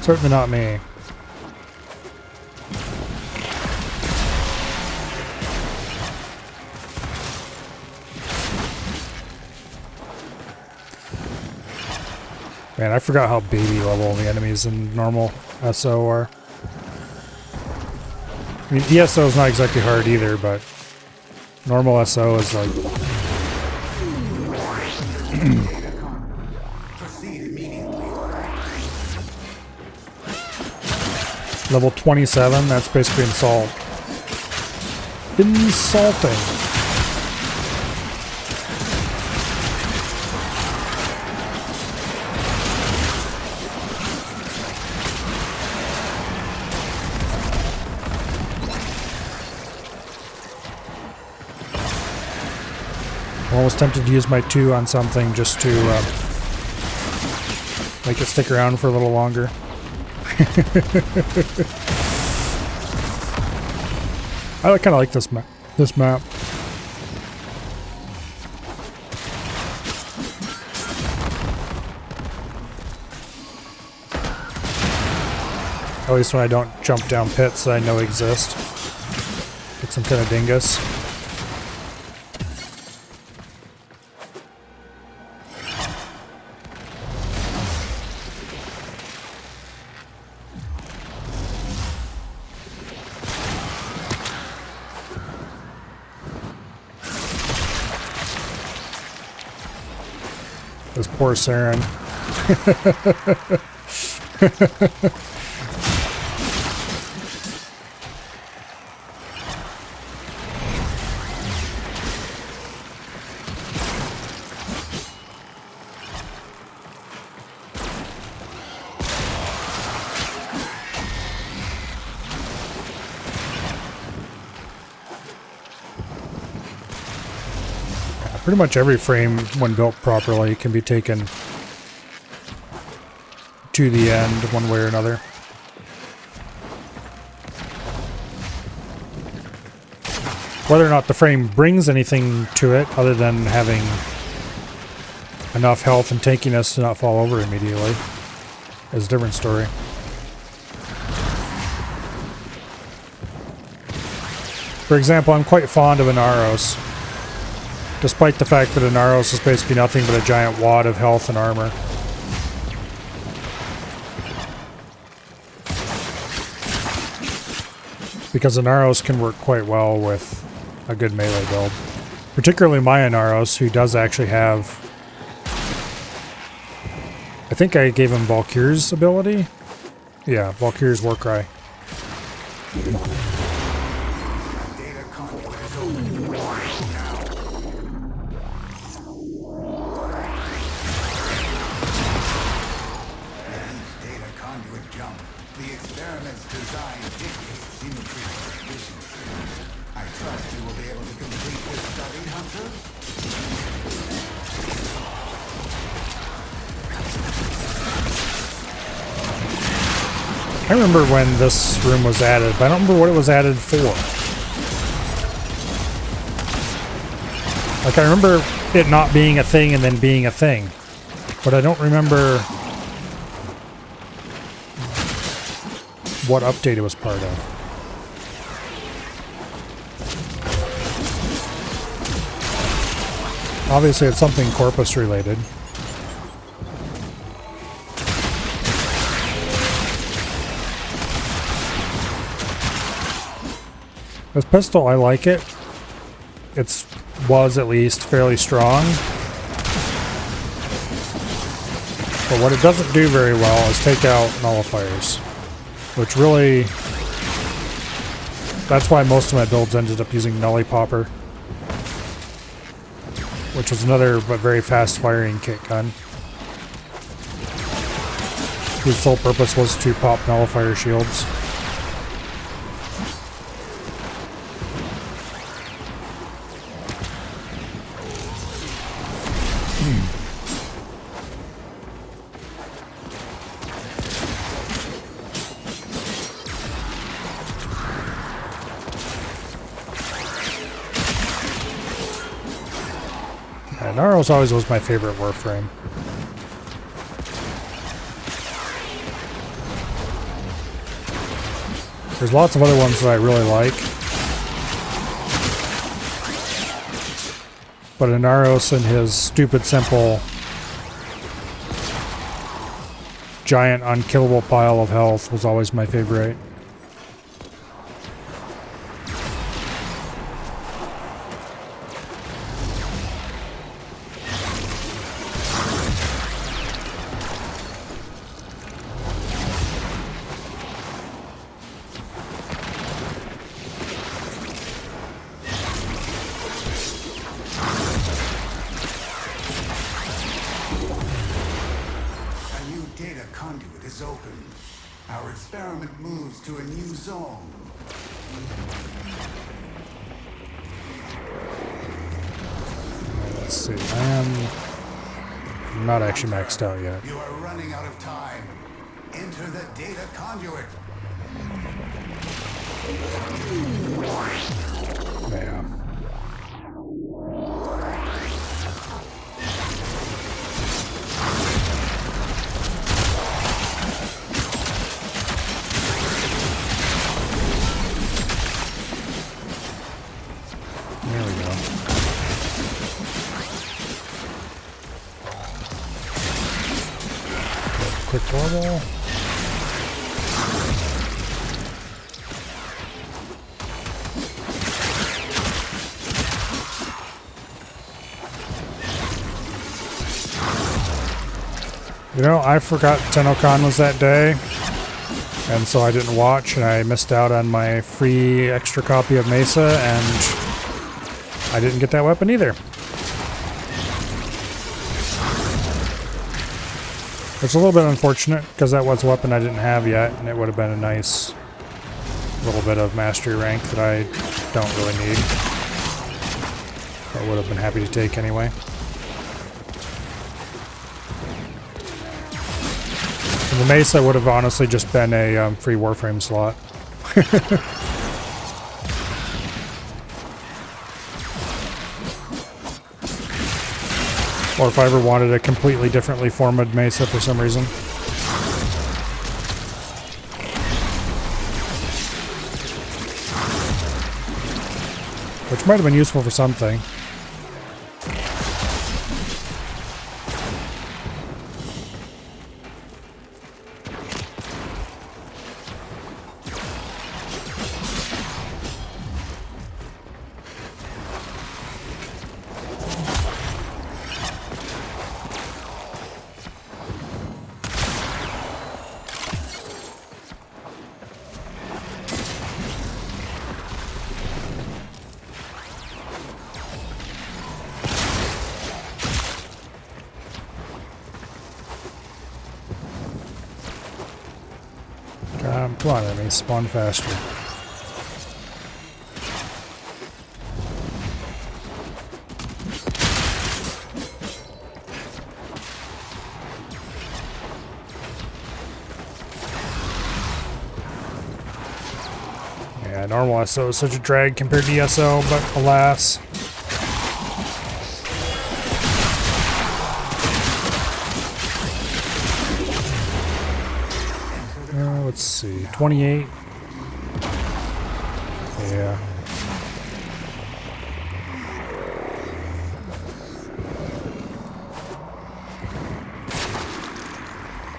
Certainly not me. Man, I forgot how baby level the enemies in normal SO are. I mean, ESO is not exactly hard either, but normal SO is like... Level 27, that's basically insult. Insulting. I'm almost tempted to use my 2 on something just to make it stick around for a little longer. I kind of like this map. At least when I don't jump down pits that I know exist. Get some kind of dingus. This poor Saren. Pretty much every frame, when built properly, can be taken to the end one way or another. Whether or not the frame brings anything to it other than having enough health and tankiness to not fall over immediately is a different story. For example, I'm quite fond of Inaros. Despite the fact that Inaros is basically nothing but a giant wad of health and armor. Because Inaros can work quite well with a good melee build. Particularly my Inaros, who does actually have... I think I gave him Valkyr's ability? Yeah, Valkyr's Warcry. be able to complete this study, Hunter? I remember when this room was added, but I don't remember what it was added for. Like, I remember it not being a thing and then being a thing, but I don't remember what update it was part of. Obviously, it's something Corpus related. This pistol, I like it. Was at least fairly strong. But what it doesn't do very well is take out nullifiers. Which really... That's why most of my builds ended up using Nully Popper. Which was another but very fast firing kit gun. Whose sole purpose was to pop nullifier shields. Naros always was my favorite Warframe. There's lots of other ones that I really like. But Inaros and his stupid, simple, giant, unkillable pile of health was always my favorite. To a new zone. Let's see, I'm not actually maxed out yet. You are running out of time. Enter the data conduit. Yeah. There we go. Quick bubble. You know, I forgot TennoCon was that day, and so I didn't watch, and I missed out on my free extra copy of Mesa, and I didn't get that weapon either. It's a little bit unfortunate, because that was a weapon I didn't have yet, and it would have been a nice little bit of mastery rank that I don't really need. But would have been happy to take anyway. And the Mesa would have honestly just been a free Warframe slot. Or if I ever wanted a completely differently formed Mesa for some reason. Which might have been useful for something. Come on, enemy, spawn faster. normal SO is such a drag compared to ESO, but alas. Let's see, 28. Yeah.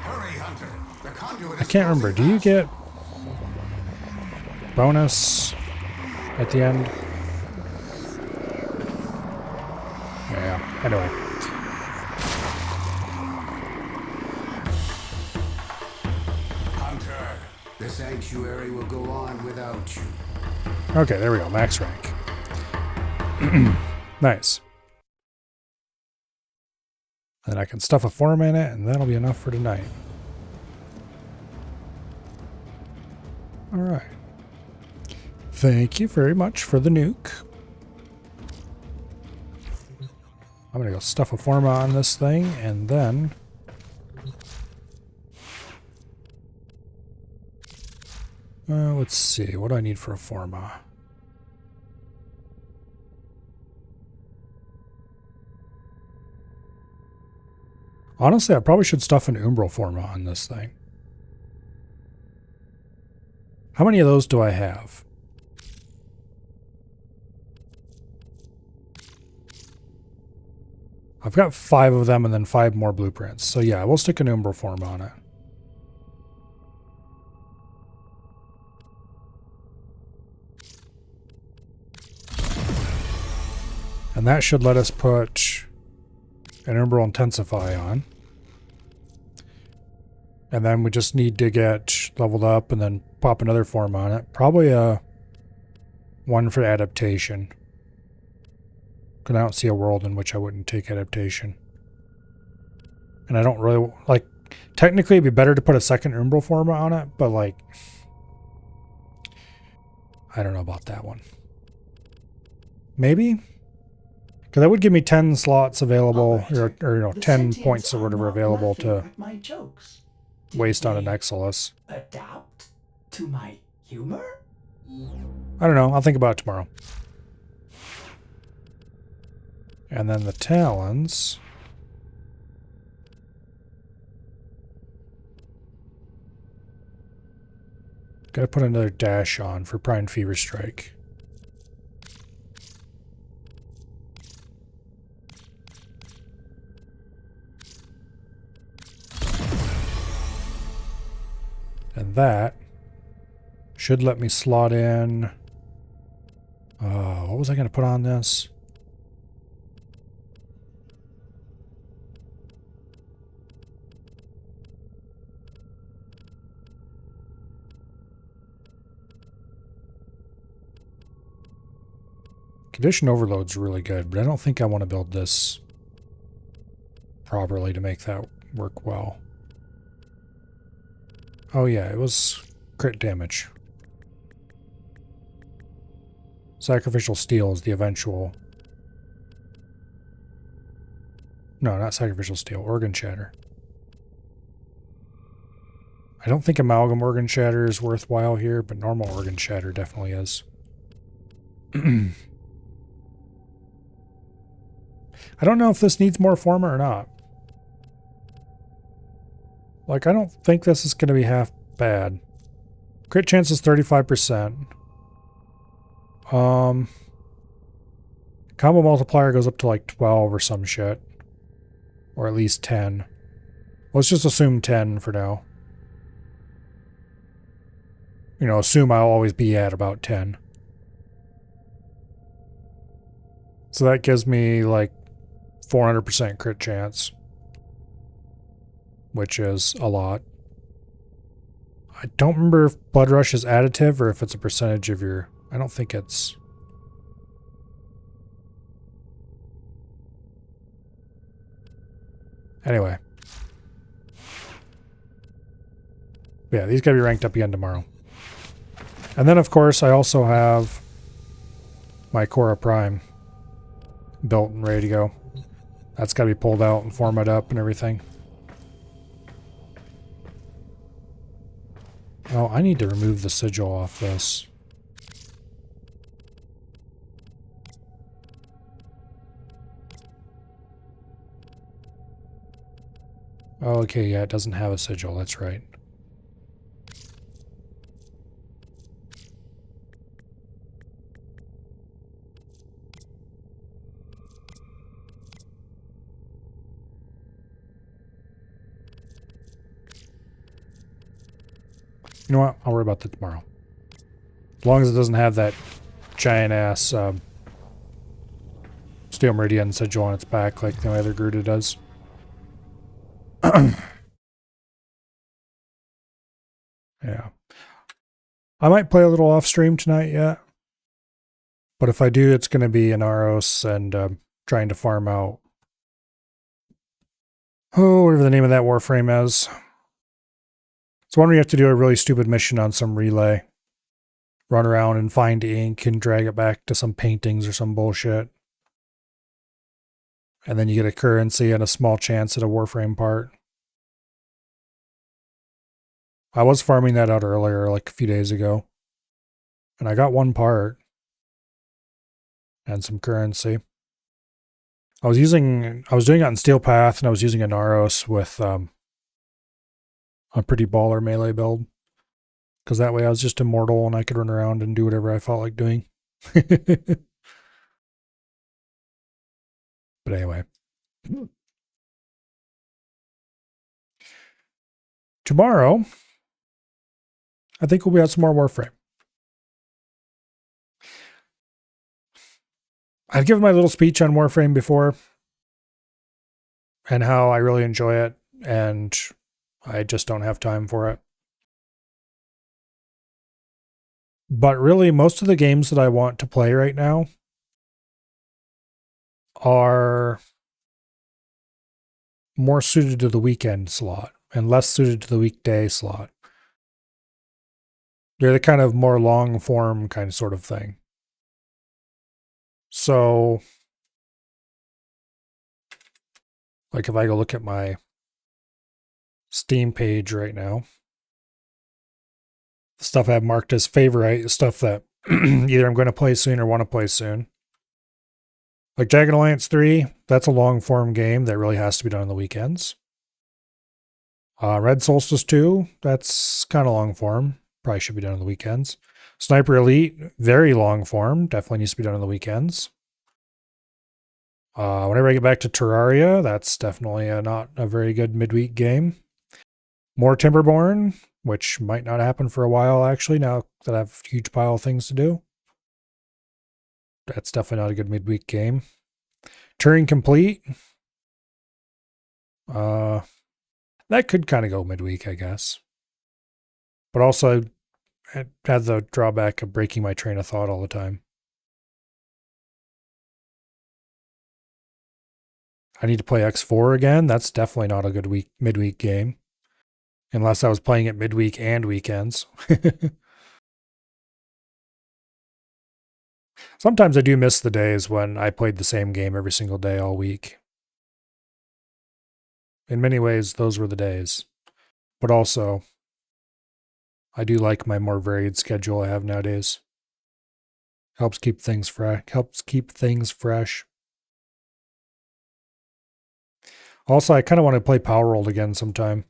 Hurry, Hunter. The conduit I is can't remember. Do you fast. get bonus at the end? Yeah. Anyway. Hunter, the sanctuary will go on without you. Okay, there we go. Max rank. Nice. Then I can stuff a form in it, and that'll be enough for tonight. Alright. Thank you very much for the nuke. I'm gonna go stuff a form on this thing, and then... let's see. What do I need for a forma? Honestly, I probably should stuff an umbral forma on this thing. How many of those do I have? I've got 5 of them and then 5 more blueprints. So yeah, we'll stick an umbral forma on it. And that should let us put an umbral intensify on. And then we just need to get leveled up and then pop another form on it. Probably a one for adaptation. Because I don't see a world in which I wouldn't take adaptation. And I don't really, like, technically it'd be better to put a second umbral forma on it, but like, I don't know about that one. Maybe? Because that would give me 10 slots available, or you know, 10 points or whatever available to my jokes. waste on an Exilus. Adapt to my humor? I don't know. I'll think about it tomorrow. And then the talons. Gotta put another dash on for Prime Fever Strike. And that should let me slot in... what was I going to put on this? Condition Overload's really good, but I don't think I want to build this properly to make that work well. Oh yeah, it was crit damage. Sacrificial Steel is the eventual... No, not Sacrificial Steel, Organ Shatter. I don't think Amalgam Organ Shatter is worthwhile here, but normal Organ Shatter definitely is. I don't know if this needs more forma or not. Like, I don't think this is going to be half bad. Crit chance is 35%. Combo multiplier goes up to like 12 or some shit. Or at least 10. Let's just assume 10 for now. You know, assume I'll always be at about 10. So that gives me like 400% crit chance. Which is a lot. I don't remember if Blood Rush is additive or if it's a percentage of your... I don't think it's... Anyway. Yeah, these gotta be ranked up again tomorrow. And then, of course, I also have my Cora Prime built and ready to go. That's gotta be pulled out and formatted up and everything. Oh, I need to remove the sigil off this. Oh, okay, yeah, it doesn't have a sigil, that's right. You know what? I'll worry about that tomorrow. As long as it doesn't have that giant ass Steel Meridian sigil on its back like the other Garuda does. Yeah. I might play a little off stream tonight yet. But if I do, it's going to be in Aros and trying to farm out. Oh, whatever the name of that Warframe is. It's one where you have to do a really stupid mission on some relay. Run around and find ink and drag it back to some paintings or some bullshit. And then you get a currency and a small chance at a Warframe part. I was farming that out earlier, like a few days ago. And I got one part. And some currency. I was doing it on Steel Path, and I was using a Naros with a pretty baller melee build. Because that way I was just immortal and I could run around and do whatever I felt like doing. But anyway. Tomorrow, I think we'll be at some more Warframe. I've given my little speech on Warframe before. And how I really enjoy it. And I just don't have time for it. But really, most of the games that I want to play right now are more suited to the weekend slot and less suited to the weekday slot. They're the kind of more long form kind of sort of thing. So, like if I go look at my Steam page right now, the stuff I have marked as favorite is stuff that either I'm going to play soon or want to play soon. Like Jagged Alliance 3, that's a long form game that really has to be done on the weekends. Red Solstice 2, that's kind of long form. Probably should be done on the weekends. Sniper Elite, very long form. Definitely needs to be done on the weekends. Whenever I get back to Terraria, that's definitely not a very good midweek game. More Timberborn, which might not happen for a while, actually, now that I have a huge pile of things to do. That's definitely not a good midweek game. Turing Complete. That could kind of go midweek, I guess. But also, it had the drawback of breaking my train of thought all the time. I need to play X4 again. That's definitely not a good midweek game. Unless I was playing it midweek and weekends. Sometimes I do miss the days when I played the same game every single day all week. In many ways, those were the days. But also, I do like my more varied schedule I have nowadays. Helps keep things fresh. Also, I kind of want to play Power World again sometime.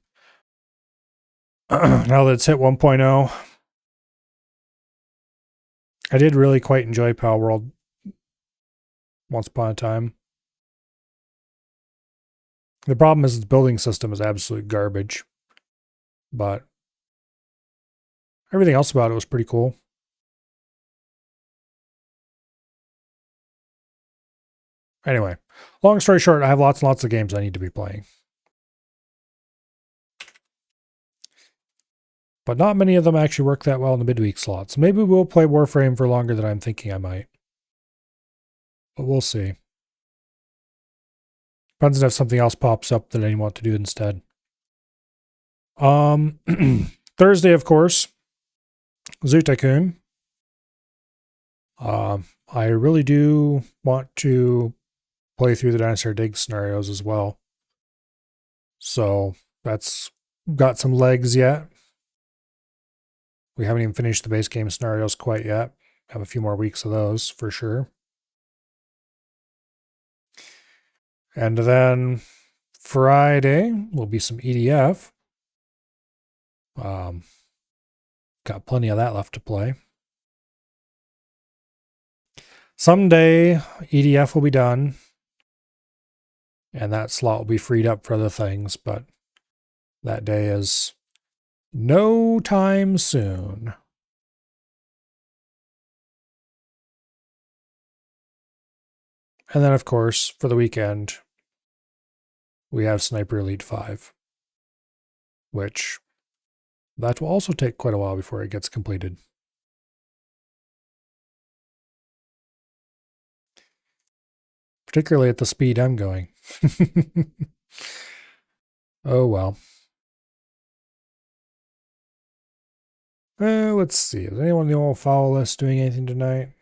Now that it's hit 1.0. I did really quite enjoy Power World once upon a time. The problem is the building system is absolute garbage. But everything else about it was pretty cool. Anyway, long story short, I have lots and lots of games I need to be playing. But not many of them actually work that well in the midweek slots. Maybe we'll play Warframe for longer than I'm thinking I might. But we'll see. Depends on if something else pops up that I want to do instead. Thursday, of course, Zoo Tycoon. I really do want to play through the Dinosaur Dig scenarios as well. So that's got some legs yet. We haven't even finished the base game scenarios quite yet. Have a few more weeks of those for sure. And then Friday will be some EDF. Got plenty of that left to play. Someday, EDF will be done. And that slot will be freed up for other things, but that day is no time soon. And then, of course, for the weekend, we have Sniper Elite 5, which that will also take quite a while before it gets completed. Particularly at the speed I'm going. Oh well. Let's see. Is anyone on the old follow list doing anything tonight?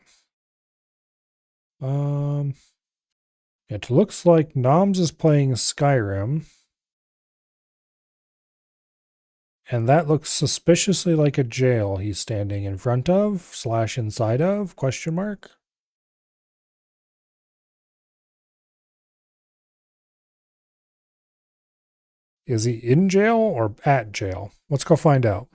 It looks like Noms is playing Skyrim. And that looks suspiciously like a jail he's standing in front of / inside of, question mark. Is he in jail or at jail? Let's go find out.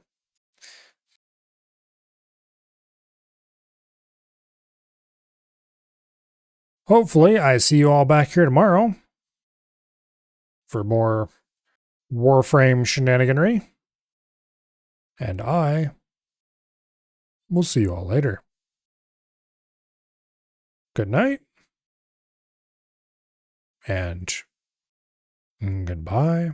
Hopefully, I see you all back here tomorrow for more Warframe shenaniganry. And I will see you all later. Good night. And goodbye.